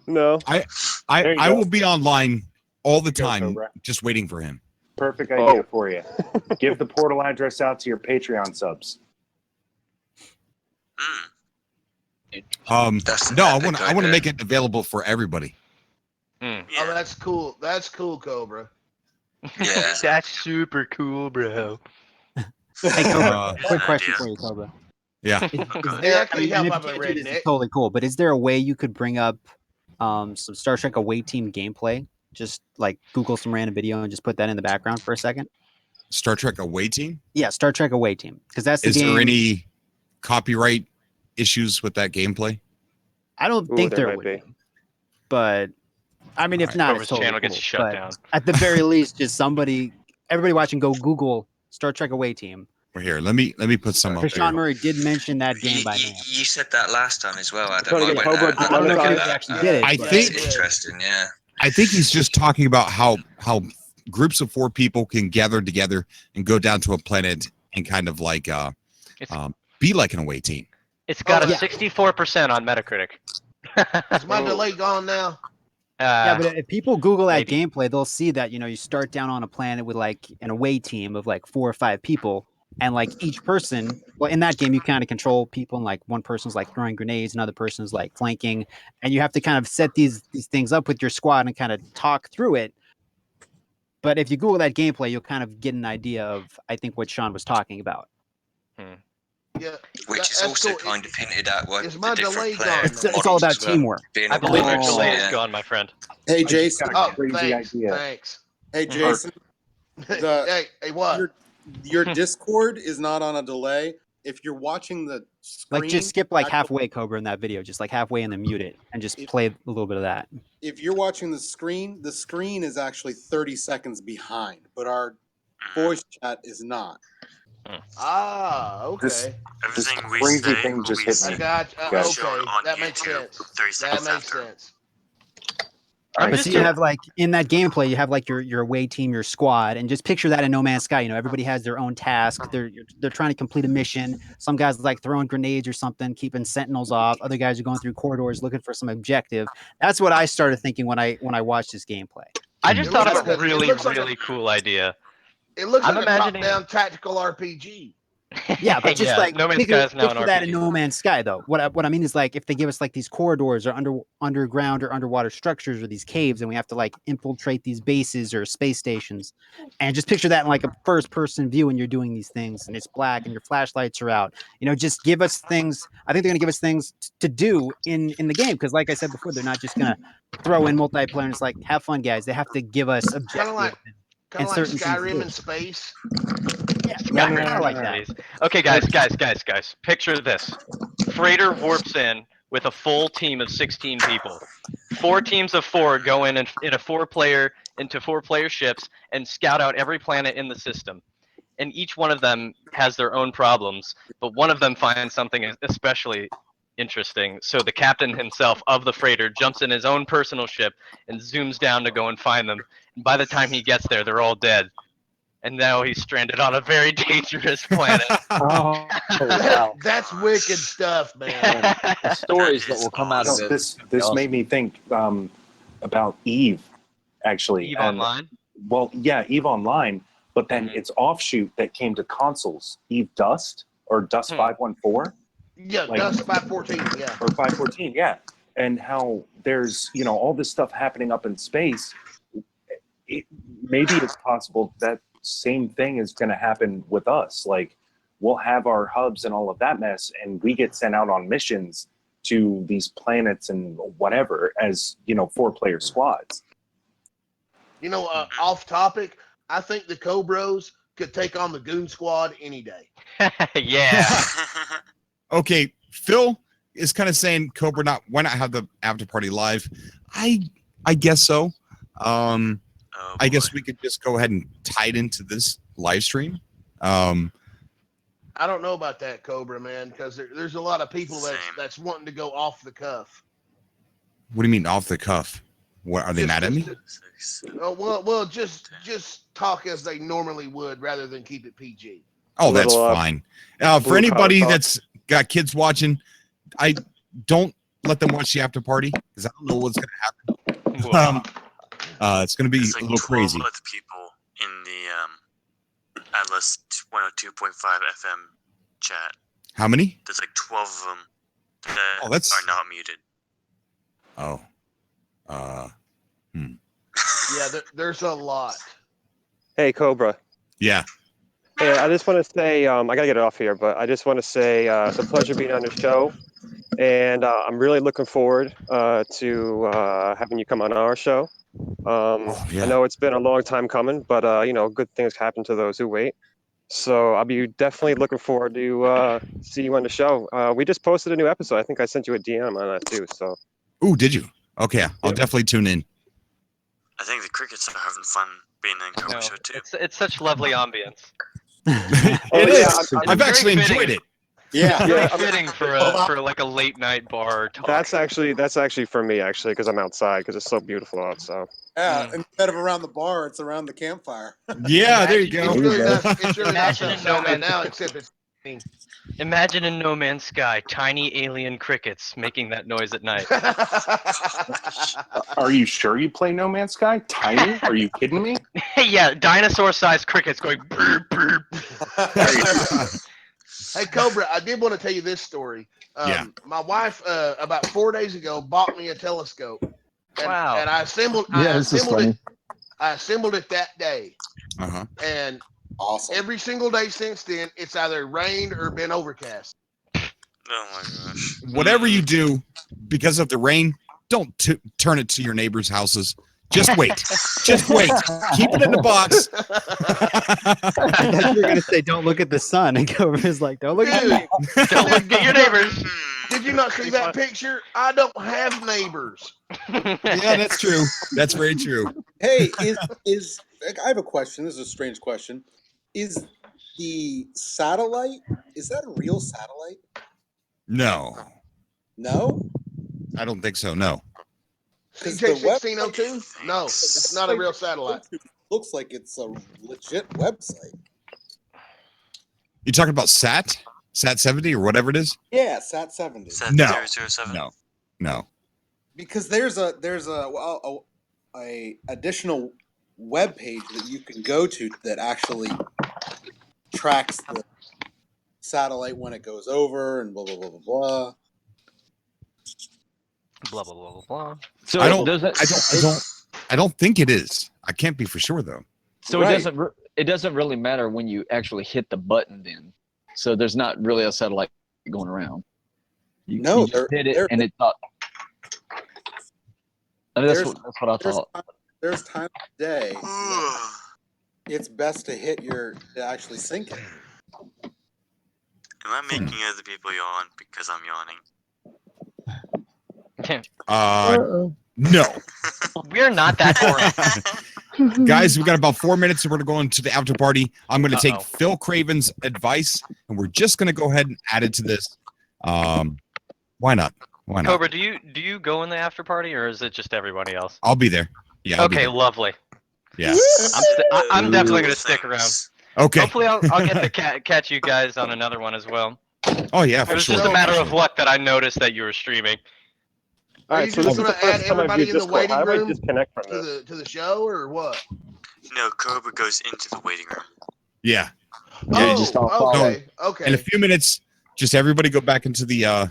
No. I will be online all the time, just waiting for him. Perfect idea for you. Give the portal address out to your Patreon subs. No, I want to make it available for everybody. Oh, that's cool. That's cool, Cobra. Yeah. That's super cool, bro. Hey, Cobra, quick question for you, Cobra. Yeah. It's totally cool, but is there a way you could bring up some Star Trek Away Team gameplay? Just like Google some random video and just put that in the background for a second. Star Trek Away Team? Yeah, Star Trek Away Team. Because that's the game. Is there any copyright issues with that gameplay? I don't think there would be. But I mean, if not, Cobra's it's totally channel gets cool. shut But down. at the very least, just everybody watching, go Google Star Trek Away Team. Well, here, let me put some up there. Sean Murray did mention that game by name. You said that last time as well, Adam. Totally I don't know if he actually did it. I think it's interesting, yeah. I think he's just talking about how groups of 4 people can gather together and go down to a planet and kind of like be like an away team. It's got a yeah. 64% on Metacritic. Is my delay gone now? Yeah, but if people Google that maybe. gameplay, they'll see that, you know, you start down on a planet with like an away team of like 4 or 5 people, and like each person, well, in that game, you kind of control people, and like one person's like throwing grenades, another person's like flanking, and you have to kind of set these things up with your squad and kind of talk through it. But if you Google that gameplay, you'll kind of get an idea of, I think, what Sean was talking about. Yeah, Which is that's also cool. kind of hinted at what Is the my different delay player gone? It's all about models were teamwork. being I believe your uploaded, so delay is yeah. gone, my friend. Hey, I just Jason. got a Oh, crazy thanks. idea. Thanks. Hey, Jason. The Hey, what? your Discord is not on a delay. If you're watching the screen, Like, just skip like actual- halfway, Cobra, in that video, just like halfway, and then mute it, and just play a little bit of that. if you're watching the screen is actually 30 seconds behind, but our voice chat is not. Ah, okay. This Everything we crazy say thing will just be hit I me. got. guys. shown Okay, on that makes YouTube sense. 30 That seconds makes after. sense. But see, you have like in that gameplay, you have like your away team, your squad, and just picture that in No Man's Sky. You know, everybody has their own task. They're trying to complete a mission. Some guys like throwing grenades or something, keeping sentinels off. Other guys are going through corridors looking for some objective. That's what I started thinking when I watched this gameplay. I just thought of a It really, looks like really cool idea. It looks I'm like imagining- a top-down tactical RPG. Yeah, but just like No Man's Sky is now an picture that in RPG. No Man's Sky, though. What I mean is, like, if they give us like these corridors or underground or underwater structures or these caves, and we have to like infiltrate these bases or space stations, and just picture that in like a first-person view when you're doing these things, and it's black and your flashlights are out. You know, just give us things. I think they're gonna give us things to do in the game, because, like I said before, they're not just gonna throw in multiplayer and it's like, have fun, guys. They have to give us objectives Kind and of like certain things to Skyrim do. in space. Yeah, kind of like that. Okay, guys. Picture this. Freighter warps in with a full team of 16 people. 4 teams of 4 go in a 4-player into 4-player ships and scout out every planet in the system. And each one of them has their own problems, but one of them finds something especially interesting. So the captain himself of the freighter jumps in his own personal ship and zooms down to go and find them. And by the time he gets there, they're all dead. And now he's stranded on a very dangerous planet. Oh, wow. That's wicked stuff, man. The stories that will come out of No, this. this made me think about Eve, actually. Eve And- Online? Well, yeah, Eve Online, but then its offshoot that came to consoles, Eve Dust or Dust 514. Yeah, Like- Dust 514. Yeah. Or 514, yeah. And how there's, you know, all this stuff happening up in space. Maybe it's possible that same thing is going to happen with us. Like, we'll have our hubs and all of that mess, and we get sent out on missions to these planets and whatever as, you know, 4-player squads. You know, off topic, I think the Cobras could take on the Goon Squad any day. Yeah. Okay, Phil is kind of saying Cobra why not have the after party live? I guess so. I guess we could just go ahead and tie it into this live stream. I don't know about that, Cobra, man, because there's a lot of people that's wanting to go off the cuff. What do you mean off the cuff? What are they mad at me? Well, just talk as they normally would rather than keep it PG. Oh, that's fine. For anybody that's got kids watching, I don't let them watch the after party because I don't know what's going to happen. It's going to be a little crazy. With people in the Atlas 102.5 FM chat. How many? There's like 12 of them that that's- are not muted. Oh. Yeah, there's a lot. Hey, Cobra. Yeah. Hey, I just want to say, I got to get it off here, but I just want to say it's a pleasure being on the show. And I'm really looking forward to having you come on our show. I know it's been a long time coming, but, you know, good things happen to those who wait. So I'll be definitely looking forward to see you on the show. We just posted a new episode. I think I sent you a DM on that too. So. Ooh, did you? Okay, I'll definitely tune in. I think the crickets are having fun being in Cobra Show too. It's such lovely ambience. It is. I've actually enjoyed it. Yeah, Very yeah. fitting for like a late night bar talk. That's actually for me because I'm outside because it's so beautiful out. So. Yeah, instead of around the bar, it's around the campfire. Yeah, there you go. It's really not outside right now, except it's Imagine in No Man's Sky, tiny alien crickets making that noise at night. Are you sure you play No Man's Sky? Tiny? Are you kidding me? Yeah, dinosaur-sized crickets going burp, burp. Hey Cobra, I did want to tell you this story. Yeah. My wife about 4 days ago bought me a telescope, and, Wow. and I assembled it. I assembled it that day, Uh-huh. and Awesome. every single day since then, it's either rained or been overcast. Oh my gosh. Whatever you do, because of the rain, don't turn it to your neighbors' houses. Just wait. Just wait. Keep it in the box. I thought you were gonna say, "Don't look at the sun," and Cobra's like, "Don't look at me." Don't look at your neighbors. Did you not see that picture? I don't have neighbors. Yeah, that's true. That's very true. Hey, is I have a question. This is a strange question. Is the satellite, is that a real satellite? No, No? I don't think so. No. CJ 1602? No, it's not a real satellite. Looks like it's a legit website. You talking about Sat 70 or whatever it is? Yeah, Sat 70. Sat No. 007? No. Because there's a additional web page that you can go to that actually tracks the satellite when it goes over and blah blah blah blah blah. Blah blah blah blah blah. So I don't think it is. I can't be for sure though. So it doesn't really matter when you actually hit the button then. So there's not really a satellite going around. You just hit it and it's up. I mean, that's what I thought. There's time of day. It's best to to actually sync it. Am I making other people yawn because I'm yawning? No. We're not that boring. Guys, we got about 4 minutes and we're going to the after party. I'm going to take Phil Craven's advice and we're just going to go ahead and add it to this. Why not? Why not? Cobra, do you go in the after party or is it just everybody else? I'll be there. Yeah. I'll be Okay, there. lovely. Yeah. I'm definitely gonna stick around. Okay. Hopefully, I'll get to catch you guys on another one as well. Oh yeah, It for was sure. just a matter of luck that I noticed that you were streaming. Are you just going to add everybody in the waiting How do I room disconnect from this? to the show or what? No, Cobra goes into the waiting room. Yeah. Okay. In a few minutes, just everybody go back into the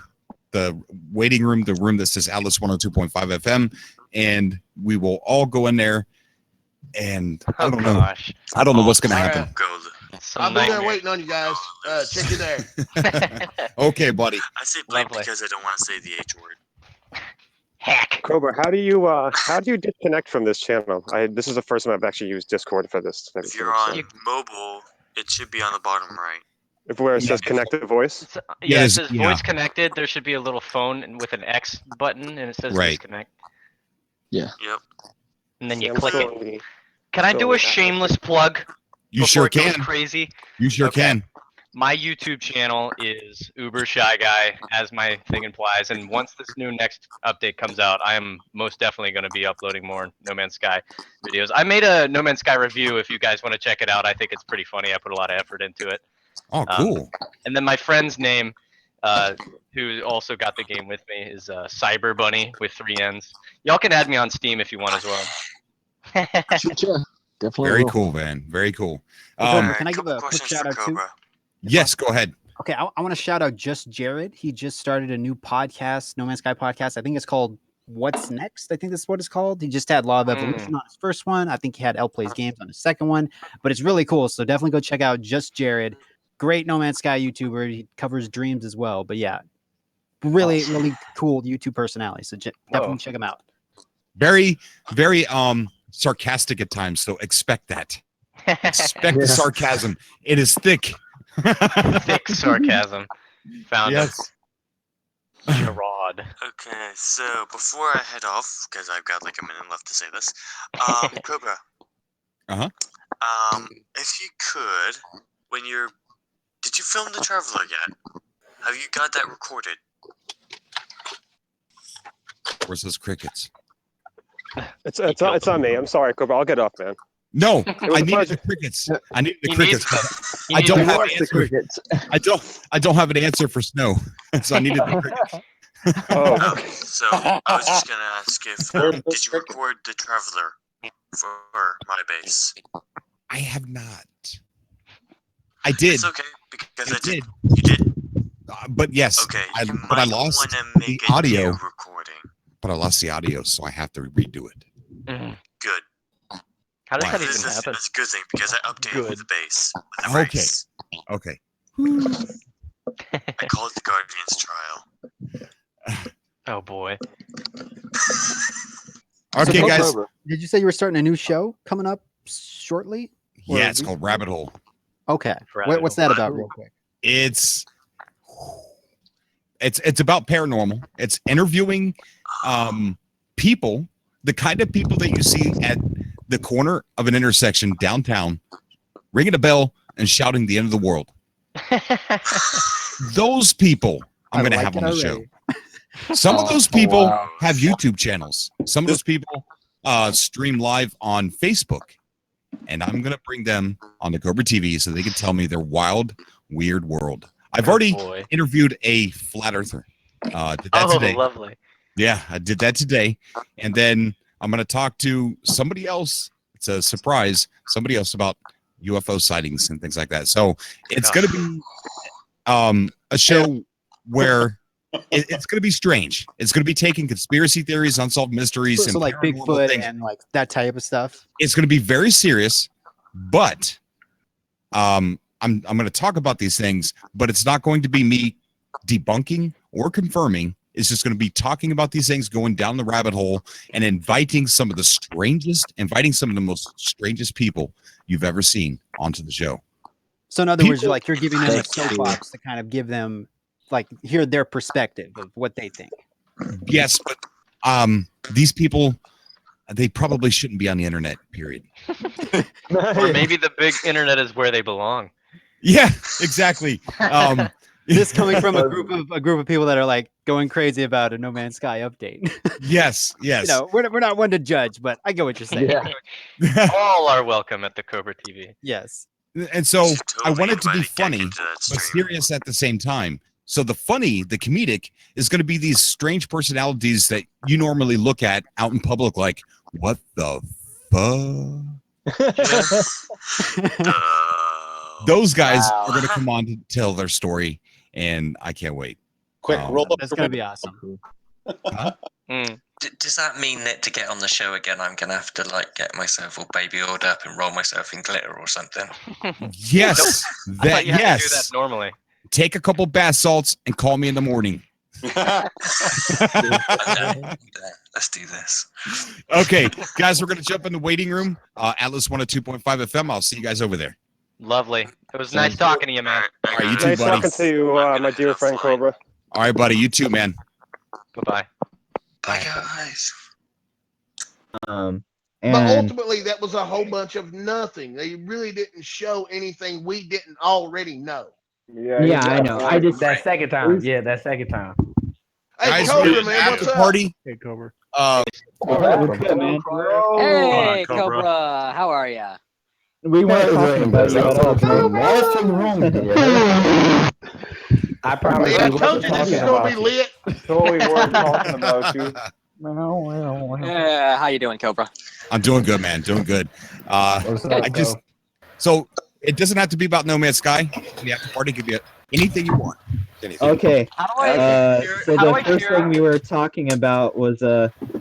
waiting room, the room that says Atlas 102.5 FM, and we will all go in there. And I don't know. I don't know what's going to happen. I'll be there waiting on you guys. Check you there. Okay, buddy. I say blank because I don't want to say the H word. Heck. Cobra, how do you disconnect from this channel? This is the first time I've actually used Discord for this. If you're on mobile, it should be on the bottom right. Where it says connect to voice? Yeah, it says voice connected. There should be a little phone with an X button, and it says disconnect. Yeah. Yep. And then you click it. Can I do a shameless plug? You sure Before it can. goes crazy. You sure can. My YouTube channel is Uber Shy Guy, as my thing implies. And once this next update comes out, I am most definitely going to be uploading more No Man's Sky videos. I made a No Man's Sky review. If you guys want to check it out, I think it's pretty funny. I put a lot of effort into it. Oh, cool. And then my friend's name, who also got the game with me, is Cyber Bunny with 3 N's. Y'all can add me on Steam if you want as well. Definitely. Very cool, man. Very cool. Can I give a quick shout out too? Yes, go ahead. Okay, I want to shout out Just Jared. He just started a new podcast, No Man's Sky podcast. I think it's called What's Next. I think that's what it's called. He just had Law of Evolution on his first one. I think he had L Plays Games on his second one. But it's really cool. So definitely go check out Just Jared. Great No Man's Sky YouTuber. He covers Dreams as well. But yeah, really cool YouTube personality. So definitely check him out. Very, very sarcastic at times. So expect that. Expect the sarcasm. It is thick. Thick sarcasm. Found it. Gerard. Okay, so before I head off, because I've got like a minute left to say this, Cobra. If you could, did you film the Traveler yet? Have you got that recorded? Where's those crickets? It's on me. I'm sorry, Cobra. I'll get off, man. No, was I a needed pleasure. the crickets. I needed the He crickets. needs- but I don't have an the answer. crickets. I don't have an answer for snow, so I needed the crickets. Oh, So I was just gonna ask if did you record the Traveler for my base? I have not. I did. It's okay because I did. did. You did. But yes, Okay, I, you but I might lost want to the make a audio. new recording. But I lost the audio, so I have to redo it. Good. How does Wow. that even This is happen? that's a good thing because I updated Good. the base. The Okay. race. Okay. I call it the Guardian's Trial. Oh boy. Okay, So, guys. Cobra, did you say you were starting a new show coming up shortly? Or Yeah, it's called Rabbit Hole. Okay. Rabbit What's that about, real quick? It's about paranormal. It's interviewing people, the kind of people that you see at the corner of an intersection downtown, ringing a bell and shouting the end of the world. Those people I'm going to have on the show. Some of those people have YouTube channels. Some of those people stream live on Facebook. And I'm going to bring them on the Cobra TV so they can tell me their wild, weird world. I've already interviewed a flat earther. Did that today. Lovely. Yeah, I did that today. And then I'm going to talk to somebody else. It's a surprise. Somebody else about UFO sightings and things like that. So it's going to be a show where it's going to be strange. It's going to be taking conspiracy theories, unsolved mysteries, So and like paranormal Bigfoot things. and like that type of stuff. It's going to be very serious, but I'm going to talk about these things, but it's not going to be me debunking or confirming. It's just going to be talking about these things, going down the rabbit hole, and inviting some of the most strangest people you've ever seen onto the show. So in other words, like you're giving them a soapbox to kind of give them, like, hear their perspective of what they think. Yes, but these people, they probably shouldn't be on the internet, period. Or maybe the big internet is where they belong. Yeah, exactly. This coming from a group of people that are like going crazy about a No Man's Sky update. Yes. You know, we're not one to judge, but I get what you're saying. All are welcome at the Cobra TV. Yes. And so I want it to be funny, but serious at the same time. So the comedic is going to be these strange personalities that you normally look at out in public like, what the fuck? Those guys are going to come on to tell their story, and I can't wait. Quick, roll up. That's going to be awesome. Huh? Does that mean that to get on the show again, I'm gonna have to like get myself all baby oiled up and roll myself in glitter or something? Yes, I thought you had to do that yes. normally. Take a couple bath salts and call me in the morning. Let's do this. Okay, guys, we're going to jump in the waiting room. Atlas 102.5 FM. I'll see you guys over there. Lovely. It was nice talking to you, man. All right, you too, nice buddy. talking to you, my dear friend Cobra. All right, buddy. You too, man. Bye-bye. Bye, guys. But And ultimately, that was a whole bunch of nothing. They really didn't show anything we didn't already know. Yeah, I know. I just that second time. Yeah, that second time. Hey, Guys, Cobra, we're man, at what's the up? party. Hey, Cobra. We're good, man. Hey, Cobra, how are ya? We weren't talking about you at all. Nothing wrong with you. I promise Yeah, I you, we told wasn't you this talking is gonna be about you. lit. Totally weren't talking about you. How you doing, Cobra? I'm doing good, man. Doing good. So it doesn't have to be about No Man's Sky. The after party could be anything you want. Anything. Okay. How So the first thing we were talking about was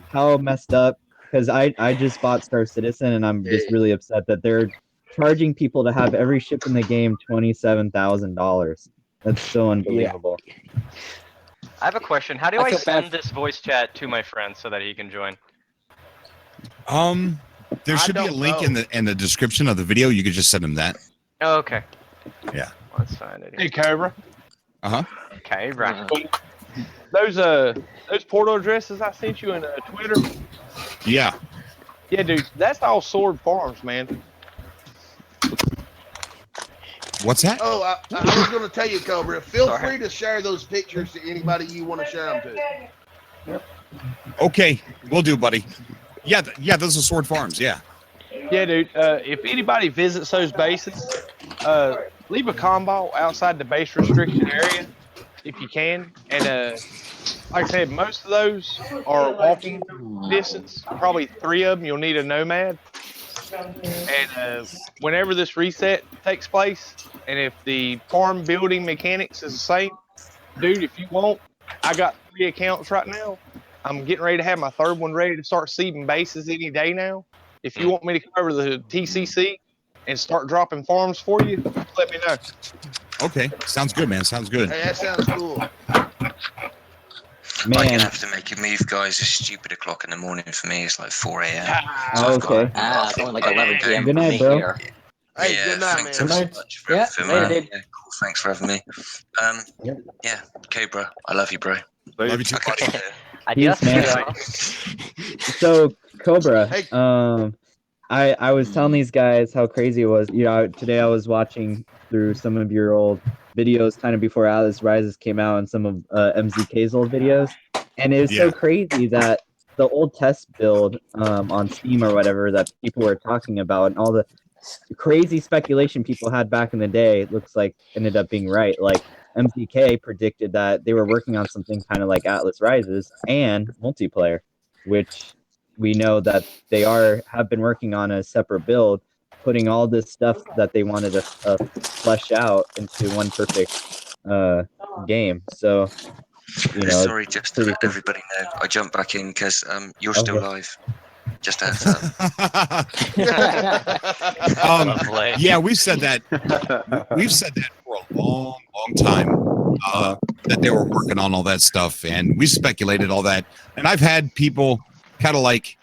how messed up, because I just bought Star Citizen and I'm just really upset that they're charging people to have every ship in the game $27,000. That's so unbelievable. I have a question. How do I I feel send bad. this voice chat to my friend so that he can join? There should be a link in the description of the video. You could just send him that. Oh, okay. Yeah. Let's find it. Hey, Cobra. Uh-huh. Okay, right. Those portal addresses I sent you in Twitter. Yeah. Yeah, dude, that's all Sword Farms, man. What's that? Oh, I was going to tell you, Cobra. Feel free to share those pictures to anybody you want to share them to. Okay, we'll do, buddy. Yeah, those are Sword Farms. Yeah. Yeah, dude. If anybody visits those bases, leave a combo outside the base restricted area if you can. And like I said, most of those are walking distance. Probably 3 of them you'll need a nomad. And whenever this reset takes place, and if the farm building mechanics is the same, dude, if you want, I got 3 accounts right now. I'm getting ready to have my 3rd one ready to start seeding bases any day now. If you want me to cover the TCC and start dropping farms for you, just let me know. Okay, sounds good, man. Sounds good. Hey, that sounds cool. I'm gonna have to make a move, guys. It's stupid o'clock in the morning for me. It's like 4 a.m. Oh, okay. It's only like 11 p.m. Good for night, me bro. here. Hey, Yeah, good night, thanks man. so much for, Yeah, for later, me. dude. Yeah, cool. Thanks for having me. Yeah, Cobra, I love you, bro. Love you too, buddy. Peace, man. So Cobra, I was telling these guys how crazy it was. You know, today I was watching through some of your old videos, kind of before Atlas Rises came out, and some of MZK's old videos, and it was so crazy that the old test build on Steam or whatever that people were talking about, and all the crazy speculation people had back in the day, looks like ended up being right. Like MZK predicted that they were working on something kind of like Atlas Rises and multiplayer, which we know that they have been working on a separate build, putting all this stuff that they wanted to flesh out into one perfect game. So, you know, Sorry, just to let everybody know, I jumped back in because you're still Okay. live. Just a heads up. Yeah, we've said that. We've said that for a long, long time. That they were working on all that stuff, and we speculated all that. And I've had people kind of like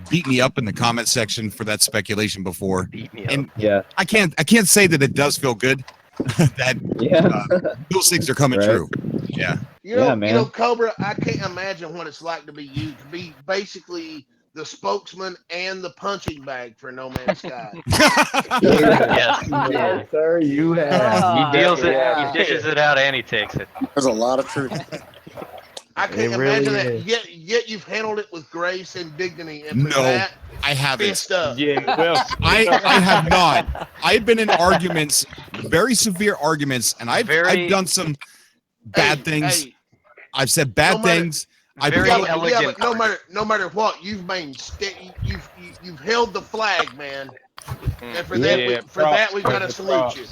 beat me up in the comment section for that speculation before. And yeah, I can't say that it does feel good that those things are coming true. Yeah. You know, Cobra, I can't imagine what it's like to be you, to be basically the spokesman and the punching bag for No Man's Sky. Yes, sir, you have. He deals it, he dishes it out, and he takes it. There's a lot of truth. I can't It really imagine that. is. Yet you've handled it with grace and dignity. And for No, that, I haven't. fist up. Yeah, well, I have not. I've been in arguments, very severe arguments, and I've done some bad things. I've said bad things. I've but no matter what, you've you've held the flag, man. And for that we've got to salute you.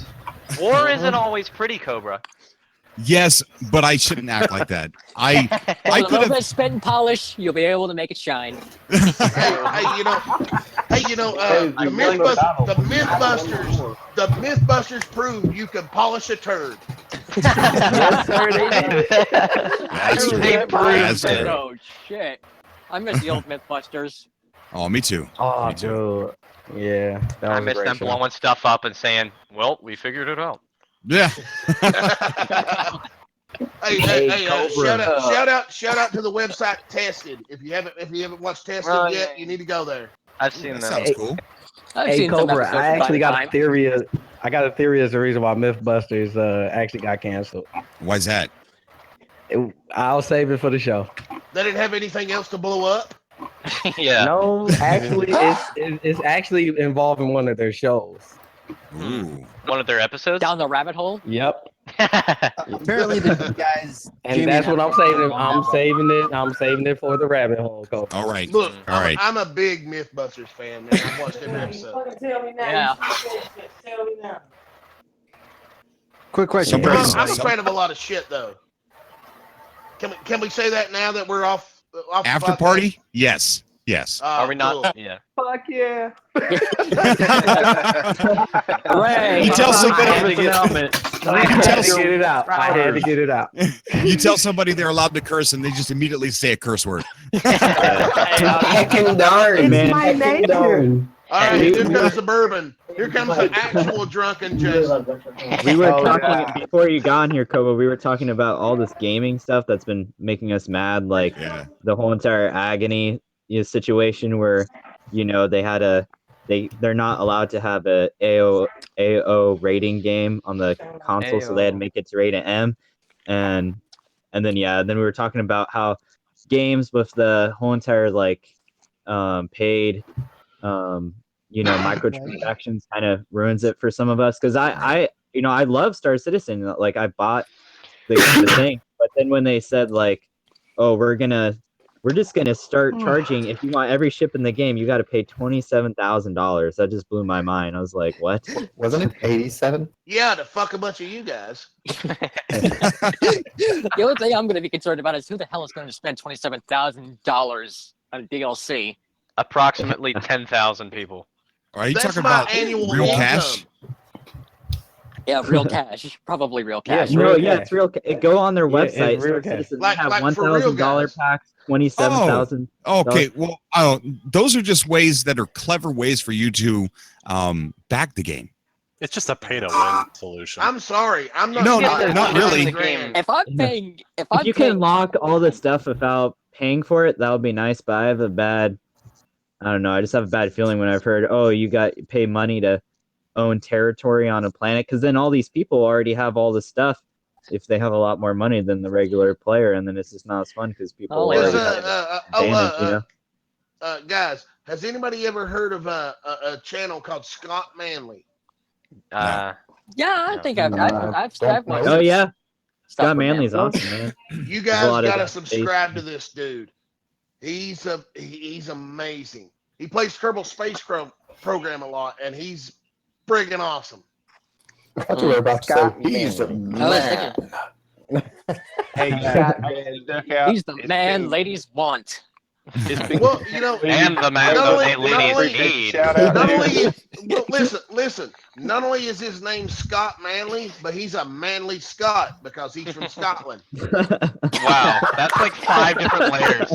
War isn't always pretty, Cobra. Yes, but I shouldn't act like that. I With a could little bit have. of spit and polish, you'll be able to make it shine. The Mythbusters proved you can polish a turd. Yes, sir, they did. That's true. That's true. Oh shit! I miss the old Mythbusters. Oh, me too. Oh, dude. Yeah. That I was miss great them show. blowing stuff up and saying, "Well, we figured it out." Yeah. Shout out to the website Tested. If you haven't watched Tested yet, you need to go there. I've seen That them. sounds cool. Hey, Cobra, I actually got a theory. I got a theory as the reason why MythBusters actually got canceled. Why's that? I'll save it for the show. They didn't have anything else to blow up. Yeah. No, actually, it's actually involving one of their shows. Ooh. One of their episodes? Down the rabbit hole? Yep. Apparently, the guys. And Jamie that's what I'm saving. I'm I'm saving it for the rabbit hole. Cobra. All right. Look, All right. I'm a big Mythbusters fan, man. I've watched every episode. Yeah. Quick question. I'm a fan of a lot of shit, though. Can we say that now that we're off After the podcast? party? Yes. Yes. Are we not? Cool. Yeah. Fuck yeah. Hooray. You tell somebody. I had to get it out. I had to get it out. You tell somebody they're allowed to curse, and they just immediately say a curse word. Heckin' darn, man. my Heckin' nature. darn. All right, here comes the bourbon. Here comes the actual drunken Jason. We were talking before you got on here, Kobo. We were talking about all this gaming stuff that's been making us mad, like the whole entire agony situation where, they're not allowed to have a AO rating game on the console, so they had to make it to rate an M, and then we were talking about how games with the whole entire paid microtransactions kind of ruins it for some of us. Because I love Star Citizen. Like I bought the thing, but then when they said like, oh, we're just gonna start charging if you want every ship in the game, you got to pay $27,000. That just blew my mind. I was like, what? Wasn't it 87? Yeah, to fuck a bunch of you guys. The only thing I'm going to be concerned about is who the hell is going to spend $27,000 on DLC. Approximately 10,000 people. Are you That's talking my about annual real income. cash? Yeah, real cash. Probably real cash. It's real. Go on their Yeah, it's website. real Star cash. Citizen, Like- they have like for real $1,000 guys. packs, $27,000. Okay. Well, those are just ways that are clever ways for you to back the game. It's just a pay-to-win solution. I'm sorry. I'm not. No, getting not really. If I'm paying, If you can lock all the stuff without paying for it, that would be nice. But I have a bad, I don't know. I just have a bad feeling when I've heard, oh, you pay money to own territory on a planet, because then all these people already have all the stuff. If they have a lot more money than the regular player, and then it's just not as fun because people already have advantage, guys, has anybody ever heard of a channel called Scott Manley? Yeah, I think I've watched Oh yeah, stuff Scott from Manley's him. awesome, man. You There's a lot guys of gotta subscribe to based- this dude. He's amazing. He plays Kerbal Space Program a lot, and he's friggin' awesome. I thought you were about to Scott say he's a man. Hey, Scott He's the man ladies want. Well, you know, And the man not that only- ladies not only- need. Not only, well, listen. Not only is his name Scott Manley, but he's a manly Scot because he's from Scotland. Wow, that's like 5 different layers.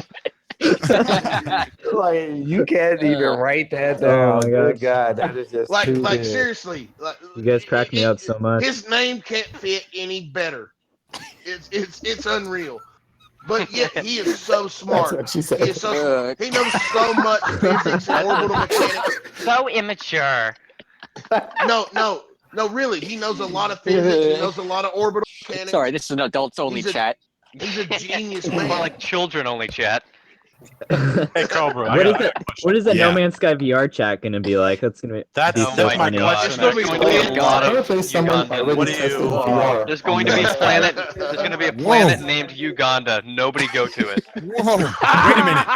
Like you can't even write that Oh down. my Good God, that is just Like too good. seriously, like, You guys crack me up so much. his name can't fit any better. It's unreal. But yet he is so smart. That's what she said. He is so he knows so much physics and orbital mechanics. So immature. No, really. He knows a lot of physics. He knows a lot of orbital mechanics. Sorry, this is an adults only He's a- chat. He's a genius More man. like children only chat. Hey, Cobra. What is the Yeah. No Man's Sky VR chat gonna be like? That's gonna be That's so my funny. question. It's gonna be There's going to be a lot of Hopefully someone Uganda. already What do tested you- VR. There's going to be a planet. There's going to be a planet named Uganda. Nobody go to it. Whoa! Wait a minute.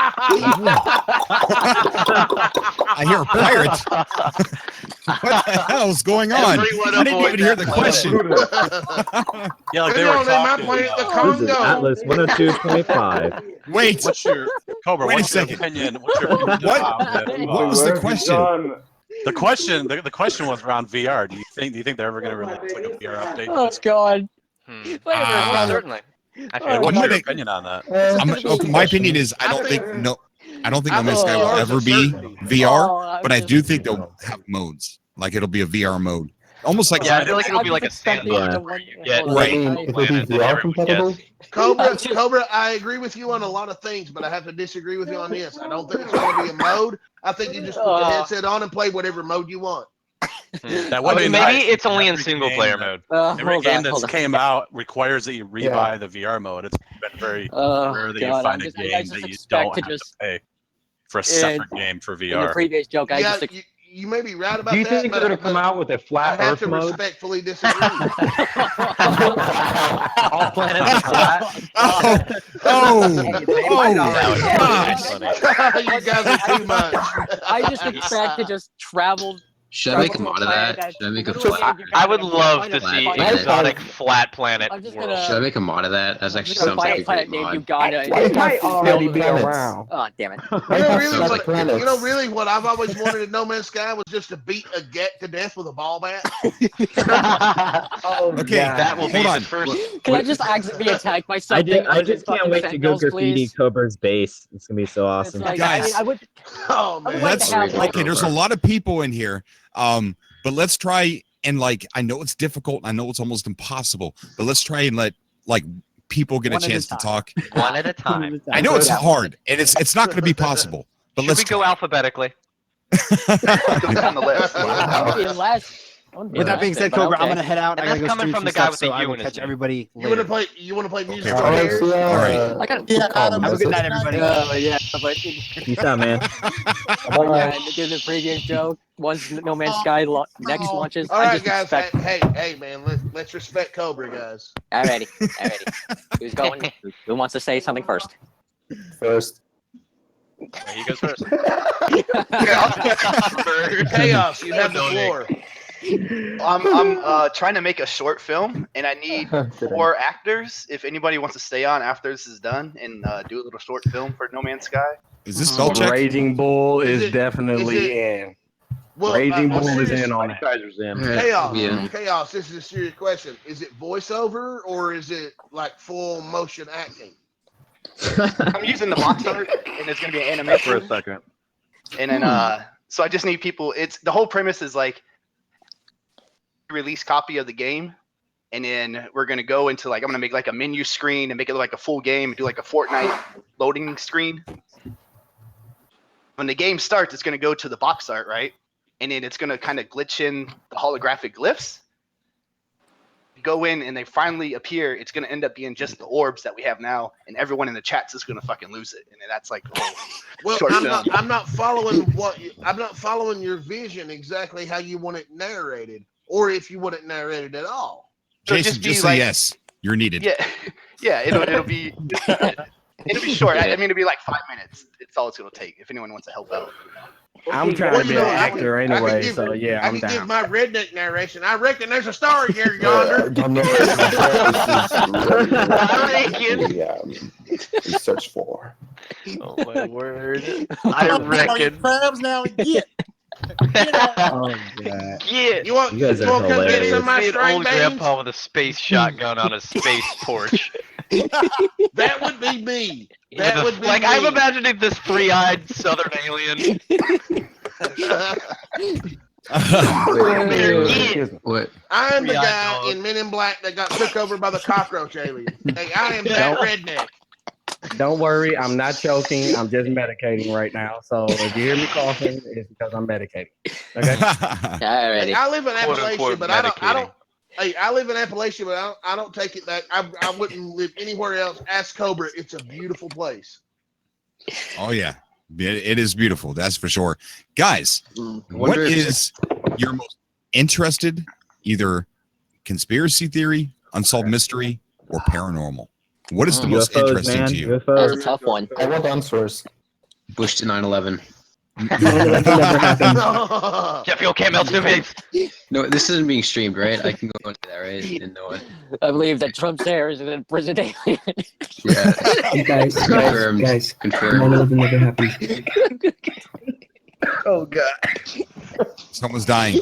I hear a pirate. What the hell's going on? Everyone I didn't avoid even hear that the planet. question. Yeah, like They they were don't name my talking. planet the This is Congo. Atlas 102.5. Wait. What's your Cobra? Wait a What's your second. opinion? What's your opinion What? about What was the question? The question was around VR. Do you think they're ever going to release like a VR update? Oh God. Certainly. I feel I'm What's gonna- your opinion on that? okay, my opinion is I don't think No Man's Sky will ever be VR, but I do think they'll have modes. Like it'll be a VR mode, almost like Yeah, I feel like it'll be like a sandbox Yeah. where you get Right. I mean, if it be VR compatible, Cobra, I agree with you on a lot of things, but I have to disagree with you on this. I don't think it's going to be a mode. I think you just put your headset on and play whatever mode you want. That would be Maybe nice. it's only in Every single game player that- mode. Every Hold game on, that's hold on. came out requires that you rebuy the VR mode. It's been very rare that you God, find I a just game that you expect don't to have just- to pay for a separate game for In the VR. previous joke, I Yeah, just you may be right about Do you that. think but, they're gonna come out with a I flat have Earth to mode? respectfully disagree. All planets are flat. You guys are too much. I just expect to just travel. Should I make a mod of that? Should I make a flat? I would love to see planet? exotic flat planet I'm just world. gonna- Should I make a mod of that? That's actually I'm sounds gonna like a find a great planet named mod. Uganda. and It just might already be build- around. Oh damn it! Really, what I've always wanted in No Man's Sky was just to beat a get to death with a ball bat. Okay, that will be hold the on. first. Can I just accidentally attack by I something? other just than can't fucking wait to go Sentinels, graffiti please? Cobra's base. It's gonna be so It's awesome. like, Guys. I would. Oh I would man, like to have like okay, there's a lot of people in here. But let's try and I know it's difficult. I know it's almost impossible, but let's try and let people get One a at a chance to time. talk. One at a time. I know it's hard and it's not going to be possible, but Should let's we go alphabetically? on the list. Unless With that being said, Cobra, I'm gonna head out. And I gotta that's go coming stream from some the guy stuff, with so the I U will in his catch name. everybody You wanna later. play? You wanna play music? Okay, on buddy. air? All right. I got Yeah, Adam. Have a good night, everybody. yeah, but Peace out, man. yeah, to give the pregame joke. Once No Man's Sky next launches, All I right, just guys. expect. Hey, man. Let's respect Cobra, guys. Alrighty. Who's going? Who wants to say something first? First. He goes first. Chaos, you have the floor. I'm trying to make a short film, and I need 4 actors. If anybody wants to stay on after this is done and do a little short film for No Man's Sky. Is this spell check? Raging Bull is it- definitely in. Well, Raging I'm Bull is serious. in on that. Chaos. This is a serious question. Is it voiceover or is it like full motion acting? I'm using the box art, and it's gonna be an animation For a second. And then so I just need people. It's the whole premise is like release copy of the game, and then we're gonna go into like I'm gonna make like a menu screen and make it look like a full game and do like a Fortnite loading screen. When the game starts, it's gonna go to the box art, right? And then it's gonna kind of glitch in the holographic glyphs. Go in and they finally appear. It's gonna end up being just the orbs that we have now, and everyone in the chat's just gonna fucking lose it. And that's like the whole Well, short I'm film. not following I'm not following your vision exactly how you want it narrated, or if you want it narrated at all. Jason, just say yes. You're needed. Yeah, it'll be it'll be short. I mean, it'll be like 5 minutes. It's all it's gonna take if anyone wants to help out. I'm trying to be an actor anyway, so yeah, I I'm can give down. my redneck narration. I reckon there's a story here yonder. Search for. Oh my word! I I reckon. Crabs now get. Oh god. Yeah. You want You guys are come get hilarious. some of my Made string old beans? grandpa with a space shotgun on a space porch. That would be me. That would be like me. I'm imagining this 3-eyed southern alien. What? I am the Yeah, guy dog. in Men in Black that got took over by the cockroach alien. Hey, I am that redneck. Don't worry, I'm not choking. I'm just medicating right now. So if you hear me coughing, it's because I'm medicating. Okay. Hey, I live in Quote, Appalachia, unquote, but I don't. medicating. Hey, I live in Appalachia, but I don't take it that I wouldn't live anywhere else. Ask Cobra. It's a beautiful place. Oh yeah, it is beautiful. That's for sure, guys. What wonder if- is your most interested either conspiracy theory, unsolved mystery, or paranormal? What is the most UFOs, interesting man. to you? That was a tough one. I want answers. Bush to 9/11. Jeff, you can't melt face. No, this isn't being streamed, right? I can go into that, right? And know it. I believe that Trump's hair is in prison alien. Yeah. Guys, Confirmed. guys. Confirmed. 9/11 never happened. Oh god. Someone's dying.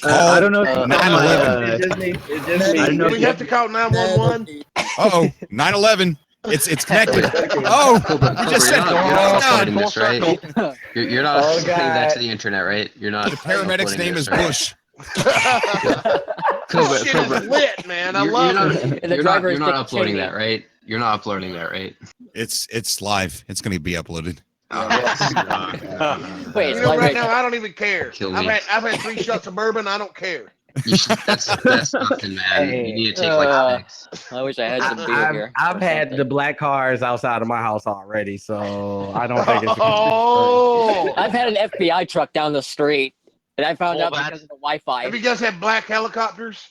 I don't know. 9/11. It's just me. It's just me. I don't know Do we if have to call 911? Uh-oh, 9/11. It's connected. Oh, you just said, You're not oh uploading god. this, right? You're not Oh, uploading that God. to the internet, right? You're not. The paramedic's uploading name this, is right? Bush. This shit is lit, man. I love it. And the driver is You're not Dick uploading Cheney. that, right? You're not uploading that, right? It's live. It's going to be uploaded. Wait, You know, right like, now I don't even care. Kill I've me. had 3 shots of bourbon. I don't care. You should, that's nothing, man. You need to take like 6. I wish I had some beer here. I've had the black cars outside of my house already, so I don't think it's. Oh, I've had an FBI truck down the street, and I found out because of the Wi-Fi. have you guys had black helicopters?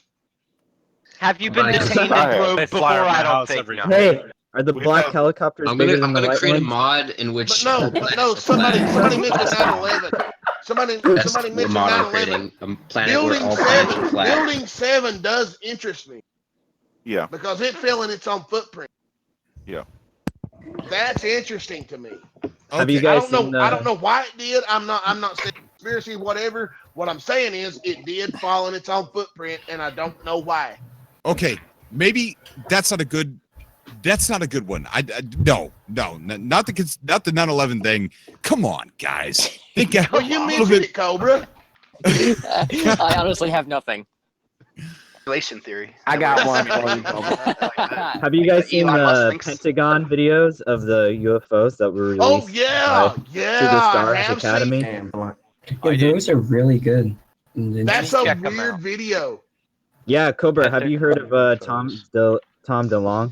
Have you been Right. detained in Grove before? I don't think. No. Hey, are the black helicopters I'm bigger gonna than the white create a ones? mod in which. But no. Somebody mentioned 9/11. Somebody That's mentioned we're mod 9/11. operating a planet where Building all planets are 7. flat. Building 7 does interest me. Yeah. Because it fell in its own footprint. Yeah. That's interesting to me. Have you guys I don't seen know. I don't know why it did. I'm not saying conspiracy, whatever. What I'm saying is it did fall in its own footprint, and I don't know why. Okay, maybe that's not a good one. No, not the 9/11 thing. Come on, guys. Think a Well, you little mentioned bit. it, Cobra. I honestly have nothing. Relation theory. I got one for you. Have you guys seen Elon Musk the thinks- Pentagon videos of the UFOs that were released? Oh yeah, by yeah. To the I Stars have Academy. seen- Damn, blunt. Yeah, those are really good. That's a weird video. Yeah, Cobra. Have Epic you heard of photos. Tom DeLonge?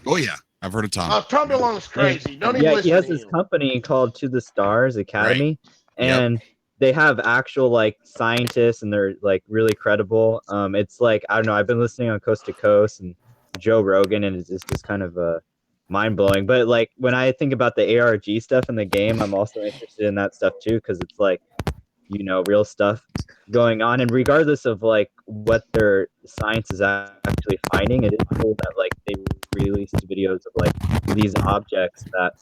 Oh yeah, I've heard of Tom. Tom DeLonge's crazy. Don't even Yeah, listen he has to this him. company called To the Stars Academy, Yep. and they have actual like scientists, and they're like really credible. It's like I don't know. I've been listening on Coast to Coast and Joe Rogan, and it's just kind of mind blowing. But like when I think about the ARG stuff in the game, I'm also interested in that stuff too, because it's like real stuff going on, and regardless of like what their science is actually finding, it is cool that like they released videos of like these objects that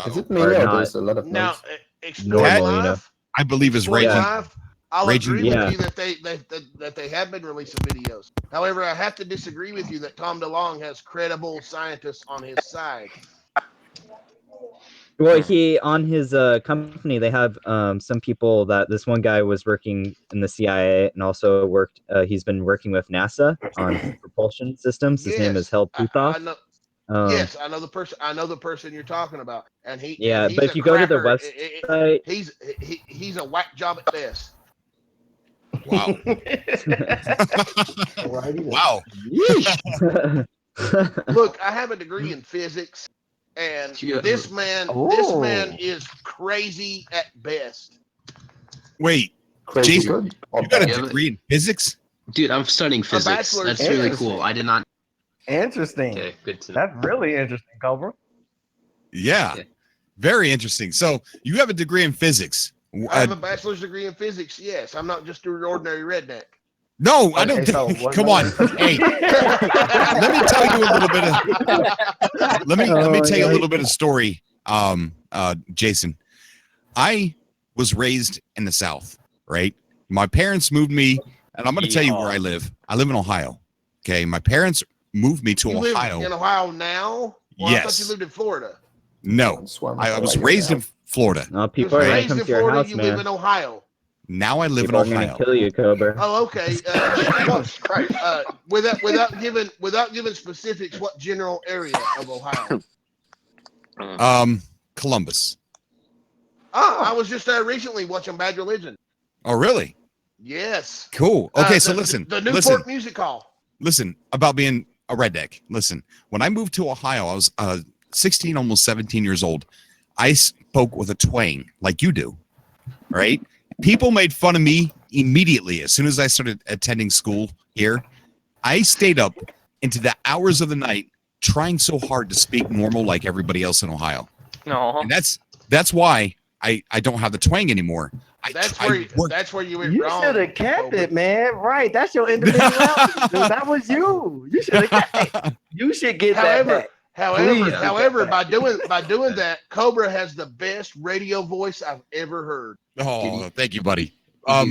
Is it me are or not there's a lot of Now, noise? Explore normal, Live. I believe is Explore Raging. Live. I'll Raging- agree with Yeah. you that they have been releasing videos. However, I have to disagree with you that Tom DeLonge has credible scientists on his side. Well, he on his company they have some people that this one guy was working in the CIA and also worked. He's been working with NASA on propulsion systems. His name is Yes, Hel I Puthoff. know. Yes, I know the person. I know the person you're talking about, and he. Yeah, and he's but if a you go to the cracker. website, He's a whack job at best. Wow. Wow. Look, I have a degree in physics, and Yeah. this man is crazy at best. Wait, Crazy Jason, good. Or you got a bad? degree in physics? Dude, I'm studying physics. bachelor's That's really in cool. I did not. Interesting. Okay, good to know. That's really interesting, Cobra. Yeah. Okay. Very interesting. So you have a degree in physics. I have a bachelor's degree in physics. Yes, I'm not just an ordinary redneck. No, I Okay, don't. so what- Come on. Hey, let me tell you a little bit of. Let me tell you a little bit of story. Jason, I was raised in the South, right? My parents moved me, and I'm going to tell you where I live. I live in Ohio. Okay, my parents moved me to You Ohio. live in Ohio now? Well, I thought Yes. you lived in Florida. No, I was raised in Florida. people are gonna Raised come in to your Florida, house, you live man. in Ohio. Now I live People are in gonna Ohio. kill you, Cobra. Oh, okay. Without giving specifics, what general area of Ohio? Columbus. I was just there recently watching Bad Religion. Oh, really? Yes. Cool. Okay, so listen. The Newport listen. Music Hall. Listen about being a redneck. Listen, when I moved to Ohio, I was 16, almost 17 years old. I spoke with a twang like you do, right? People made fun of me immediately as soon as I started attending school here. I stayed up into the hours of the night trying so hard to speak normal like everybody else in Ohio. No. And that's why I don't have the twang anymore. That's where you went You wrong. should have kept it, man. Right. That's your individuality, dude. That was you. You should have kept it. You should get that back. Please However, get that by doing that, Cobra has the best radio voice I've ever heard. Oh, thank you, buddy. I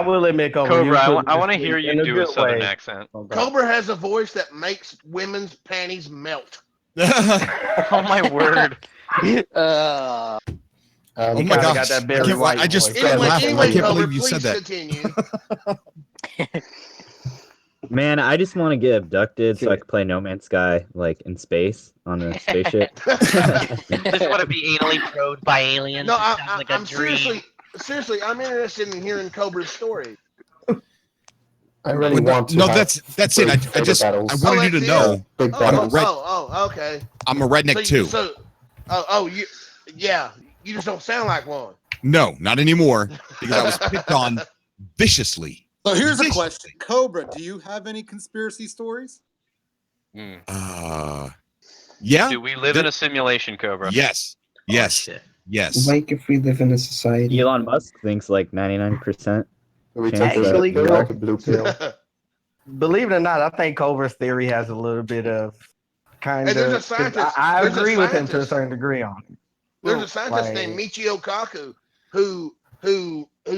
will admit, Cobra. Cobra, you I want to put hear this in you do a good southern way. accent. Cobra has a voice that makes women's panties melt. Oh my word. Oh my kinda gosh! got that Barry White I just voice. started laughing. I can't Cobra, believe you said that. Continue. Man, I just want to get abducted so I can play No Man's Sky like in space on a spaceship. Just want to be anally probed by aliens. No, It sounds like a I'm dream. seriously, I'm interested in hearing Cobra's story. I really want to. No, have that's it. I big just battles. I wanted you to know Big I'm a battles. red. Okay. I'm a redneck too. You just don't sound like one. No, not anymore because I was picked on viciously. So here's a question. Cobra, do you have any conspiracy stories? Yeah. Do we live in a simulation, Cobra? Yes. Yes. Yes. Like if we live in a society. Elon Musk thinks like 99%. Actually, like a blue pill. believe it or not, I think Cobra's theory has a little bit of kind Hey, there's a of. scientist- I there's a agree with him to a scientist- certain degree on it. There's a scientist Like- named Michio Kaku who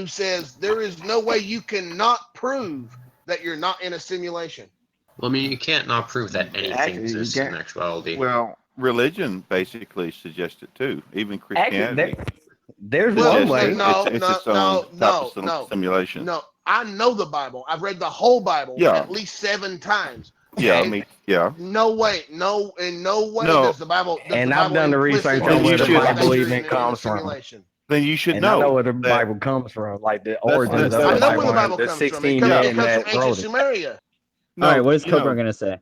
says there is no way you cannot prove that you're not in a simulation. Well, I mean, you can't not prove that anything Actually, you exists in can't- actuality. Well, religion basically suggests it too. Even Christianity. There's suggests one way. that it's its own type of simulation. No, I know the Bible. I've read the whole Bible Yeah. at least 7 times. Yeah, I And mean, yeah. no way, in no way No. does the Bible. Does And the I've Bible done the implicitly research say on where the that Bible you're even in a comes from. simulation. then you should And know. I know where the that- Bible comes from, like the origins that's- of I the know Bible. where the Bible the comes from. 16 It men comes that from wrote ancient it. Sumeria. All right, what is you Cobra know. gonna say?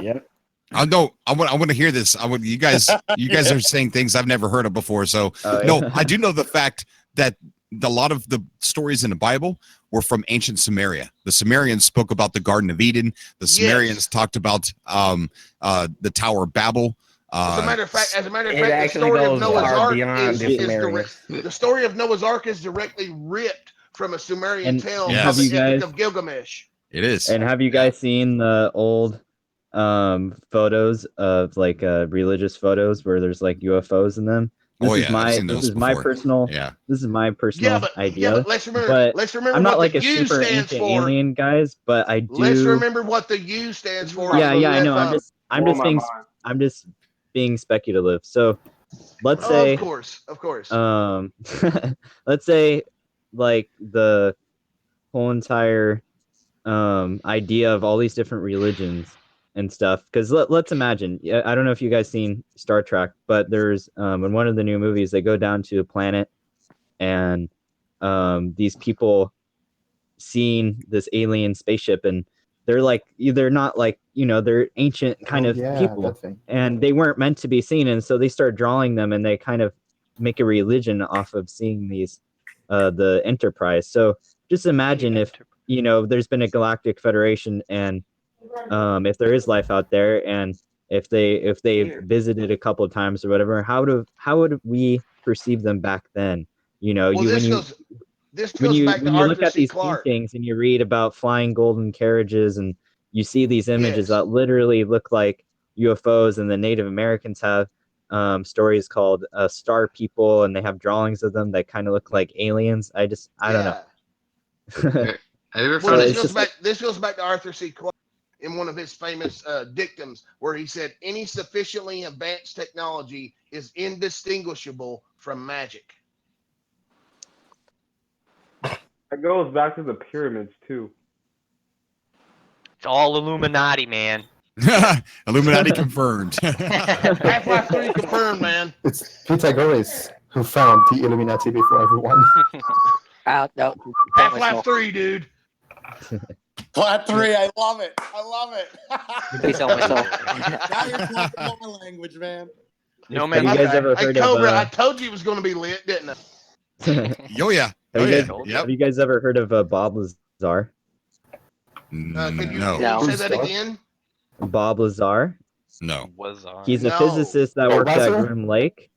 Yep. I want to hear this. You guys are saying things I've never heard of before. So Oh, no, yeah. I do know the fact that a lot of the stories in the Bible were from ancient Samaria. The Sumerians spoke about the Garden of Eden. The Sumerians talked about the Tower of Babel. As a matter of fact, It the actually story of goes Noah's far Ark beyond the Sumerians. the story of Noah's Ark is directly ripped from a Sumerian tale and called have the you Epic guys- of Gilgamesh. It is. And have you guys seen the old photos of like religious photos where there's like UFOs in them? This Oh, is yeah, I've my seen this those is my before. personal Yeah. this is my personal idea. But let's remember I'm not what like the a U super stands ancient for. alien, guys, but I do. Let's remember what the U stands for. Yeah, I know. I'm UFO. just being speculative. So let's Oh, say, of course. let's say like the whole entire idea of all these different religions and stuff. Because let's imagine. I don't know if you guys seen Star Trek, but there's in one of the new movies they go down to a planet and these people seeing this alien spaceship and they're like they're not like they're ancient kind of people and they weren't meant to be seen, and so they start drawing them and they kind of make a religion off of seeing these the Enterprise. So just imagine if there's been a galactic federation and if there is life out there and if they visited a couple of times or whatever, how would we perceive them back then? This when goes you back to look Arthur at C. these Clarke. paintings and you read about flying golden carriages and you see these images that literally look like UFOs, and the Native Americans have stories called star people, and they have drawings of them that kind of look like aliens. I don't know. Well, this goes back to Arthur C. Clarke in one of his famous dictums where he said any sufficiently advanced technology is indistinguishable from magic. That goes back to the pyramids too. It's all Illuminati, man. Illuminati confirmed. Half-Life 3 confirmed, man. It's Pythagoras who found the Illuminati before everyone. No. Half-Life 3, dude. Flat 3, I love it. Please tell myself. Now you're talking my language, man. No man. Have you guys ever heard of? Cobra, I told you it was going to be lit, didn't I? Oh yeah. Have you guys ever heard of Bob Lazar? Can you say that again? Bob Lazar. No. He's a physicist that worked at Groom Lake.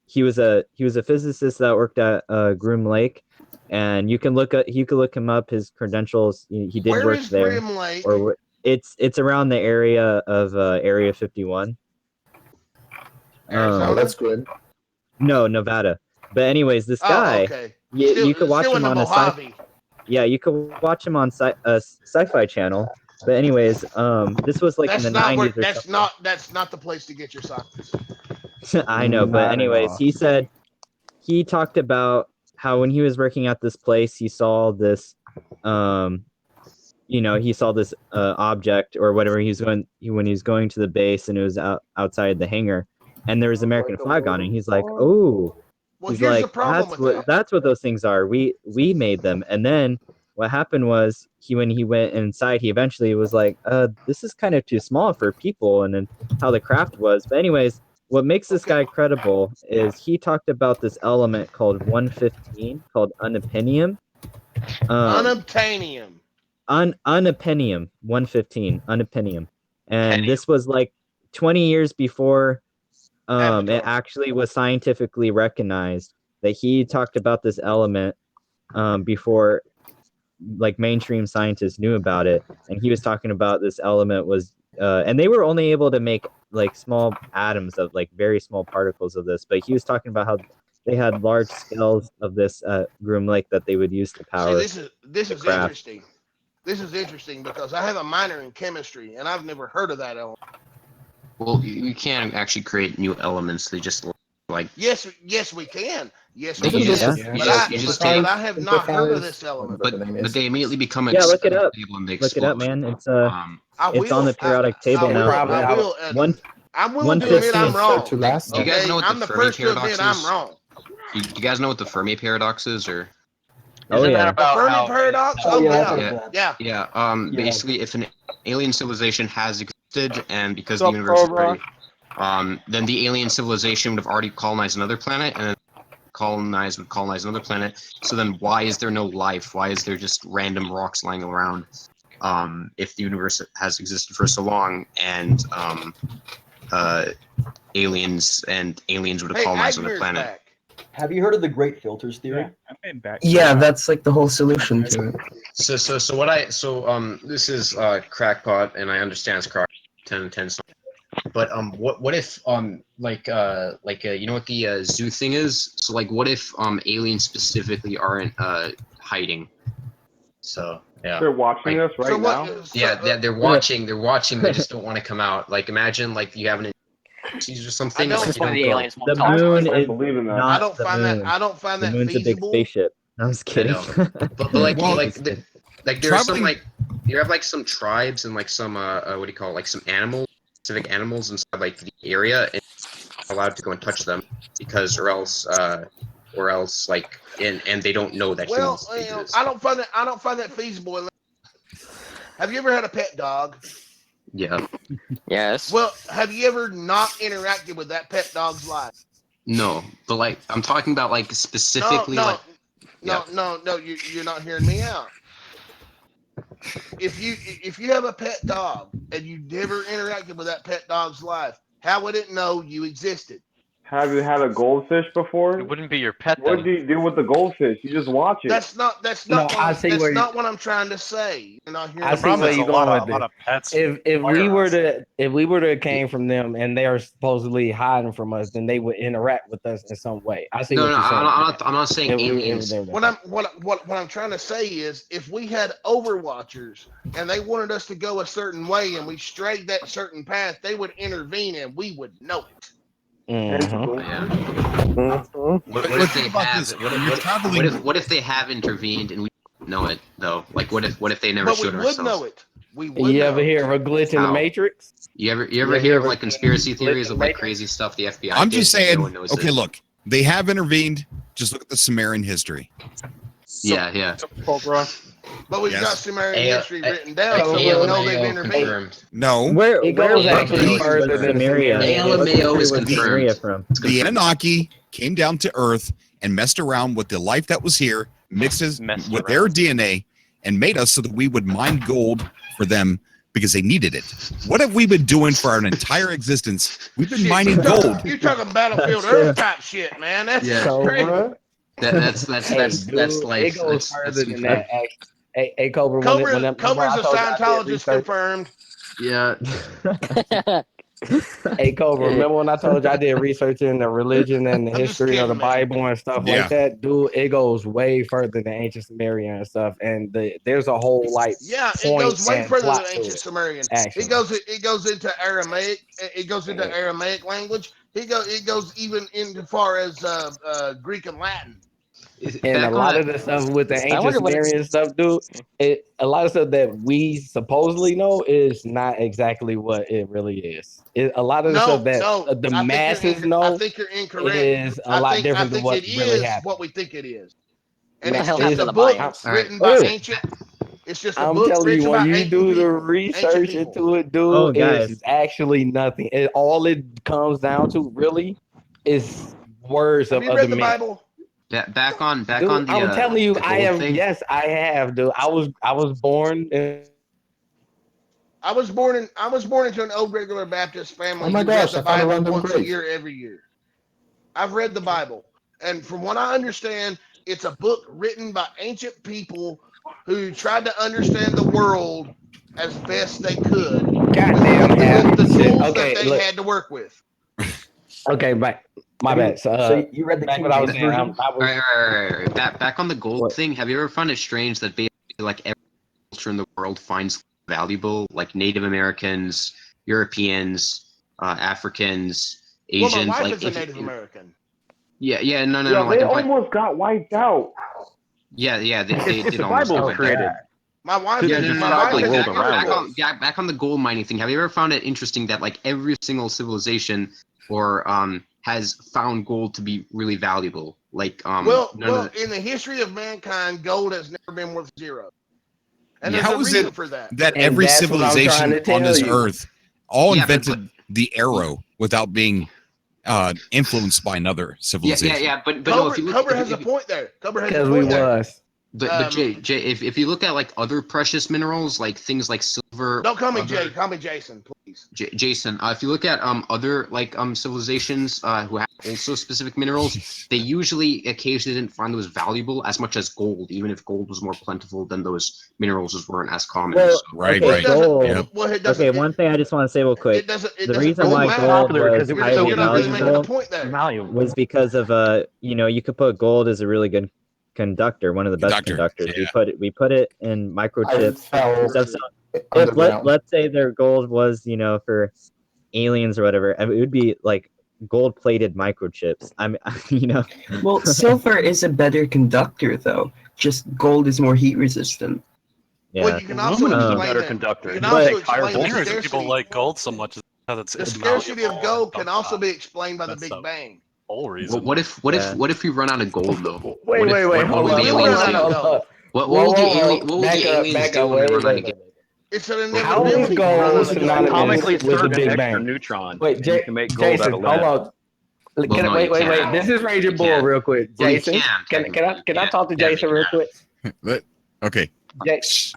He was a physicist that worked at Groom Lake, and you can look him up. His credentials. He did Where work is there. Groom Lake? Or it's around the area of Area 51. That's good. No, Nevada. But anyways, this guy, you could watch him on you could watch him on Sci-Fi Channel. But anyways, this was like in the 90s or something. That's not the place to get your science. I know, but anyways, he talked about how when he was working at this place, he saw this, he saw this object or whatever. When he was going to the base and it was outside the hangar, and there was an American flag on it. He's like, oh. Well, he's here's like, the problem that's what those things are. We made them. And then what happened was when he went inside, he eventually was like, this is kind of too small for people, and then how the craft was. But anyways, what makes this guy credible is he talked about this element called 115 called unobtainium. Unobtainium. Unobtainium 115 unobtainium. And this was like 20 years before it actually was scientifically recognized, that he talked about this element before like mainstream scientists knew about it. And he was talking about this element was and they were only able to make like small atoms of like very small particles of this, but he was talking about how they had large scales of this Groom Lake that they would use to power. See, this is interesting. This is interesting because I have a minor in chemistry and I've never heard of that element. Well, you can actually create new elements. They just like yes, we can. Yes, But we you can. just But I have not heard of this element. But they immediately become look it up. and they Look it up, man. It's it's on the periodic table now. I'm willing to admit I'm wrong. Do you guys know what I'm the the Fermi first to admit paradox I'm is? wrong. You guys know what the Fermi paradox is, or? Isn't that The about Fermi how paradox? Oh, Oh, yeah, I've yeah. heard of that. Yeah. Basically, if an alien civilization has existed, and because What's the up, universe is Cobra? already, then the alien civilization would have already colonized another planet, and then would colonize another planet. So then, why is there no life? Why is there just random rocks lying around? If the universe has existed for so long, and aliens would have Hey, colonized another Agner's planet. back. Have you heard of the Great Filters theory? Yeah, that's like the whole solution to it. So this is crackpot, and I understand it's crack 10. But what if you know what the zoo thing is? So like, what if aliens specifically aren't hiding? So yeah, They're watching us right now. Yeah, they're watching. They're watching. They just don't want to come out. Like, imagine like you have an disease or something. I don't- like, This is you why don't the go- aliens The moon is that. not I don't the find moon. that. I don't find The that moon's a big feasible. spaceship. I was kidding. But like Well, like there's some traveling- like you have like some tribes and like some what do you call it, like some animals, specific animals inside like the area, and you're not allowed to go and touch them because or else like and they don't know that Well, humans you know, exist. I don't find that feasible. Have you ever had a pet dog? Yeah. Yes. Well, have you ever not interacted with that pet dog's life? No, but like I'm talking about like specifically no, like no, you're not hearing me out. If you have a pet dog and you never interacted with that pet dog's life, how would it know you existed? Have you had a goldfish before? It wouldn't be your pet What then. do you do with the goldfish? You just watch it. That's not No, what I I'm, see that's where you- not what I'm trying to say. You're not hearing I me see where out. you're going with it. If we were to came from them and they are supposedly hiding from us, then they would interact with us in some way. I see no, what no, you're saying. I'm not saying If we- if aliens. they were What I'm trying to say is, if we had Overwatchers and they wanted us to go a certain way and we strayed that certain path, they would intervene and we would know it. What if they have? What if they have intervened and we don't know it though? Like what if they never But we showed would ourselves? know it. We would You know ever it. hear of a glitch in the How? Matrix? You ever hear of like conspiracy theories of like crazy stuff the FBI I'm did just and saying, no one knows okay, it? look, they have intervened. Just look at the Sumerian history. Yeah. But we've Yes. got Sumerian A- history A- written down, so we ALMAO know they've intervened. confirmed. No. It goes actually the- further than Samaria. ALMAO is Where's Samaria confirmed. from? The Anunnaki came down to Earth and messed around with the life that was here, mixed with their DNA, and made us so that we would mine gold for them because they needed it. What have we been doing for our entire existence? We've been mining gold. You're talking Battlefield Earth type shit, man. That's Yeah. crazy. That's Dude, life. It goes That's further than confirmed. that. Hey, Cobra. Cobra's a I told you I did Scientologist research- confirmed. Yeah. Hey, Cobra, remember when I told you I did research in the religion and the I'm just history of the kidding, man. Bible and stuff Yeah. like that? Dude, it goes way further than ancient Sumerian and stuff. And there's a whole like Yeah, it point goes way and further plot than to ancient it, Sumerian. actually. It goes into Aramaic. It goes into Aramaic language. It goes even into far as Greek and Latin. And a lot of the stuff with the ancient wonder what it's- Sumerian stuff, dude, a lot of stuff that we supposedly know is not exactly what it really is. A lot of the stuff that the masses know I think you're incorrect. is a lot different I than think what it really is happened. what we think it is. And What it's the hell just happened a to the book Bible? written by Alright. ancient. It's just a I'm book telling written you, by when you ancient do the people. research into it, dude, Oh, guys. it's actually nothing. All it comes down to really is words Have of you other read the men. Bible? Back on Dude, the. I'm telling you, the I gold have. thing. Yes, I have, dude. I was born. I was born into an old regular Baptist family. Oh my who read gosh, the I found a Bible random once a grave. year, every year. I've read the Bible, and from what I understand, it's a book written by ancient people who tried to understand the world as best they could. Goddamn, with the shit. tools Okay, that they look. had to work with. Okay, back. My Have you- bad. so you read the back King what I was James saying. version? I was, Right. Back on the gold thing. Have you ever found it strange that basically like every culture in the world finds valuable, like Native Americans, Europeans, Africans, Well, Asians? my wife like is a Native American. Yeah, no. Yeah, Like, they I'm talking- almost got wiped out. yeah, they It's did the almost Bible get created. that. My wife Yeah, is no, my like, wife is back, agricultural. back on the gold mining thing. Have you ever found it interesting that like every single civilization or has found gold to be really valuable. Like in the history of mankind, gold has never been worth zero. And there's How a is reason it for that. that And every that's what I'm trying civilization to on tell this you. earth all Yeah, invented the arrow without being influenced by another civilization? But no, if you look, Cobra has a point there. Cobra has a Because we point there. was. But Jay, if you look at like other precious minerals, like things like silver. Don't call me Jay. Call me Jason, please. Jason, if you look at other like civilizations who have also specific minerals, they usually occasionally didn't find those valuable as much as gold, even if gold was more plentiful than those minerals weren't as common. Well, So- Right, okay, right. gold. Yep. Okay, one thing I just want to say real quick. It The doesn't reason really why matter. gold Popular was because it was so highly you're not really making a valuable point there. was because of you could put gold as a really good conductor, one of the best conductors. Yeah. We put it in microchips. fell Stuff. So if underground. let's say their gold was for aliens or whatever, I mean, it would be like gold plated microchips. Well, silver is a better conductor, though. Just gold is more heat resistant. Yeah. Well, you can also Aluminum's a explain better that. conductor. You can It's also like higher explain the voltage. People scarcity. like gold so much because it's The scarcity of gold can also be explained by the That's Big the Bang. whole reason. What if we run out of gold though? Wait, hold will on. the aliens do? Hold on. What will the aliens Back do up, when we wait, run out of wait, gold? It's an How is inevitability. gold synonymous Atomically, it's with the certain Big extra Bang? neutron. Wait, and you can make gold Jason, out of hold lead. on. Well, Can no, wait, you wait, wait. can't. This is Raging You Bull can't. real quick. Well, you Jason, can, can I talk to Yeah, Jason but real you quick? Okay.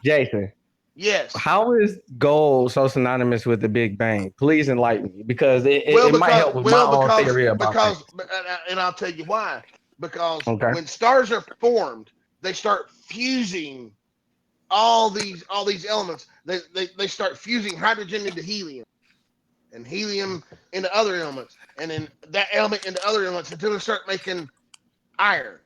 Jason, Yes. how is gold so synonymous with the Big Bang? Please enlighten me, because it might help with my own theory about because things. and I'll tell you why. Because Okay. when stars are formed, they start fusing all these elements. They start fusing hydrogen into helium, and helium into other elements, and then that element into other elements until they start making iron.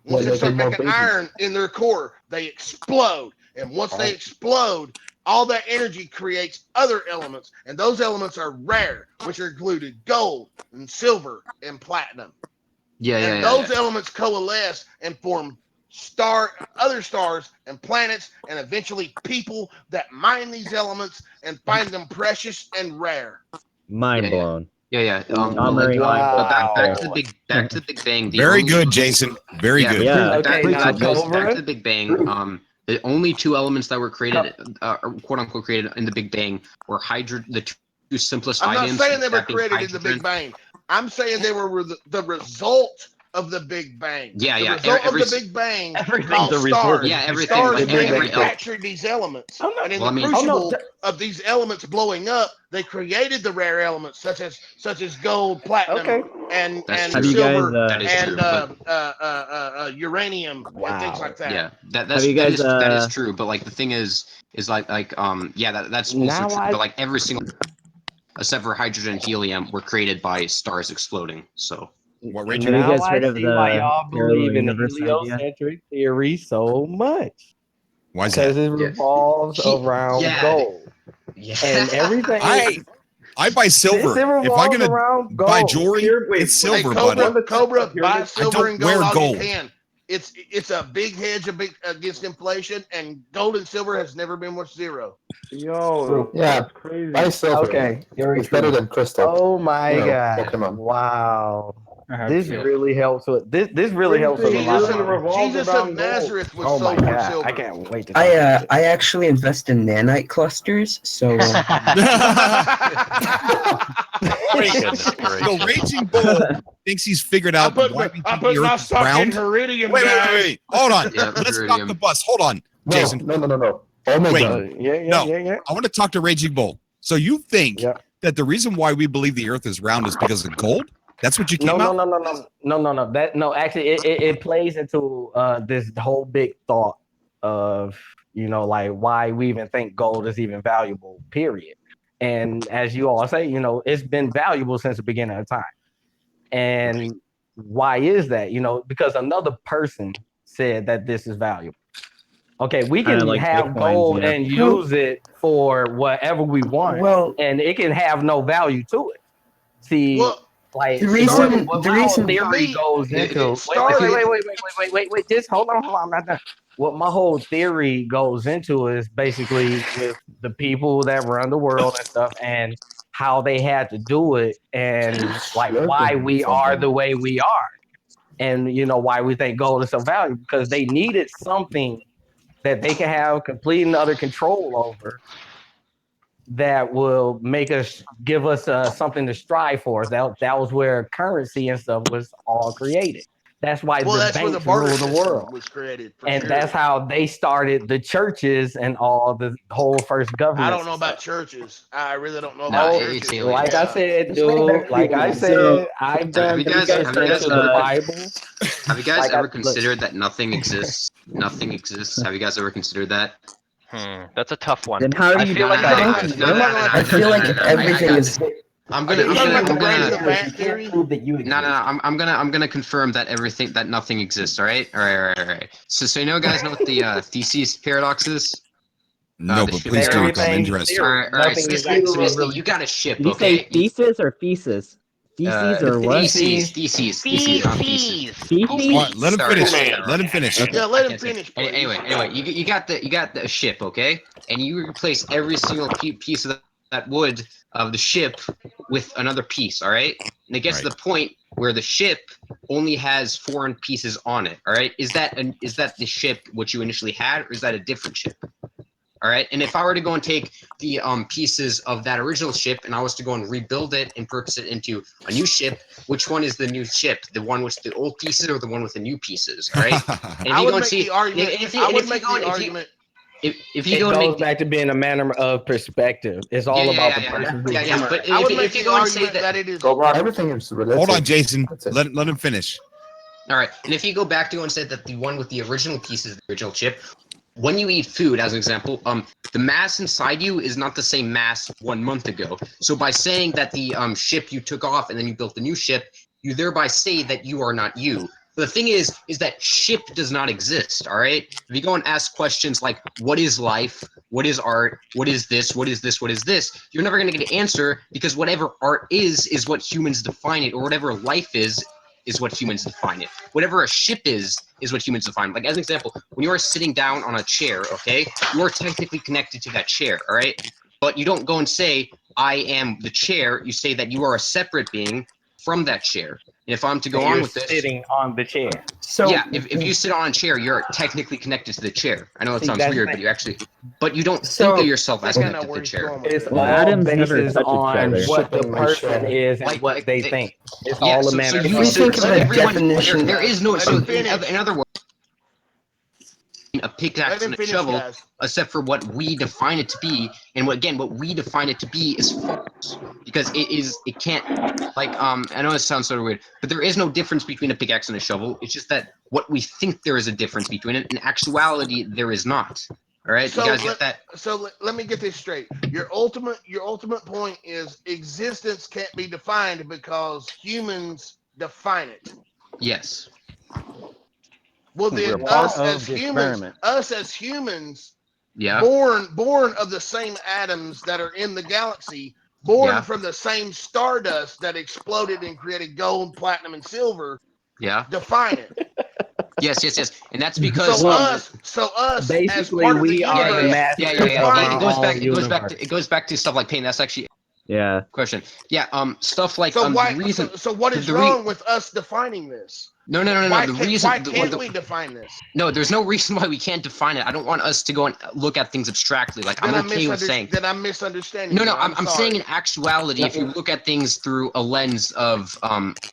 Once they start making iron in their core, they explode. And once they explode, all that energy creates other elements, and those elements are rare, which are included gold and silver and platinum. And those elements coalesce and form other stars and planets, and eventually people that mine these elements and find them precious and rare. Mind blown. Yeah. Back to the Big Bang. Very good, Jason. Very good. Yeah. Okay, Back to the Big Bang. The only two elements that were created, quote unquote, created in the Big Bang were the two simplest I'm not items. saying they were created in the Big Bang. I'm saying they were the result of the Big Bang. Yeah. The result of the Big Bang called stars. Yeah, everything. Stars Like, manufactured these elements. And in the crucible of these elements blowing up, they created the rare elements such as gold, platinum, and silver, and uranium, and things like that. Yeah, that is true. But like the thing is that's also true. But like every single except for hydrogen and helium were created by stars exploding. So what, Rachel? Have you guys heard of the why y'all believe in the universe idea? heliocentric theory so much? Why is that? Because it revolves around gold. Yeah. And everything. I buy silver. If I'm gonna buy jewelry, it's silver. Cobra, buy silver and gold all gold. you can. It's a big hedge against inflation, and gold and silver has never been worth zero. Yo, yeah, that's crazy. Buy silver. Okay, it's better than crystal. Oh my god! Pokemon. Wow. This really helps with this really helps with a lot. Jesus of Nazareth was oh my sold for god! silver. I can't wait to. I actually invest in nanite clusters, so. So Raging Bull thinks he's figured out why we think the Earth is round. Wait. Hold on. Let's stop the bus. Hold on, Jason. No. Oh my god. Yeah. I want to talk to Raging Bull. So you think that the reason why we believe the Earth is round is because of gold? That's what you came out? No. Actually, it plays into this whole big thought of like why we even think gold is even valuable. Period. And as you all say, it's been valuable since the beginning of time. And why is that? Because another person said that this is valuable. Okay, we can have Bitcoin, gold and use it for whatever we want, and it can have no value to it. See, the reason theory goes into wait, just hold on, I'm not done. What my whole theory goes into is basically with the people that run the world and stuff, and how they had to do it and like why we are the way we are, and you know why we think gold is so valuable, because they needed something that they can have complete and utter control over that will make us give us something to strive for. That was where currency and stuff was all created. That's why That's where the banks barter rule the system world. was created, for And sure. that's how they started the churches and all the whole first government. I don't know about churches. I really don't know No, about it's churches. alien. Like I said, dude. Like I said, I've done research into the Bible. Have you guys Like ever look. considered that nothing exists? Nothing exists. Have you guys ever considered that? That's a tough one. Then how do I you feel like I feel like everything is. I'm Are you talking about the brain of the gonna. bat theory? Prove that you exist. No. I'm gonna confirm that nothing exists. All right. So you guys know what the thesis paradox is? No, but please do. I'm interested. All right. So basically, you got a ship. Did you say Okay. thesis or feces? Theses or what? Theses, not theses. Feces? All right, let him finish. Let him finish. Yeah, let him finish. Please. Anyway, you got the ship, okay, and you replace every single piece of that wood of the ship with another piece, all right, and it gets to the point where the ship only has foreign pieces on it, all right. Is that the ship what you initially had, or is that a different ship? All right, and if I were to go and take the pieces of that original ship and I was to go and rebuild it and purpose it into a new ship, which one is the new ship? The one with the old pieces or the one with the new pieces? All right. And if I you would go and make see, the argument. I would make the argument. If you It go and goes make back to being a matter of perspective. It's all about the person who's doing it. But I would if make you the go and say argument that it is. Everything is related. Hold on, Jason. Let him finish. All right, and if you go back to and say that the one with the original pieces, the original chip, when you eat food, as an example, the mass inside you is not the same mass 1 month ago. So by saying that the ship you took off and then you built the new ship, you thereby say that you are not you. But the thing is that ship does not exist, all right? If you go and ask questions like, what is life? What is art? What is this? What is this? What is this? You're never going to get an answer, because whatever art is what humans define it, or whatever life is what humans define it. Whatever a ship is what humans define. Like, as an example, when you are sitting down on a chair, okay, you are technically connected to that chair, all right? But you don't go and say, I am the chair. You say that you are a separate being from that chair. And if I'm to go on with this, sitting on the chair. So yeah, if you sit on a chair, you're technically connected to the chair. I know it sounds weird, but you don't think of yourself as connected to the chair. It's all basis on what the person is and what they think. It's all a matter. There is no. So in other words, a pickaxe and a shovel, except for what we define it to be, and what we define it to be is false, because it can't, like, I know it sounds sort of weird, but there is no difference between a pickaxe and a shovel. It's just that what we think there is a difference between it, in actuality there is not. All right, So you guys get that? So let me get this straight. Your ultimate point is existence can't be defined because humans define it. Yes. Well, then us as humans, yeah, born of the same atoms that are in the galaxy, born from the same stardust that exploded and created gold, platinum, and silver. Yeah. Define it. Yes, and that's because so us basically as part we of the are the master. It goes back to stuff like pain. That's actually question. Yeah, stuff like so why? The reason, so what is wrong with us defining this? No. Why The can't, reason. why can't we define this? No, there's no reason why we can't define it. I don't want us to go and look at things abstractly. Like, I'm okay with saying that I'm misunderstanding. No, I'm saying in actuality, if you look at things through a lens of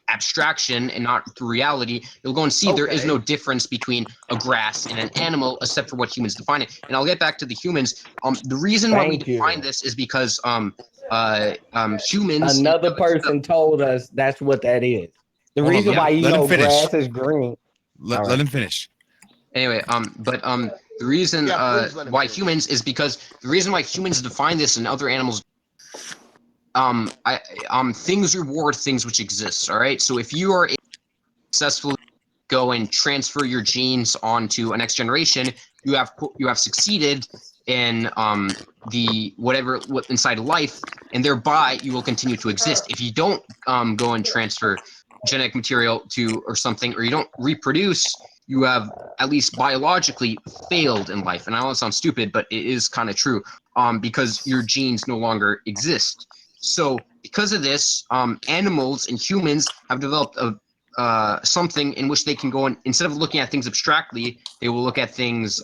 abstraction and not through reality, you'll go and see there is no difference between a grass and an animal, except for what humans define it. And I'll get back to the humans. The reason why we define this is because humans. Another person told us that's what that is. The reason why grass is green. Let him finish. Anyway, the reason why humans is because the reason why humans define this and other animals, things reward things which exist. All right, so if you are successfully go and transfer your genes onto a next generation, you have succeeded in what inside life, and thereby you will continue to exist. If you don't go and transfer genetic material to or something, or you don't reproduce, you have at least biologically failed in life. And I know it sounds stupid, but it is kind of true, because your genes no longer exist. So because of this, animals and humans have developed something in which they can go and instead of looking at things abstractly, they will look at things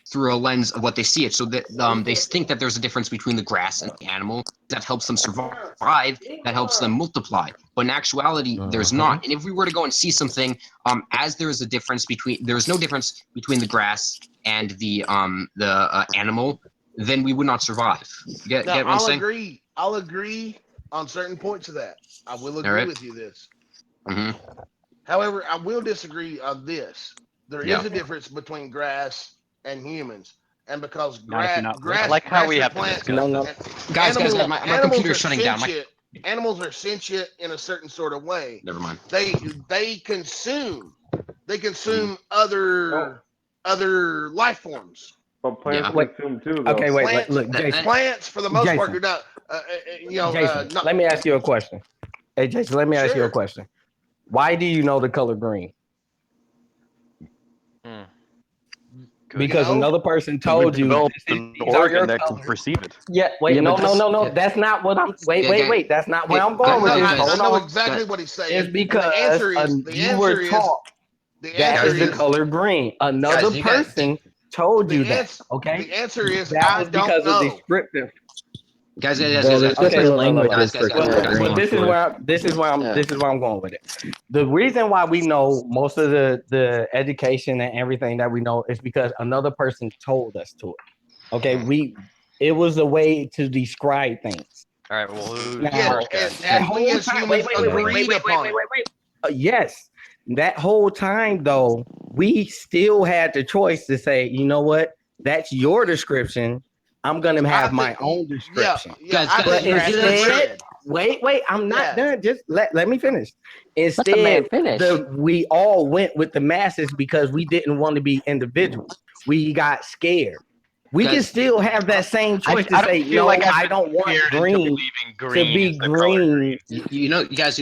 through a lens of what they see it. So that they think that there's a difference between the grass and the animal that helps them survive, that helps them multiply. But in actuality, there's not. And if we were to go and see something, as there is no difference between the grass and the animal, then we would not survive. Get what I'm saying? I'll agree on certain points of that. I will agree right. with you this. Mm-hmm. However, I will disagree on this. There is Yeah. a difference between grass and humans, and because Not if you're not grass, I like how we grass have to plants, discuss and this. Guys, my computer's are shutting down. Animals are sentient in a certain sort of way. Never mind. They consume other life forms. But plants consume too, though. Okay, wait, look, Jason. Plants for the most part Jason. do not. Jason, not, let me ask you a question. Hey, Jason, let me ask you a question. Why do you know the color green? Because another person told you an these are your organ that can colors. perceive it. Yeah, wait, no. That's not what I'm. Wait. That's not where I'm going with this. I Hold know on. exactly what he's saying. It's because the answer is you were taught that is the color green. Another person told you that. Okay. The answer is that I was don't because know. of descriptive. Guys, Well, there's different languages for color But green. this is where I'm going with it. The reason why we know most of the education and everything that we know is because another person told us to it. Okay, it was a way to describe things. All right. Well, who's Now, and we as humans agreed upon it. Yes, that whole time though, we still had the choice to say, you know what, that's your description. I'm gonna have my own description. But instead, wait, I'm not done. Just let me finish. Instead, we all went with the masses because we didn't want to be individuals. We got scared. We can still have that same choice to say, no, I don't want green to be green. You know that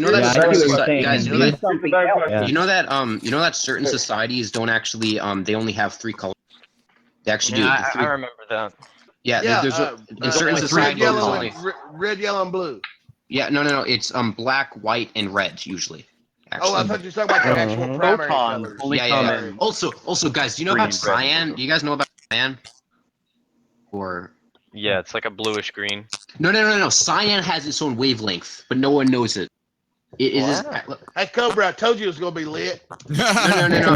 certain societies don't actually they only have 3 colors. They actually do. I remember that. Yeah, there's in certain societies red, yellow, and blue. Yeah, no. It's black, white, and red usually. Actually. Oh, I thought you were talking about the actual primary colors. Yeah. Also, guys, do you know about cyan? Do you guys know about cyan? Or yeah, it's like a bluish green. No. Cyan has its own wavelength, but no one knows it. It is. Hey, Cobra, I told you it was gonna be lit. No.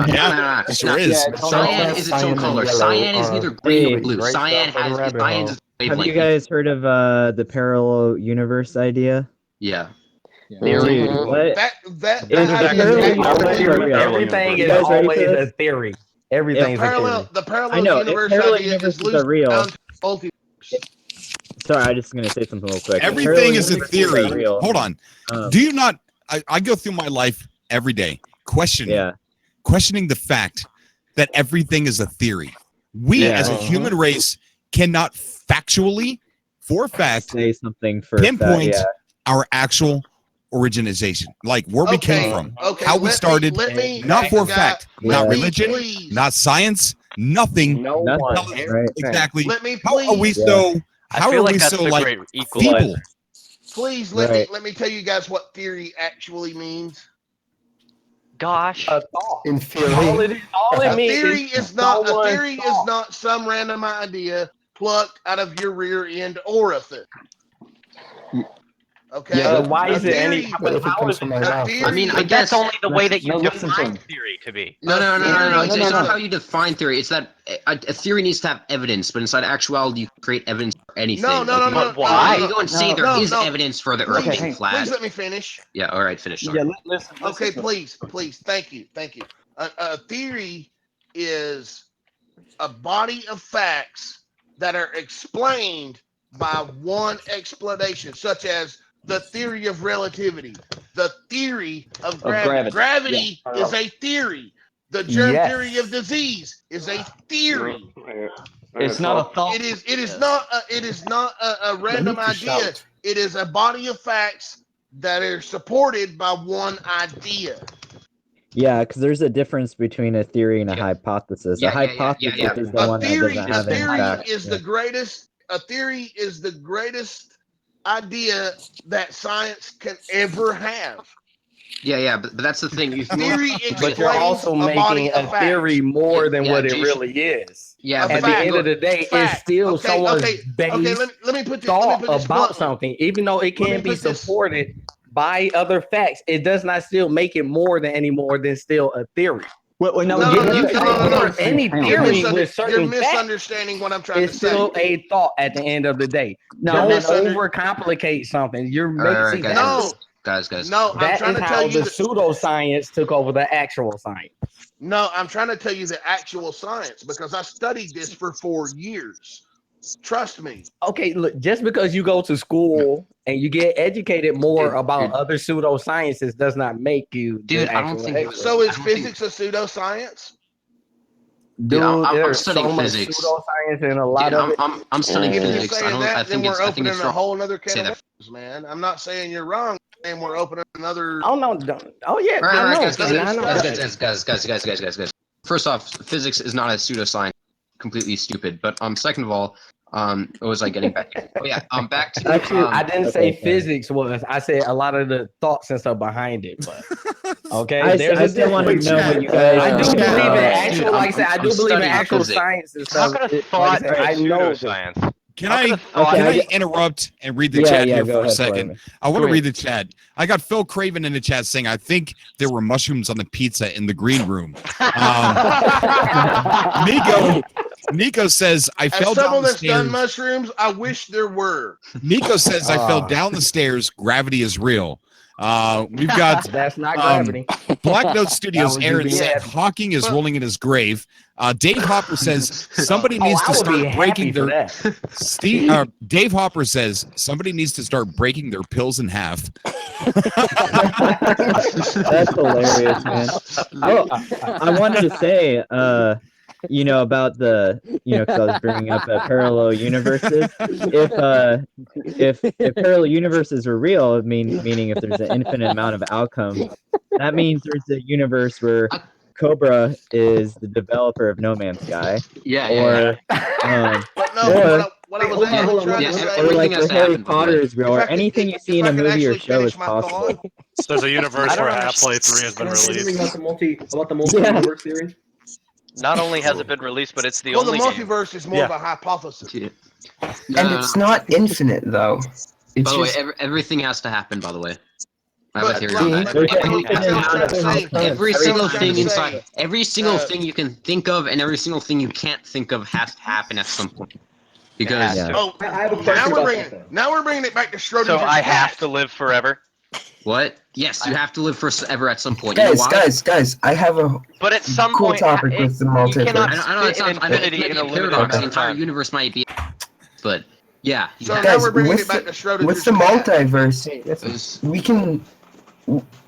Yeah, it sure is. Cyan is its own color. Cyan is neither green or blue. Cyan's its wavelength. Have you guys heard of the parallel universe idea? Yeah. Dude, what? Everything is always a theory. Everything is a theory. The parallel universe idea is loose real. Sorry, I'm just gonna say something real quick. Everything is a theory. Hold on. Do you not? I go through my life every day questioning the fact that everything is a theory. We as a human race cannot factually, for a fact, say something for pinpoint our actual origination, like where we came from, how we started, not for a fact, not religion, not science, nothing. Exactly. How are we so? How are we so like feeble? Please let me tell you guys what theory actually means. Gosh, in theory, a theory is not some random idea plucked out of your rear end or a thing. Okay. Yeah, why is it any? I mean, I guess that's only the way that you define theory to be. No. It's not how you define theory. It's that a theory needs to have evidence, but inside actuality, you create evidence for anything. No. Why? You go and say there is evidence for the Earth being flat. Please let me finish. Yeah. All right. Finish. Yeah. Listen. Okay. Please. Thank you. A theory is a body of facts that are explained by one explanation, such as the theory of relativity, the theory of gravity. Gravity is a theory. The germ theory of disease is a theory. It's not a thought. It is not a random idea. It is a body of facts that are supported by one idea. Yeah, because there's a difference between a theory and a hypothesis. A hypothesis is the one that doesn't have any facts. A theory is the greatest idea that science can ever have. Yeah, but that's the thing. Theory But you're explains also a body making of a facts. theory more than Yeah, what it Jason. really is. Yeah, At the end of the day, it's still someone's base let me put thought this about bluntly. something. Even though it can be put this- supported by other facts, it does not still make it more than still a theory. Well, no, You can support any theory with certain You're facts. misunderstanding what I'm trying It's to say. still a thought at the end of the day. Don't overcomplicate something. You're All right, making guys. No, I'm that trying is to how tell you the pseudoscience took over the actual science. No, I'm trying to tell you the actual science because I studied this for 4 years. Trust me. Okay, look, just because you go to school and you get educated more about other pseudosciences does not make you Dude, the I don't actual think expert. So is physics a pseudoscience? Dude, I'm there's studying so much physics. pseudoscience and a lot of it. I'm studying If you're physics. I saying don't. that, I then think we're it's. I think opening it's a wrong. whole other Say can that. of worms, man. I'm not saying you're wrong. I'm saying we're opening another. Oh no! Oh yeah! All right, I know. guys. First off, physics is not a pseudoscience. Completely stupid. But second of all, what was I getting back to? Oh yeah, back to. Actually, I didn't say okay, physics was. I said a lot of the thoughts and stuff behind it. But okay, I there's a still want to difference. know what you guys. I do believe in actual. Dude, like I said, I do believe in studying actual physics. science and How stuff. could a Like thought I said, I be know. pseudoscience? Can I interrupt and read the Yeah, chat yeah, here go for a ahead, second? Corbin. I want Go to read ahead. the chat. I got Phil Craven in the chat saying, I think there were mushrooms on the pizza in the green room. Nico says, I As fell down someone the that's done stairs. mushrooms, I wish there were. Nico says, I fell down the stairs. Gravity is real. We've got That's not gravity. Black Note Studios. That was Aaron just said the- Hawking is rolling in his grave. Dave Hopper says somebody needs to I would be start happy breaking for their. that. Dave Hopper says somebody needs to start breaking their pills in half. That's hilarious, man. I wanted to say, about the, because I was bringing up parallel universes. If parallel universes were real, meaning if there's an infinite amount of outcomes, that means there's a universe where Cobra is the developer of No Man's Sky. Yeah. But no, what I was actually trying to or say. like the Harry Potter is real, or anything you see in a movie or show is my possible. thought. There's a universe where Half-Life 3 has been released. About the multi-universe theory. Not only has it been released, but it's the Well, the only game. multiverse is more of a hypothesis. No, And it's not infinite though. It's By the way, just everything has to happen. By the way, I have a theory Right, on right. that. There's an Everything infinite has to amount of happen. outcomes. Every single I'm trying thing to say, inside, every single thing you can think of, and every single thing you can't think of has to happen at some point. Because Yeah. Oh, I have a question about that, though. now we're bringing it back to Schrodinger's So I have cat. to live forever. what? Yes, you have to live forever at some point. You know guys, why? I have a But at some cool point, topic with the you cannot multiverse. I know fit it's not. infinity It in might a be a limited paradox. amount The of entire time. universe might be, but yeah. You So have now Guys, we're bringing with it back the- to Schrodinger's With the cat. multiverse, we can,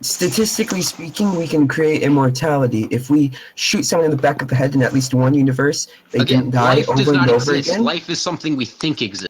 statistically speaking, we can create immortality. If we shoot someone in the back of the head in at least one universe, they Again, didn't die life does over not and over exist. again. Life is something we think exists.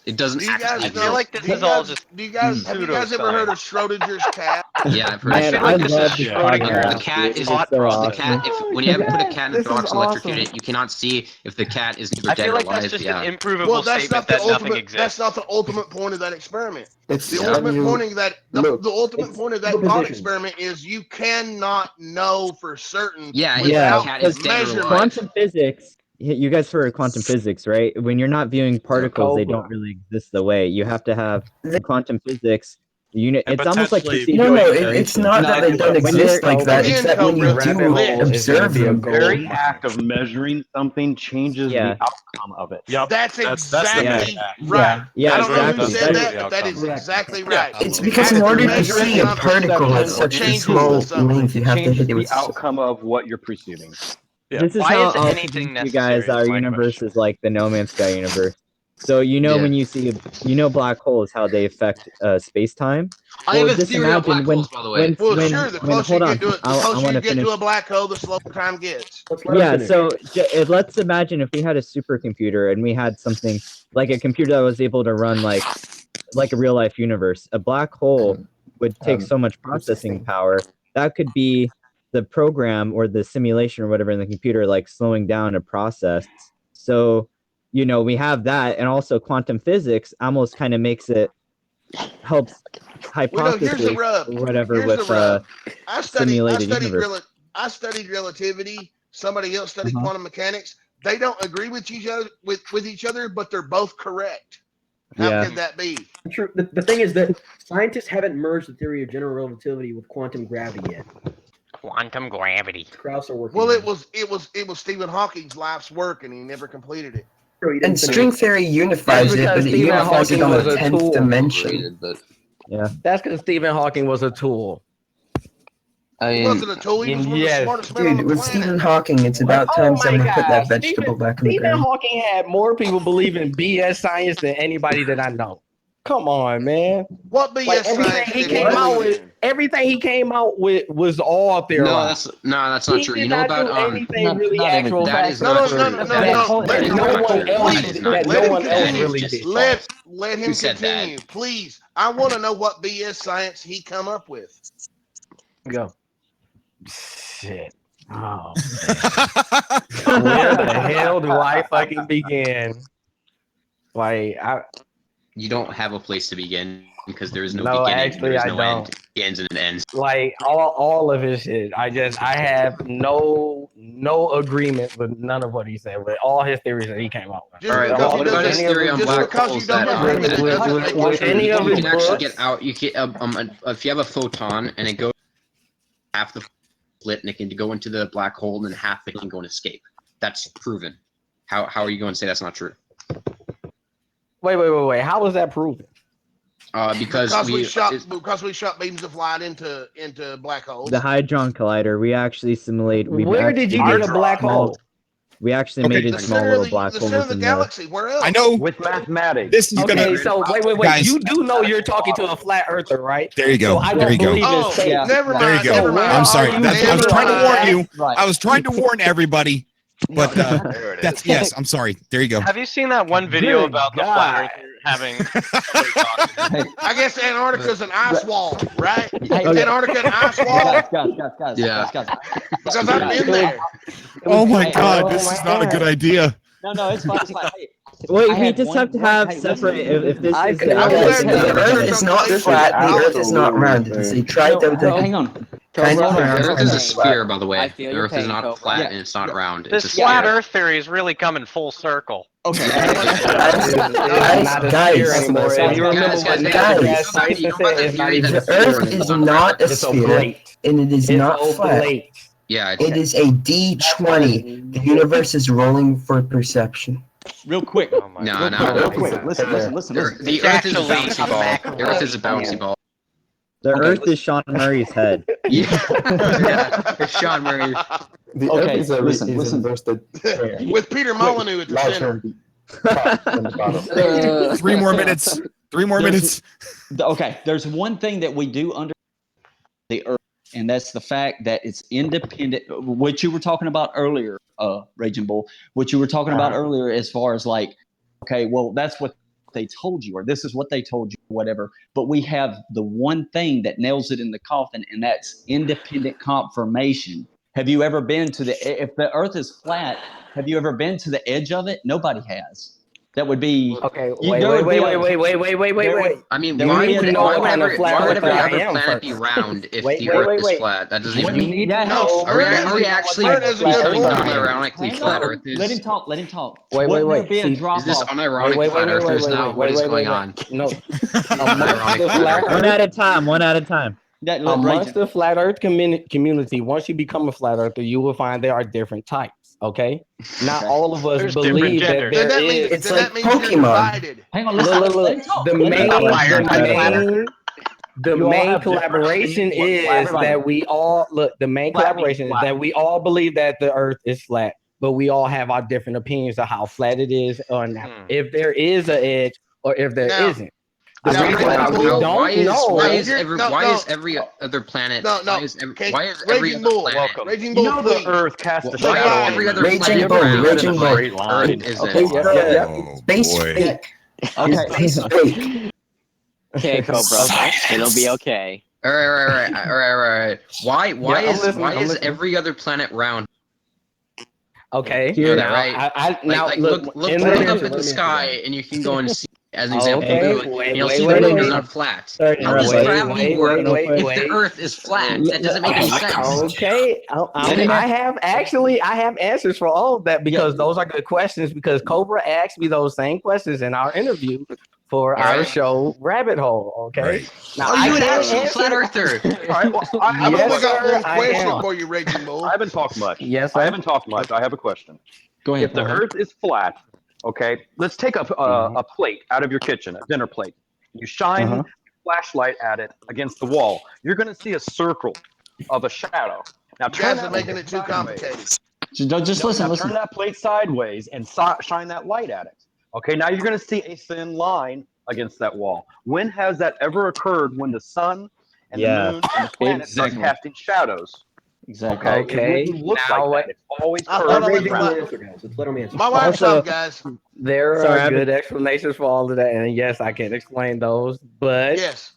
It doesn't Do you actually guys exist. know? I feel like this do you is all guys- just Do you guys have you guys ever heard of Schrodinger's cat? Yeah, I've heard I of feel it. like I this love is this Schrodinger's podcast, The cat dude. is thought It's so the process. cat. If when you ever put a cat in a This is box, electrocute awesome. it, you cannot see if the cat is either I dead feel or like that's alive. just Yeah. an improvable Well, that's statement not the that nothing ultimate. exists. That's not the ultimate point of that experiment. It's The Yeah. ultimate you- point of that. The Look, ultimate it's point of that two thought positions. experiment is you cannot know for certain. Yeah, without if the cat is dead or measurement. alive. Quantum physics. You guys heard of quantum physics, right? When you're not viewing particles, they don't really exist the way. You have to have quantum physics. It's almost like potentially- procedural No, generation. it's not that they don't When exist they're- like that. Again, It's that when you Cobra, do rabbit hole observe them, The very act of measuring something changes Yeah. the outcome of it. Yep. That's the exactly main right. Yeah, I don't know who exactly. said That's- that, but that is exactly Yeah. right. it's because in As order to measuring see a something particle at such a changes small the something. length, you have to Changes hit it with the outcome of what you're perceiving. Yeah. This is Why how is I'll anything convince you guys necessary our is my universe question. is like the No Man's Sky universe. So Yeah. when you see black holes, how they affect space time. I have a just theory on imagine black holes, by the way. Well, sure. The closer hold you on, get to it, the I closer want you to get finish. to a black hole, the slower time gets. Yeah, so let's imagine if we had a supercomputer and we had something like a computer that was able to run like a real life universe. A black hole would take so much processing power that could be the program or the simulation or whatever in the computer, like slowing down a process. So we have that, and also quantum physics almost kind of makes it helps Well, no, here's the hypothesis rub. or whatever Here's with the rub. simulated universe. I studied relativity. Somebody else studied Uh-huh. quantum mechanics. They don't agree with each other, but they're both correct. How Yeah. can that be? True. The thing is that scientists haven't merged the theory of general relativity with quantum gravity yet. Quantum gravity. Krauss are working. Well, on it was Stephen Hawking's life's work, and he never completed it. And string theory unifies it, but it unifies it on the 10th dimension. Yeah. That's because Stephen Hawking was a tool. He wasn't a tool. He was one of the smartest men on Dude, the with planet. Stephen Hawking, it's about time someone put that vegetable back in the Stephen ground. Hawking had more people believe in BS science than anybody that I know. Come on, man. What BS Like everything science he did came he out believe with, everything he came out with was all theorized. No, that's not He true. did You know not do about anything really actual that facts. is not true. That no one else really did. Let him said that? continue, please. I want to know what BS science he come up with. Go. Shit. Oh. Where the hell do I fucking begin? Like You don't have a place to begin because there is no, No, beginning. actually, there is I no end. don't. It begins and it ends. like all of his shit. I have no agreement with none of what he said, with all his theories that he came out with. Just All right. because What you about don't- his theory on just black because you holes? don't That agree with it doesn't make it with true. any of you his can actually books. get out. You can if you have a photon and it goes half the split and it can go into the black hole and then half it can go and escape. That's proven. How are you going to say that's not true? Wait. How was that proven? Because we shot beams of light into black holes. The Hadron Collider, we actually simulate. Where did you get a black hole? We actually made a small little black hole center of the within galaxy. Where else? I know. With mathematics. This is Okay, gonna. so wait. Guys, You do know you're talking to a flat earther, right? There you go. So I There don't you go. believe Oh, it's fake. never mind. There you go. Never mind. I'm sorry. Are you I was trying to warn you. Right. I was trying to warn everybody. But that's yes. I'm sorry. There you go. Have you seen that one video Good about the God. flat earther having? I guess Antarctica's an ice wall, right? Hey, Antarctica an ice wall? guys. Yeah. Because I've been there. Oh my Hey, God, this is not a good idea. No, it's fine. It's fine. Hey, Wait, I we had just have to one- have hey, separate. listen. If this I is said- Guys, I'm the glad- Earth is not flat. The Earth is not round. It's a Hang on. kind of The round. Earth is a sphere, by the way. I feel The your Earth is pain, not Cobra. flat Yeah. and it's not round. This It's a flat sphere. Earth theory is really coming full circle. Okay. Guys, anymore. guys, You remember guys, what guys, Neil guys, deGrasse Tyson you know about said? the It's not theory even that the a Earth sphere. is not a It's sphere, oblate. and it is It's not flat. oblate. Yeah. It is a D20. The universe is rolling for perception. Real quick. No. Real quick. Listen. The Earth is a bouncy ball. The Earth is a bouncy ball. The Earth is Sean Murray's head. Yeah. It's Sean Murray. The Okay, Earth is a listen. inverted square. With Peter Molyneux at the Larger center. on the top than the bottom. 3 more minutes. 3 more minutes. Okay, there's one thing that we do under the Earth, and that's the fact that it's independent. What you were talking about earlier, Raging Bull. What you were talking about earlier, as far as like, okay, well, that's what they told you, or this is what they told you, whatever. But we have the one thing that nails it in the coffin, and that's independent confirmation. Have you ever been to if the Earth is flat, have you ever been to the edge of it? Nobody has. That would be Okay, wait. I mean, There why would would be why no would kind of every flat why would earth every I other am planet first. be round if Wait, the Earth wait. is flat? That doesn't What even. do you need to Are know? we actually Flat telling is a how good ironically Hang flat on. Earth is? Let him talk. Let him talk. Wait. Wouldn't there be a See, drop Is this off? unironic flat Earthers now? What is going on? No. Unironic flat One Earthers. at a time. One at a time. Amongst the flat Earth community, once you become a flat Earther, you will find there are different types. Okay, not all of us There's believe that different there Then that is. means, It's then like that means you're Pokemon. divided. Hang on. Listen. Let him talk. The Let him talk. main collaboration is that we all believe that the Earth is flat, but we all have our different opinions of how flat it is, or not. If there is an edge, or if there Now- isn't. now, The reason why we Why don't is know. why is No. every other planet? No. Why is Okay, why is every Raging other Bull. planet? Raging You Bull, know the please. Earth cast a Why shadow is on every the other Raging planet Bull, round? Raging but Bull. Earth isn't? Okay. Space Yep. fake. Okay. Space fake. Okay, Cobra. It'll be okay. All right. Why I'm is listening. every other planet round? Okay. You know that, Now, right? Now Look in up the- at the sky, and you can go and see as an example, Okay, the moon, wait, and you'll wait, see wait, the moon wait. is not flat. Sorry to How interrupt, does but gravity work if the wait. Earth is flat? That doesn't make any sense. Okay, I have answers for all of that because those are good questions. Because Cobra asked me those same questions in our interview for our show Rabbit Hole. Okay, now Are you an can't actual flat answer- earther? All right, well, I've Yes, only got sir, one I question am. for you, Raging Bull. I haven't talked much. Yes, I sir. haven't talked much. I have a question. Go ahead. If the Earth is flat, okay, let's take a plate out of your kitchen, a dinner plate. You shine a flashlight at it against the wall. You're going to see a circle of a shadow. Now You turn guys are that making plate it too complicated. Just listen. Turn that plate sideways and shine that light at it. Okay, now you're going to see a thin line against that wall. When has that ever occurred when the sun and the moon and the planets are casting shadows? Exactly. Okay. It wouldn't look like that. It's always curved around. Let's let him answer. My wife's Also- up, guys. There Sorry, are I've been- good explanations for all of that, and yes, I can explain those. But Yes,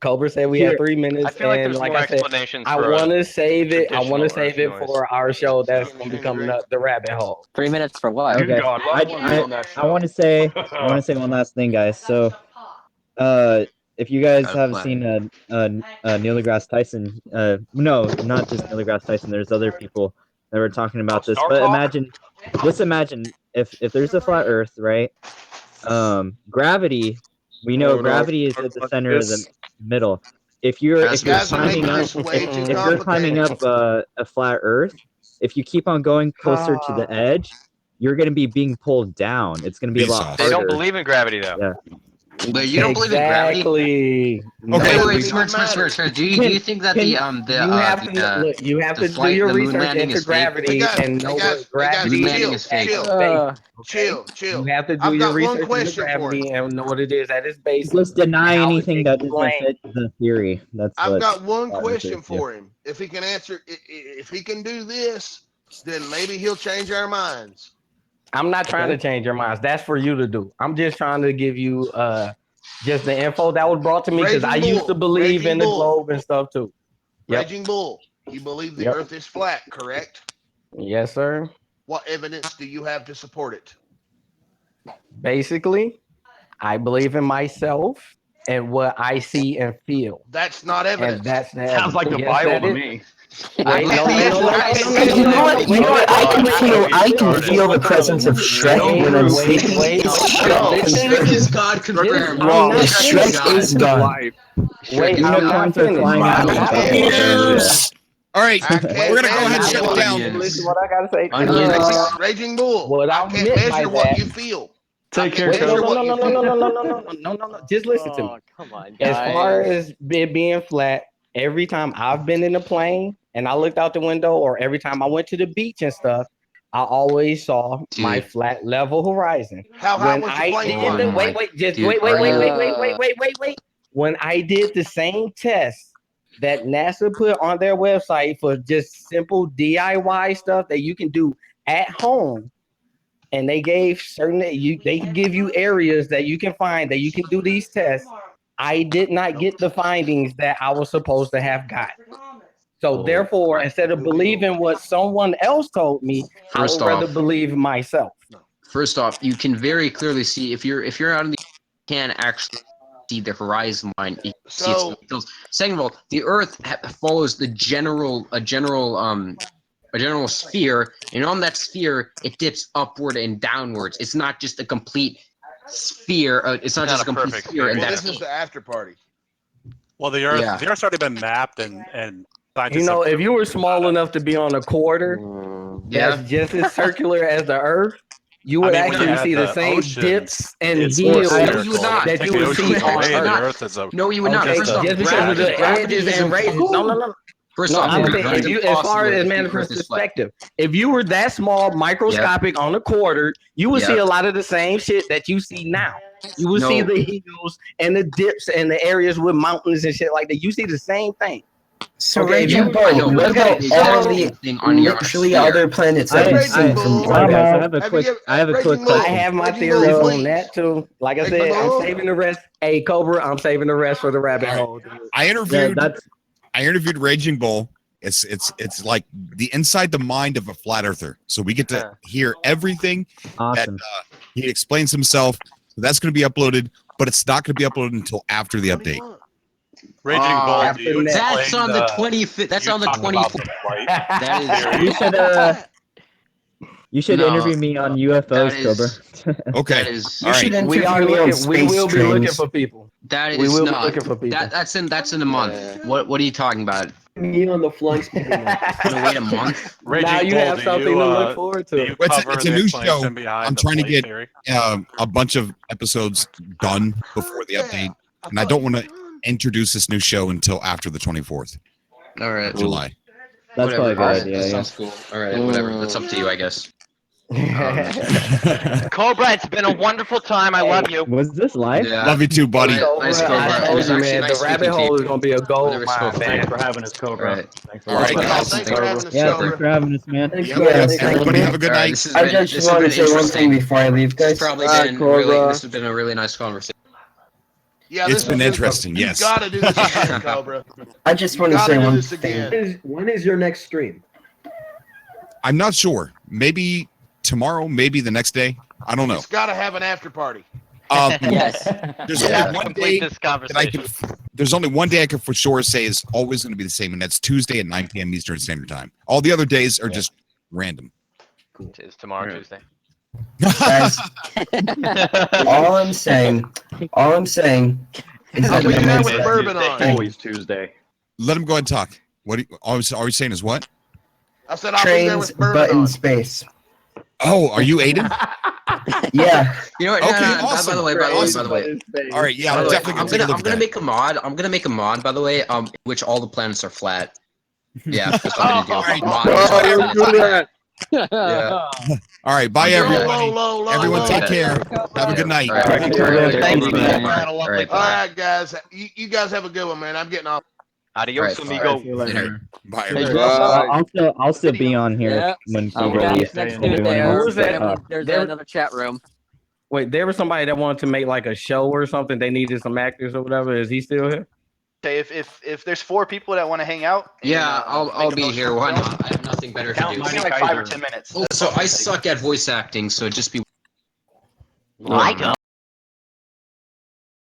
Cobra said we Here- had 3 minutes, I feel like and there's like more I said, explanations I for want to save it. I want to traditional save it Earth noise. for our show that's going to be coming up, the Rabbit Hole. 3 minutes for what? Okay. God, I want to say one last thing, guys. So, if you guys have seen Neil deGrasse Tyson, no, not just Neil deGrasse Tyson. There's other people that were talking about this. Star But Talk? let's imagine if there's a flat Earth, right? Gravity, we know gravity is at the center of the middle. If you're climbing up, if you're climbing up a flat Earth, if you keep on going closer to the edge, you're going to be being pulled down. It's going to be a lot harder. They don't believe in gravity, though. Yeah. But you don't believe in gravity? Exactly. Okay, wait, Smirk. Do you think that you have to do your research into gravity and know what gravity is. Chill. You have to do I've your got one research into question for gravity him. and know what it is at its base. Let's deny How it anything that doesn't explains. fit the theory. That's I've what got one flat question earthers do. for him. If he can answer, if he can do this, then maybe he'll change our minds. I'm not trying to change your minds. That's for you to do. I'm just trying to give you just the info that was brought to me because I used to believe in the globe and stuff too. Yep. Raging Bull, you believe the Yep. Earth is flat, correct? Yes, sir. What evidence do you have to support it? Basically, I believe in myself and what I see and feel. That's not evidence. And that's the Sounds like the yes, Bible that to is. me. Wait, no, You know what? I can feel the presence of Shrek when I'm sleeping. Shrek is God confirmed. Wrong. Shrek is God. Wait, Unicorns are flying out of the All right, we're gonna go ahead and shut it down. Listen, what I gotta say. Raging Bull, What I I can't meant by measure what that- you feel. Take care, Wait, no, Cobra. no. Just listen to me. Come on, As guys. far as it being flat, every time I've been in a plane and I looked out the window, or every time I went to the beach and stuff, I always saw my flat level horizon. How high When was the I plane did flying? wait. When I did the same test that NASA put on their website for just simple DIY stuff that you can do at home, and they gave they give you areas that you can find that you can do these tests. I did not get the findings that I was supposed to have got. So therefore, instead of believing what someone else told me, I would First rather off- believe myself. First off, you can very clearly see if you're out in the, you can actually see the horizon line. You can see it's in the hills. Second of all, the Earth follows a general sphere, and on that sphere it dips upward and downwards. It's not just a complete sphere. It's not just a complete perfect sphere, and Well, that's this is the after party. Well, the Earth's already been mapped, and scientists You know, have- if you were small enough to be on a quarter that's just as circular as the Earth, you would actually see the same dips and hills that you would see on Earth. No, you would not. Okay, First off, just because of the gravity edges is and raises. No. First No, off, I'm gravity saying, is if you, as impossible far if as the manifest Earth is flat. perspective, if you were that small, microscopic on a quarter, you would see a lot of the same shit that you see now. You would see the hills and the dips and the areas with mountains and shit like that. You see the same thing. So Okay, Raging Bull, what about all the literally other planets that we've seen from I Mars? have a quick question. I have my theories on that too. Like I said, I'm saving the rest. Hey, Cobra, I'm saving the rest for the rabbit hole. Dude. I interviewed Raging Bull. It's like the inside the mind of a flat earther. So we get to hear everything that he explains himself. So that's going to be uploaded but it's not going to be uploaded until after the update. Raging Bull, do you That's explain on the 25th. That's on the 24th. That is. You should No, interview me on UFOs, that Cobra. Okay. That is. All right. We are looking. We will be looking for people. That is We will be not. looking for people. That's in a month. What are you talking about? Me on the flying spaghetti. Gonna wait a month? Raging Now you Bull, have do something you, to look forward do to. you It's cover a the new show. explanation behind I'm the trying to play get theory? a bunch of episodes done before the update, and I don't want to introduce this new show until after the 24th All right. of July. That's Whatever. probably a good Alright, idea. that Yeah. sounds cool. All right, whatever. That's up to you, I guess. Cobra, it's been a wonderful time. I love you. Was this live? Yeah. Love you too, buddy. Nice Cobra, Cobra. I It told was you, actually man. nice The rabbit speaking to hole you. is gonna be a gold Never mine, spoke to man. you. for having us, Cobra. All right. Thanks a All lot. right, Guys, guys. Thanks for having us, Yeah, Cobra. thanks for having us, man. Thanks, Yep. guys. Everybody have a good All right, night. this has I been, just this want to has been say one thing interesting. before I leave, This has guys. probably All right, been Cobra. really. This has been a really nice conversation. Yeah, It's this been is- interesting. You Yes. gotta do this again, Cobra. I just You want to gotta say do one this thing. again. When is your next stream? I'm not sure. Maybe tomorrow. Maybe the next day. I don't know. It's gotta have an after party. Yes. There's Yeah. only one Complete day this that I conversation. can. There's only one day I can for sure say is always going to be the same, and that's Tuesday at 9 p.m. Eastern Standard Time. All the other days are just random. It's tomorrow, Tuesday. Guys, all I'm saying is How that we do that no with man's- bourbon on? Always Tuesday. Let him go ahead and talk. What are you saying is what? I said I'll be there trains, with but bourbon in on. space. Oh, are you Aiden? Yeah. You know what? Okay, no, awesome. By the way. All right, yeah, By I'm the way, definitely I'm gonna take a look gonna at that. make a mod. I'm gonna make a mod, by the way, in which all the planets are flat. Yeah, that's what I'm gonna do. Alright. Mod. Yeah. All right, bye Low, everybody. low, Everyone, take Okay. care. Have a good night. All right. Thanks, All man. right. All right, guys. You guys have a good one, man. I'm getting off. Adios, All amigo. See you later. Bye. Hey, everybody. I'll still be on here when Cobra Yeah, leaves. next If you wanna Tuesday, hear or us talk. There's another chat room. Wait, there was somebody that wanted to make like a show or something. They needed some actors or whatever. Is he still here? Okay, if there's 4 people that want to hang out, Yeah, I'll make a be motion here. to Why film, not? I have nothing better to count do. mine like 5 or 10 minutes. Also, I suck at voice acting, so just be. I go.